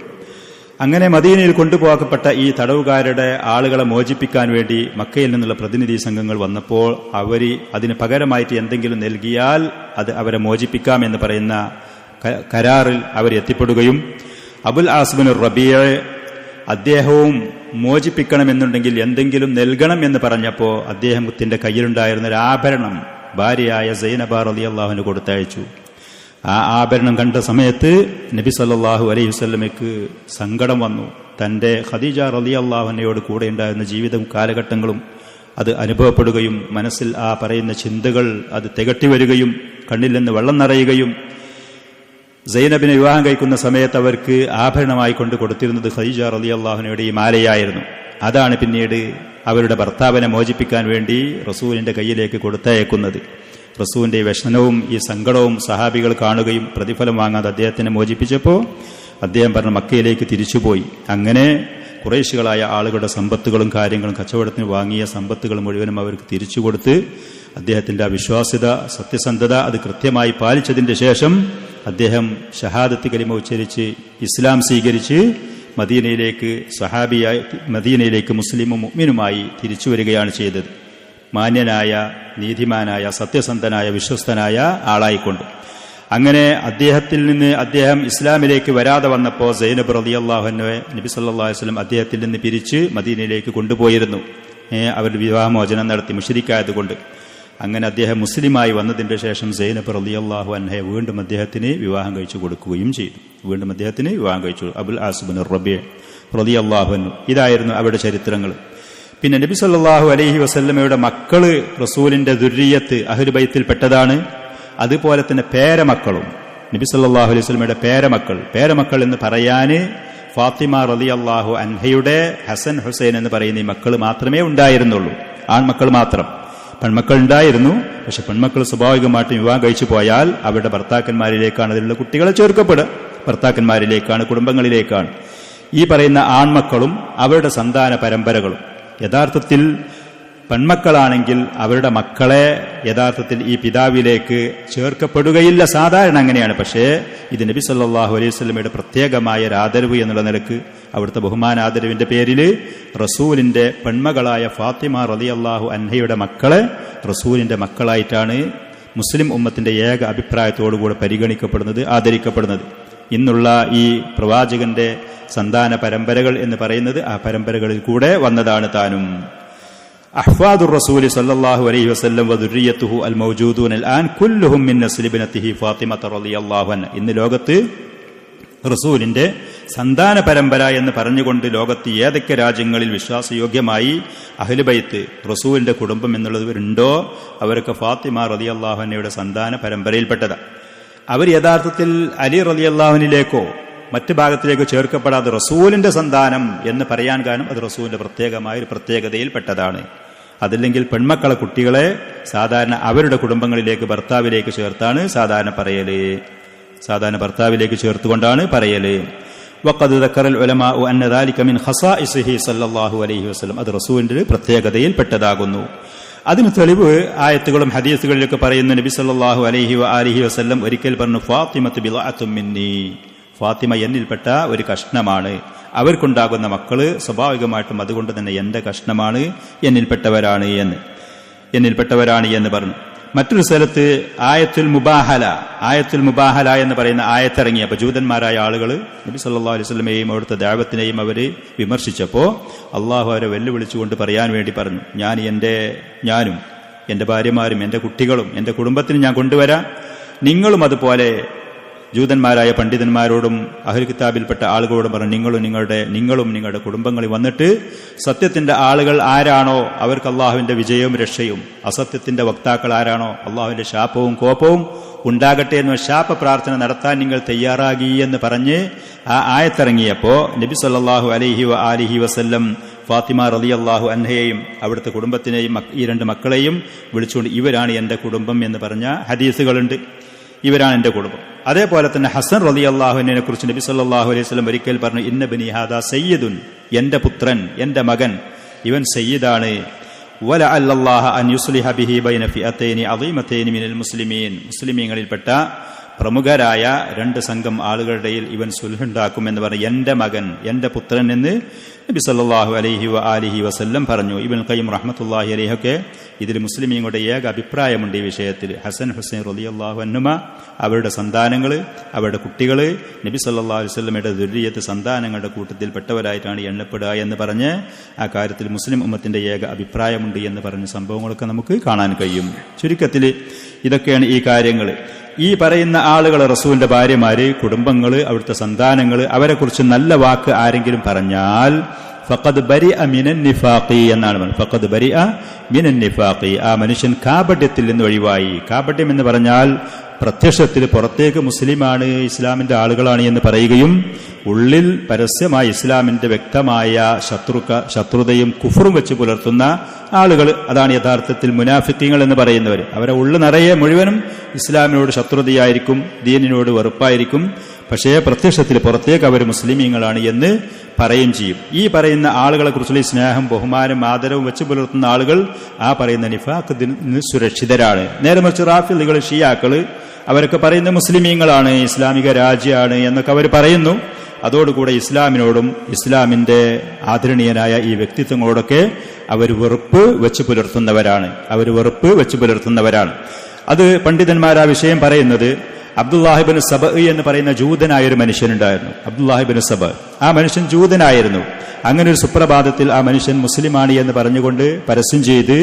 അങ്ങനെ മദീനയിൽ കൊണ്ടുപോകപ്പെട്ട ഈ തടവുകാരുടെ ആളുകളെ മോചിപ്പിക്കാൻ വേണ്ടി മക്കയിൽ നിന്നുള്ള പ്രതിനിധി സംഘങ്ങൾ വന്നപ്പോൾ അതിന് പകരമായിട്ട് എന്തെങ്കിലും നൽകിയാൽ അത് അവരെ മോചിപ്പിക്കാമെന്ന് പറയുന്ന കരാറിൽ അവരെത്തിപ്പെടുകയും അബുൽ ആസ് ഇബ്നു റബീ അദ്ദേഹവും മോചിപ്പിക്കണമെന്നുണ്ടെങ്കിൽ എന്തെങ്കിലും നൽകണം എന്ന് പറഞ്ഞപ്പോൾ അദ്ദേഹത്തിന്റെ കയ്യിലുണ്ടായിരുന്ന ഒരു ആഭരണം ഭാര്യയായ സൈനബ റളിയല്ലാഹു അൻഹ കൊടുത്തയച്ചു. ആ ആഭരണം കണ്ട സമയത്ത് നബി സല്ലല്ലാഹു അലൈഹി വസല്ലമയ്ക്ക് സങ്കടം വന്നു. തന്റെ ഖദീജ റളിയല്ലാഹു അൻഹയോട് കൂടെ ഉണ്ടായിരുന്ന ജീവിതവും കാലഘട്ടങ്ങളും അത് അനുഭവപ്പെടുകയും മനസ്സിൽ ആ പറയുന്ന ചിന്തകൾ അത് തികട്ടി വരികയും കണ്ണിൽ നിന്ന് വെള്ളം നിറയുകയും, സൈനബിനെ വിവാഹം കഴിക്കുന്ന സമയത്ത് അവർക്ക് ആഭരണമായി കൊണ്ട് കൊടുത്തിരുന്നത് ഖദീജ റളിയല്ലാഹു അൻഹയുടെ ഈ മാലയായിരുന്നു. അതാണ് പിന്നീട് അവരുടെ ഭർത്താവിനെ മോചിപ്പിക്കാൻ വേണ്ടി റസൂലിന്റെ കയ്യിലേക്ക് കൊടുത്തയക്കുന്നത്. റസൂലിന്റെ വ്യസനവും ഈ സങ്കടവും സഹാബികൾ കാണുകയും പ്രതിഫലം വാങ്ങാതെ അദ്ദേഹത്തിനെ മോചിപ്പിച്ചപ്പോൾ അദ്ദേഹം പറഞ്ഞ മക്കയിലേക്ക് തിരിച്ചുപോയി. അങ്ങനെ ഖുറൈശികളായ ആളുകളുടെ സമ്പത്തുകളും കാര്യങ്ങളും കച്ചവടത്തിന് വാങ്ങിയ സമ്പത്തുകൾ മുഴുവനും അവർക്ക് തിരിച്ചു കൊടുത്ത് അദ്ദേഹത്തിന്റെ ആ വിശ്വാസ്യത, സത്യസന്ധത അത് കൃത്യമായി പാലിച്ചതിന്റെ ശേഷം അദ്ദേഹം ഷഹാദത്ത് കലിമ ഉച്ചരിച്ച് ഇസ്ലാം സ്വീകരിച്ച് മദീനയിലേക്ക് മുസ്ലിമും മുഅ്മിനുമായി തിരിച്ചു വരികയാണ് ചെയ്തത്. മാന്യനായ, നീതിമാനായ, സത്യസന്ധനായ, വിശ്വസ്തനായ ആളായിക്കൊണ്ട്. അങ്ങനെ അദ്ദേഹം ഇസ്ലാമിലേക്ക് വരാതെ വന്നപ്പോൾ സൈനബ് റളിയല്ലാഹു അൻഹ നബി സല്ലല്ലാഹു അലൈഹി വസല്ലം അദ്ദേഹത്തിൽ നിന്ന് പിരിച്ച് മദീനയിലേക്ക് കൊണ്ടുപോയിരുന്നു. അവരുടെ വിവാഹമോചനം നടത്തി മുശ്രിക്കായതുകൊണ്ട്. അങ്ങനെ അദ്ദേഹം മുസ്ലിമായി വന്നതിന്റെ ശേഷം സൈനബ് റളിയല്ലാഹു അൻഹയെ വീണ്ടും അദ്ദേഹത്തിന് വിവാഹം കഴിച്ചു കൊടുക്കുകയും ചെയ്തു. അബുൽ ആസ് ഇബ്നു റബീ റളിയല്ലാഹു അൻഹു. ഇതായിരുന്നു അവരുടെ ചരിത്രങ്ങൾ. പിന്നെ നബി സല്ലല്ലാഹു അലൈഹി വസല്ലമയുടെ മക്കള് റസൂലിന്റെ ദുർരിയത്ത് അഹ്ലു ബൈത്തിൽപ്പെട്ടതാണ്. അതുപോലെ തന്നെ പേരമക്കളും നബി സല്ലല്ലാഹു അലൈഹി വസല്ലമയുടെ പേരമക്കൾ എന്ന് പറയാന് ഫാത്തിമ റളിയല്ലാഹു അൻഹയുടെ ഹസൻ ഹുസൈൻ എന്ന് പറയുന്ന ഈ മക്കൾ മാത്രമേ ഉണ്ടായിരുന്നുള്ളൂ. ആൺമക്കൾ മാത്രം. പെൺമക്കൾ ഉണ്ടായിരുന്നു. പക്ഷെ പെൺമക്കൾ സ്വാഭാവികമായിട്ടും വിവാഹം കഴിച്ചു പോയാൽ അവരുടെ ഭർത്താക്കന്മാരിലേക്കാണ് അതിലുള്ള കുട്ടികളെ ചേർക്കപ്പെടുക. ഭർത്താക്കന്മാരിലേക്കാണ്, കുടുംബങ്ങളിലേക്കാണ്. ഈ പറയുന്ന ആൺമക്കളും അവരുടെ സന്താന പരമ്പരകളും യഥാർത്ഥത്തിൽ പെൺമക്കളാണെങ്കിൽ അവരുടെ മക്കളെ യഥാർത്ഥത്തിൽ ഈ പിതാവിലേക്ക് ചേർക്കപ്പെടുകയില്ല. സാധാരണ അങ്ങനെയാണ്. പക്ഷേ ഇത് നബി സല്ലല്ലാഹു അലൈഹി വസല്ലമയുടെ പ്രത്യേകമായ ഒരു ആദരവ് എന്നുള്ള നിലക്ക്, അവിടുത്തെ ബഹുമാന ആദരവിന്റെ പേരിൽ റസൂലിന്റെ പെൺമകളായ ഫാത്തിമ റളിയല്ലാഹു അൻഹയുടെ മക്കളെ റസൂലിന്റെ മക്കളായിട്ടാണ് മുസ്ലിം ഉമ്മത്തിന്റെ ഏക അഭിപ്രായത്തോടുകൂടെ പരിഗണിക്കപ്പെടുന്നത്, ആദരിക്കപ്പെടുന്നത്. ഇന്നുള്ള ഈ പ്രവാചകന്റെ സന്താന പരമ്പരകൾ എന്ന് പറയുന്നത് ആ പരമ്പരകളിൽ കൂടെ വന്നതാണ് താനും. അഹ്ഫാദുർ റസൂലി സല്ലല്ലാഹു അലൈഹി വസല്ലം വദുരിയത്തുഹു അൽ മൗജൂദൂന അൽആൻ കുല്ലുഹും മിൻ നസ്ലി ബിനതിഹി ഫാത്തിമ റളിയല്ലാഹു അൻഹ. ഇന്ന് ലോകത്ത് റസൂലിന്റെ സന്താന പരമ്പര എന്ന് പറഞ്ഞുകൊണ്ട് ലോകത്ത് ഏതൊക്കെ രാജ്യങ്ങളിൽ വിശ്വാസയോഗ്യമായി അഹ്ലു ബൈത്ത് റസൂലിന്റെ കുടുംബം എന്നുള്ളവരുണ്ടോ അവരൊക്കെ ഫാത്തിമ റളിയല്ലാഹു അൻഹയുടെ സന്താന പരമ്പരയിൽപ്പെട്ടതാണ്. അവർ യഥാർത്ഥത്തിൽ അലി റളിയല്ലാഹുവിലേക്കോ മറ്റു ഭാഗത്തിലേക്കോ ചേർക്കപ്പെടാതെ റസൂലിന്റെ സന്താനം എന്ന് പറയാൻ കാരണം അത് റസൂലിന്റെ പ്രത്യേകമായ ഒരു പ്രത്യേകതയിൽപ്പെട്ടതാണ്. അതല്ലെങ്കിൽ പെൺമക്കളെ കുട്ടികളെ സാധാരണ അവരുടെ കുടുംബങ്ങളിലേക്ക് ഭർത്താവിലേക്ക് ചേർത്താണ് സാധാരണ പറയല്. സാധാരണ ഭർത്താവിലേക്ക് ചേർത്തുകൊണ്ടാണ് പറയല്. വഖദ് ദക്കറൽ ഉലമാഉ അന്ന ദാലിക മിൻ ഖസാഇസിഹി സല്ലല്ലാഹു അലൈഹി വസല്ലം. അത് റസൂലിന്റെ പ്രത്യേകതയിൽപ്പെട്ടതാകുന്നു. അതിന് തെളിവ് ആയത്തുകളും ഹദീസുകളിലൊക്കെ പറയുന്ന നബി സല്ലല്ലാഹു അലൈഹി വസല്ലം ഒരിക്കൽ പറഞ്ഞു, ഫാത്തിമത്തു ബിളഅത്തും മിന്നി. ഫാത്തിമ എന്നിൽപ്പെട്ട ഒരു കഷ്ണമാണ്. അവർക്കുണ്ടാകുന്ന മക്കള് സ്വാഭാവികമായിട്ടും അതുകൊണ്ട് തന്നെ എന്റെ കഷ്ണമാണ്, എന്നിൽപ്പെട്ടവരാണ് എന്ന് പറഞ്ഞു. മറ്റൊരു സ്ഥലത്ത് ആയത്തുൽ മുബാഹല എന്ന് പറയുന്ന ആയത്തിറങ്ങി. അപ്പൊ ജൂതന്മാരായ ആളുകൾ നബി സല്ലല്ലാഹു അലൈഹി വസല്ലമയെയും അവിടുത്തെ ദഅവത്തിനെയും അവര് വിമർശിച്ചപ്പോ അള്ളാഹു അവരെ വെല്ലുവിളിച്ചുകൊണ്ട് പറയാൻ വേണ്ടി പറഞ്ഞു, ഞാനും എന്റെ ഭാര്യമാരും എന്റെ കുട്ടികളും എന്റെ കുടുംബത്തിനും ഞാൻ കൊണ്ടുവരാം. നിങ്ങളും അതുപോലെ ജൂതന്മാരായ പണ്ഡിതന്മാരോടും അഹ്ലു കിതാബിൽപ്പെട്ട ആളുകളോടും പറഞ്ഞു, നിങ്ങളും നിങ്ങളുടെ കുടുംബങ്ങളിൽ വന്നിട്ട് സത്യത്തിന്റെ ആളുകൾ ആരാണോ അവർക്ക് അള്ളാഹുവിന്റെ വിജയവും രക്ഷയും, അസത്യത്തിന്റെ വക്താക്കൾ ആരാണോ അള്ളാഹുവിന്റെ ശാപവും കോപവും ഉണ്ടാകട്ടെ എന്ന ശാപ പ്രാർത്ഥന നടത്താൻ നിങ്ങൾ തയ്യാറാകി എന്ന് പറഞ്ഞ് ആ ആയത്തിറങ്ങിയപ്പോ നബി സല്ലല്ലാഹു അലൈഹി വസല്ലം ഫാത്തിമ റളിയല്ലാഹു അൻഹയെയും അവിടുത്തെ കുടുംബത്തിനെയും ഈ 2 മക്കളെയും വിളിച്ചുകൊണ്ട് ഇവരാണ് എന്റെ കുടുംബം എന്ന് പറഞ്ഞ ഹദീസുകളുണ്ട്. ഇവരാണ് എന്റെ കുടുംബം. അതേപോലെ തന്നെ ഹസൻ റളിയല്ലാഹുവിനെ കുറിച്ച് നബി സല്ലല്ലാഹു അലൈഹി വസല്ലം ഒരിക്കൽ പറഞ്ഞു, ഇന്ന ബനി ഹാദാ സയ്യിദുൻ, എന്റെ പുത്രൻ, എന്റെ മകൻ, ഇവൻ സയ്യിദാണ്. വലഅല്ലല്ലാഹ അൻ യുസ്ലിഹ ബിഹി ബൈന ഫിഅതൈനി അദീമതൈനി മിനൽ മുസ്ലിമീൻ, മുസ്ലിമീങ്ങളിൽപ്പെട്ട പ്രമുഖരായ 2 സംഘം ആളുകളുടെ ഇവൻ സുൽഹുണ്ടാക്കും എന്ന് പറഞ്ഞ് എന്റെ മകൻ, എന്റെ പുത്രൻ എന്ന് നബി സല്ലല്ലാഹു അലൈഹി വസല്ലം പറഞ്ഞു. ഇബ്നുൽ ഖയ്യിം റഹ്മത്തുള്ളാഹി അലൈഹിയൊക്കെ ഇതിൽ മുസ്ലിമീങ്ങളുടെ ഏക അഭിപ്രായമുണ്ട് ഈ വിഷയത്തിൽ. ഹസൻ ഹുസൈൻ റളിയല്ലാഹു അൻഹുമ, അവരുടെ സന്താനങ്ങൾ, അവരുടെ കുട്ടികൾ നബി സല്ലല്ലാഹു അലൈഹി വസല്ലമയുടെ ദുർരിയത്ത് സന്താനങ്ങളുടെ കൂട്ടത്തിൽപ്പെട്ടവരായിട്ടാണ് എണ്ണപ്പെടുക എന്ന് പറഞ്ഞ് ആ കാര്യത്തിൽ മുസ്ലിം ഉമ്മത്തിന്റെ ഏക അഭിപ്രായമുണ്ട് എന്ന് പറഞ്ഞ സംഭവങ്ങളൊക്കെ നമുക്ക് കാണാൻ കഴിയും. ചുരുക്കത്തിൽ ഇതൊക്കെയാണ് ഈ കാര്യങ്ങൾ. ഈ പറയുന്ന ആളുകൾ, റസൂലിന്റെ ഭാര്യമാര്, കുടുംബങ്ങള്, അവിടുത്തെ സന്താനങ്ങള്, അവരെക്കുറിച്ച് നല്ല വാക്ക് ആരെങ്കിലും പറഞ്ഞാൽ ഫഖദ് ബരിഅ മിനൻ നിഫാഖി എന്നാണ് പറഞ്ഞത്. ഫഖദ് ബരിഅ മിനൻ നിഫാഖി, ആ മനുഷ്യൻ കാപട്യത്തിൽ നിന്ന് ഒഴിവായി. കാപട്യം എന്ന് പറഞ്ഞാൽ പ്രത്യക്ഷത്തിൽ പുറത്തേക്ക് മുസ്ലിമാണ്, ഇസ്ലാമിന്റെ ആളുകളാണ് എന്ന് പറയുകയും ഉള്ളിൽ പരസ്യമായി ഇസ്ലാമിന്റെ വ്യക്തമായ ശത്രുതയും കുഫറും വെച്ച് പുലർത്തുന്ന ആളുകൾ. അതാണ് യഥാർത്ഥത്തിൽ മുനാഫിഖീങ്ങൾ എന്ന് പറയുന്നവർ. അവരെ ഉള്ളു നിറയെ മുഴുവനും ഇസ്ലാമിനോട് ശത്രുതയായിരിക്കും, ദീനിനോട് വെറുപ്പായിരിക്കും. പക്ഷേ പ്രത്യക്ഷത്തിൽ പുറത്തേക്ക് അവർ മുസ്ലിമീങ്ങളാണ് എന്ന് പറയുകയും ചെയ്യും. ഈ പറയുന്ന ആളുകളെ കുറിച്ചുള്ള സ്നേഹം, ബഹുമാനം, ആദരവും വെച്ച് പുലർത്തുന്ന ആളുകൾ ആ പറയുന്ന നിഫാഖിൽ നിന്ന് സുരക്ഷിതരാണ്. നേരെ മറിച്ച് റാഫിളികൾ, ഷിയാക്കള്, അവരൊക്കെ പറയുന്ന മുസ്ലിമീങ്ങളാണ്, ഇസ്ലാമിക രാജ്യമാണ് എന്നൊക്കെ അവർ പറയുന്നു. അതോടുകൂടെ ഇസ്ലാമിനോടും ഇസ്ലാമിന്റെ ആദരണീയനായ ഈ വ്യക്തിത്വങ്ങളോടൊക്കെ അവർ വെറുപ്പ് വെച്ച് പുലർത്തുന്നവരാണ്. അത് പണ്ഡിതന്മാർ ആ വിഷയം പറയുന്നത്, അബ്ദുല്ലാഹിബ്നു സബഅ എന്ന് പറയുന്ന ജൂതനായ ഒരു മനുഷ്യനുണ്ടായിരുന്നു. അബ്ദുല്ലാഹിബ്നു സബഅ, ആ മനുഷ്യൻ ജൂതനായിരുന്നു. അങ്ങനെ ഒരു സുപ്രഭാതത്തിൽ ആ മനുഷ്യൻ മുസ്ലിമാണ് എന്ന് പറഞ്ഞുകൊണ്ട് പരസ്യം ചെയ്ത്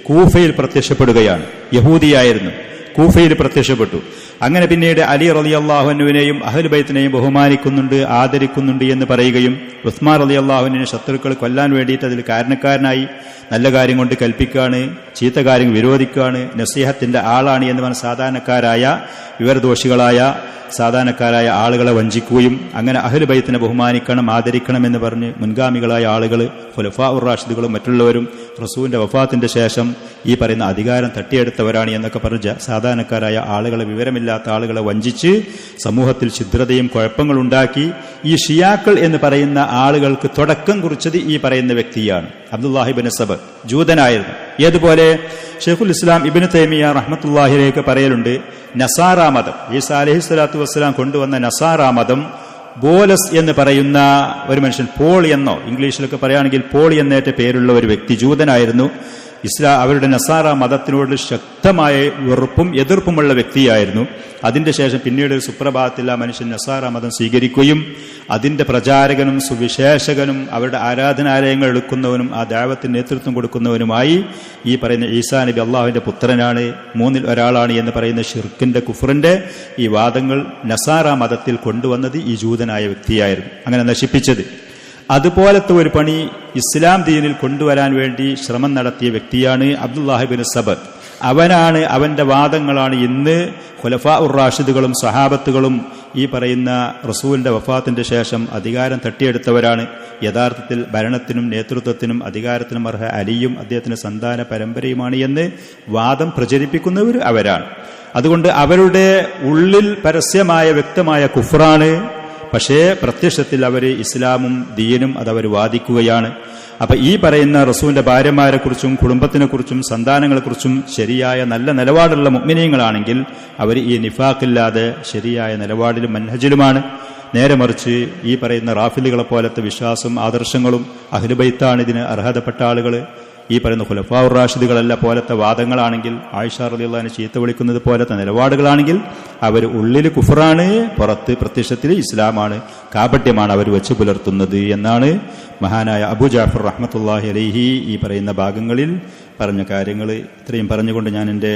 കൂഫയിൽ പ്രത്യക്ഷപ്പെടുകയാണ്. യഹൂദിയായിരുന്നു, കൂഫയിൽ പ്രത്യക്ഷപ്പെട്ടു. അങ്ങനെ പിന്നീട് അലി റളിയല്ലാഹു അൻഹുവിനെയും അഹ്ലു ബൈത്തിനെയും ബഹുമാനിക്കുന്നുണ്ട്, ആദരിക്കുന്നുണ്ട് എന്ന് പറയുകയും ഉസ്മാൻ റളിയല്ലാഹു അൻഹുവിനെ ശത്രുക്കൾ കൊല്ലാൻ വേണ്ടിയിട്ട് അതിൽ കാരണക്കാരനായി, നല്ല കാര്യം കൊണ്ട് കൽപ്പിക്കുകയാണ്, ചീത്ത കാര്യം വിരോധിക്കുകയാണ്, നസീഹത്തിന്റെ ആളാണ് എന്ന് പറഞ്ഞ സാധാരണക്കാരായ വിവരദോഷികളായ സാധാരണക്കാരായ ആളുകളെ വഞ്ചിക്കുകയും അങ്ങനെ അഹ്ലു ബൈത്തിനെ ബഹുമാനിക്കണം, ആദരിക്കണം എന്ന് പറഞ്ഞ് മുൻഗാമികളായ ആളുകൾ, ഖുലഫാഉർ റാഷിദുകളും മറ്റുള്ളവരും റസൂലിന്റെ വഫാത്തിന്റെ ശേഷം ഈ പറയുന്ന അധികാരം തട്ടിയെടുത്തവരാണ് എന്നൊക്കെ പറഞ്ഞ് സാധാരണക്കാരായ ആളുകളെ, വിവരമില്ലാത്ത ആളുകളെ വഞ്ചിച്ച് സമൂഹത്തിൽ ഛിദ്രതയും കുഴപ്പങ്ങളുണ്ടാക്കി ഈ ഷിയാക്കൾ എന്ന് പറയുന്ന ആളുകൾക്ക് തുടക്കം കുറിച്ചത് ഈ പറയുന്ന വ്യക്തിയാണ്. അബ്ദുല്ലാഹിബ്നു സബഅ ജൂതനായിരുന്നു. ഏതുപോലെ ഷെയ്ഖുൽ ഇസ്ലാം ഇബ്നു തൈമിയ്യ റഹ്മത്തുള്ളാഹി അലൈഹി പറയലുണ്ട്, നസാറാ മതം, ഈസാ അലൈഹിസ്സലാത്തു വസ്സലാം കൊണ്ടുവന്ന നസാറാ മതം, ബോലസ് എന്ന് പറയുന്ന ഒരു മനുഷ്യൻ, പോൾ എന്നോ ഇംഗ്ലീഷിലൊക്കെ പറയുകയാണെങ്കിൽ പോൾ എന്നേറ്റ പേരുള്ള ഒരു വ്യക്തി ജൂതനായിരുന്നു. അവരുടെ നസാറ മതത്തിനോട് ശക്തമായ വെറുപ്പും എതിർപ്പുമുള്ള വ്യക്തിയായിരുന്നു. അതിന്റെ ശേഷം പിന്നീട് ഒരു സുപ്രഭാതത്തിൽ ആ മനുഷ്യൻ നസാറ മതം സ്വീകരിക്കുകയും അതിന്റെ പ്രചാരകനും സുവിശേഷകനും അവരുടെ ആരാധനാലയങ്ങൾ എടുക്കുന്നവനും ആ ദഅവത്തിന് നേതൃത്വം കൊടുക്കുന്നവനുമായി ഈ പറയുന്ന ഈസാ നബി അള്ളാഹുവിന്റെ പുത്രനാണ്, 3-ൽ ഒരാളാണ് എന്ന് പറയുന്ന ഷിർക്കിന്റെ, കുഫറിന്റെ ഈ വാദങ്ങൾ നസാറ മതത്തിൽ കൊണ്ടുവന്നത് ഈ ജൂതനായ വ്യക്തിയായിരുന്നു, അങ്ങനെ നശിപ്പിച്ചത്. അതുപോലത്തെ ഒരു പണി ഇസ്ലാം ദീനിൽ കൊണ്ടുവരാൻ വേണ്ടി ശ്രമം നടത്തിയ വ്യക്തിയാണ് അബ്ദുല്ലാഹിബ്നു സബഅ. അവന്റെ വാദങ്ങളാണ് ഇന്ന് ഖുലഫാഉർ റാഷിദുകളും സഹാബത്തുകളും ഈ പറയുന്ന റസൂലിന്റെ വഫാത്തിന്റെ ശേഷം അധികാരം തട്ടിയെടുത്തവരാണ്. യഥാർത്ഥത്തിൽ ഭരണത്തിനും നേതൃത്വത്തിനും അധികാരത്തിനും അർഹ അലിയും അദ്ദേഹത്തിന്റെ സന്താന പരമ്പരയുമാണ് എന്ന് വാദം പ്രചരിപ്പിക്കുന്നവർ അവരാണ്. അതുകൊണ്ട് അവരുടെ ഉള്ളിൽ പരസ്യമായ വ്യക്തമായ കുഫ്റാണ്, പക്ഷേ പ്രത്യക്ഷത്തിൽ അവർ ഇസ്ലാമും ദീനും അതവർ വാദിക്കുകയാണ്. അപ്പൊ ഈ പറയുന്ന റസൂലിന്റെ ഭാര്യമാരെക്കുറിച്ചും കുടുംബത്തിനെക്കുറിച്ചും സന്താനങ്ങളെക്കുറിച്ചും ശരിയായ നല്ല നിലപാടുള്ള മുഅ്മിനീങ്ങളാണെങ്കിൽ അവർ ഈ നിഫാഖില്ലാതെ ശരിയായ നിലപാടിലും മൻഹജിലുമാണ്. നേരെ മറിച്ച് ഈ പറയുന്ന റാഫിലികളെ പോലത്തെ വിശ്വാസം ആദർശങ്ങളും അഹ്ലുബൈത്താണ് ഇതിന് അർഹതപ്പെട്ട ആളുകൾ, ഈ പറയുന്ന ഖുലഫാഉർ റാഷിദുകളല്ല പോലത്തെ വാദങ്ങളാണെങ്കിൽ, ആയിഷ റളിയല്ലാഹു അൻഹ ചീത്ത വിളിക്കുന്നത് പോലത്തെ നിലപാടുകളാണെങ്കിൽ അവർ ഉള്ളിൽ കുഫറാണ്, പുറത്ത് പ്രത്യക്ഷത്തിൽ ഇസ്ലാമാണ്, കാപട്യമാണ് അവർ വെച്ച് പുലർത്തുന്നത് എന്നാണ് മഹാനായ അബൂ ജഅഫർ റഹ്മത്തുള്ളാഹി അലൈഹി ഈ പറയുന്ന ഭാഗങ്ങളിൽ പറഞ്ഞ കാര്യങ്ങൾ. ഇത്രയും പറഞ്ഞുകൊണ്ട് ഞാൻ എൻ്റെ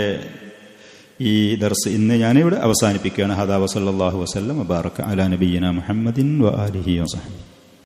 ഈ ദർസ് ഇന്ന് ഞാനിവിടെ അവസാനിപ്പിക്കുകയാണ്. ഹദാ വസല്ലല്ലാഹു വസല്ലം വബാറക അലാ നബിയ്യിനാ മുഹമ്മദിൻ വആലിഹി വസഹ്ബിഹി.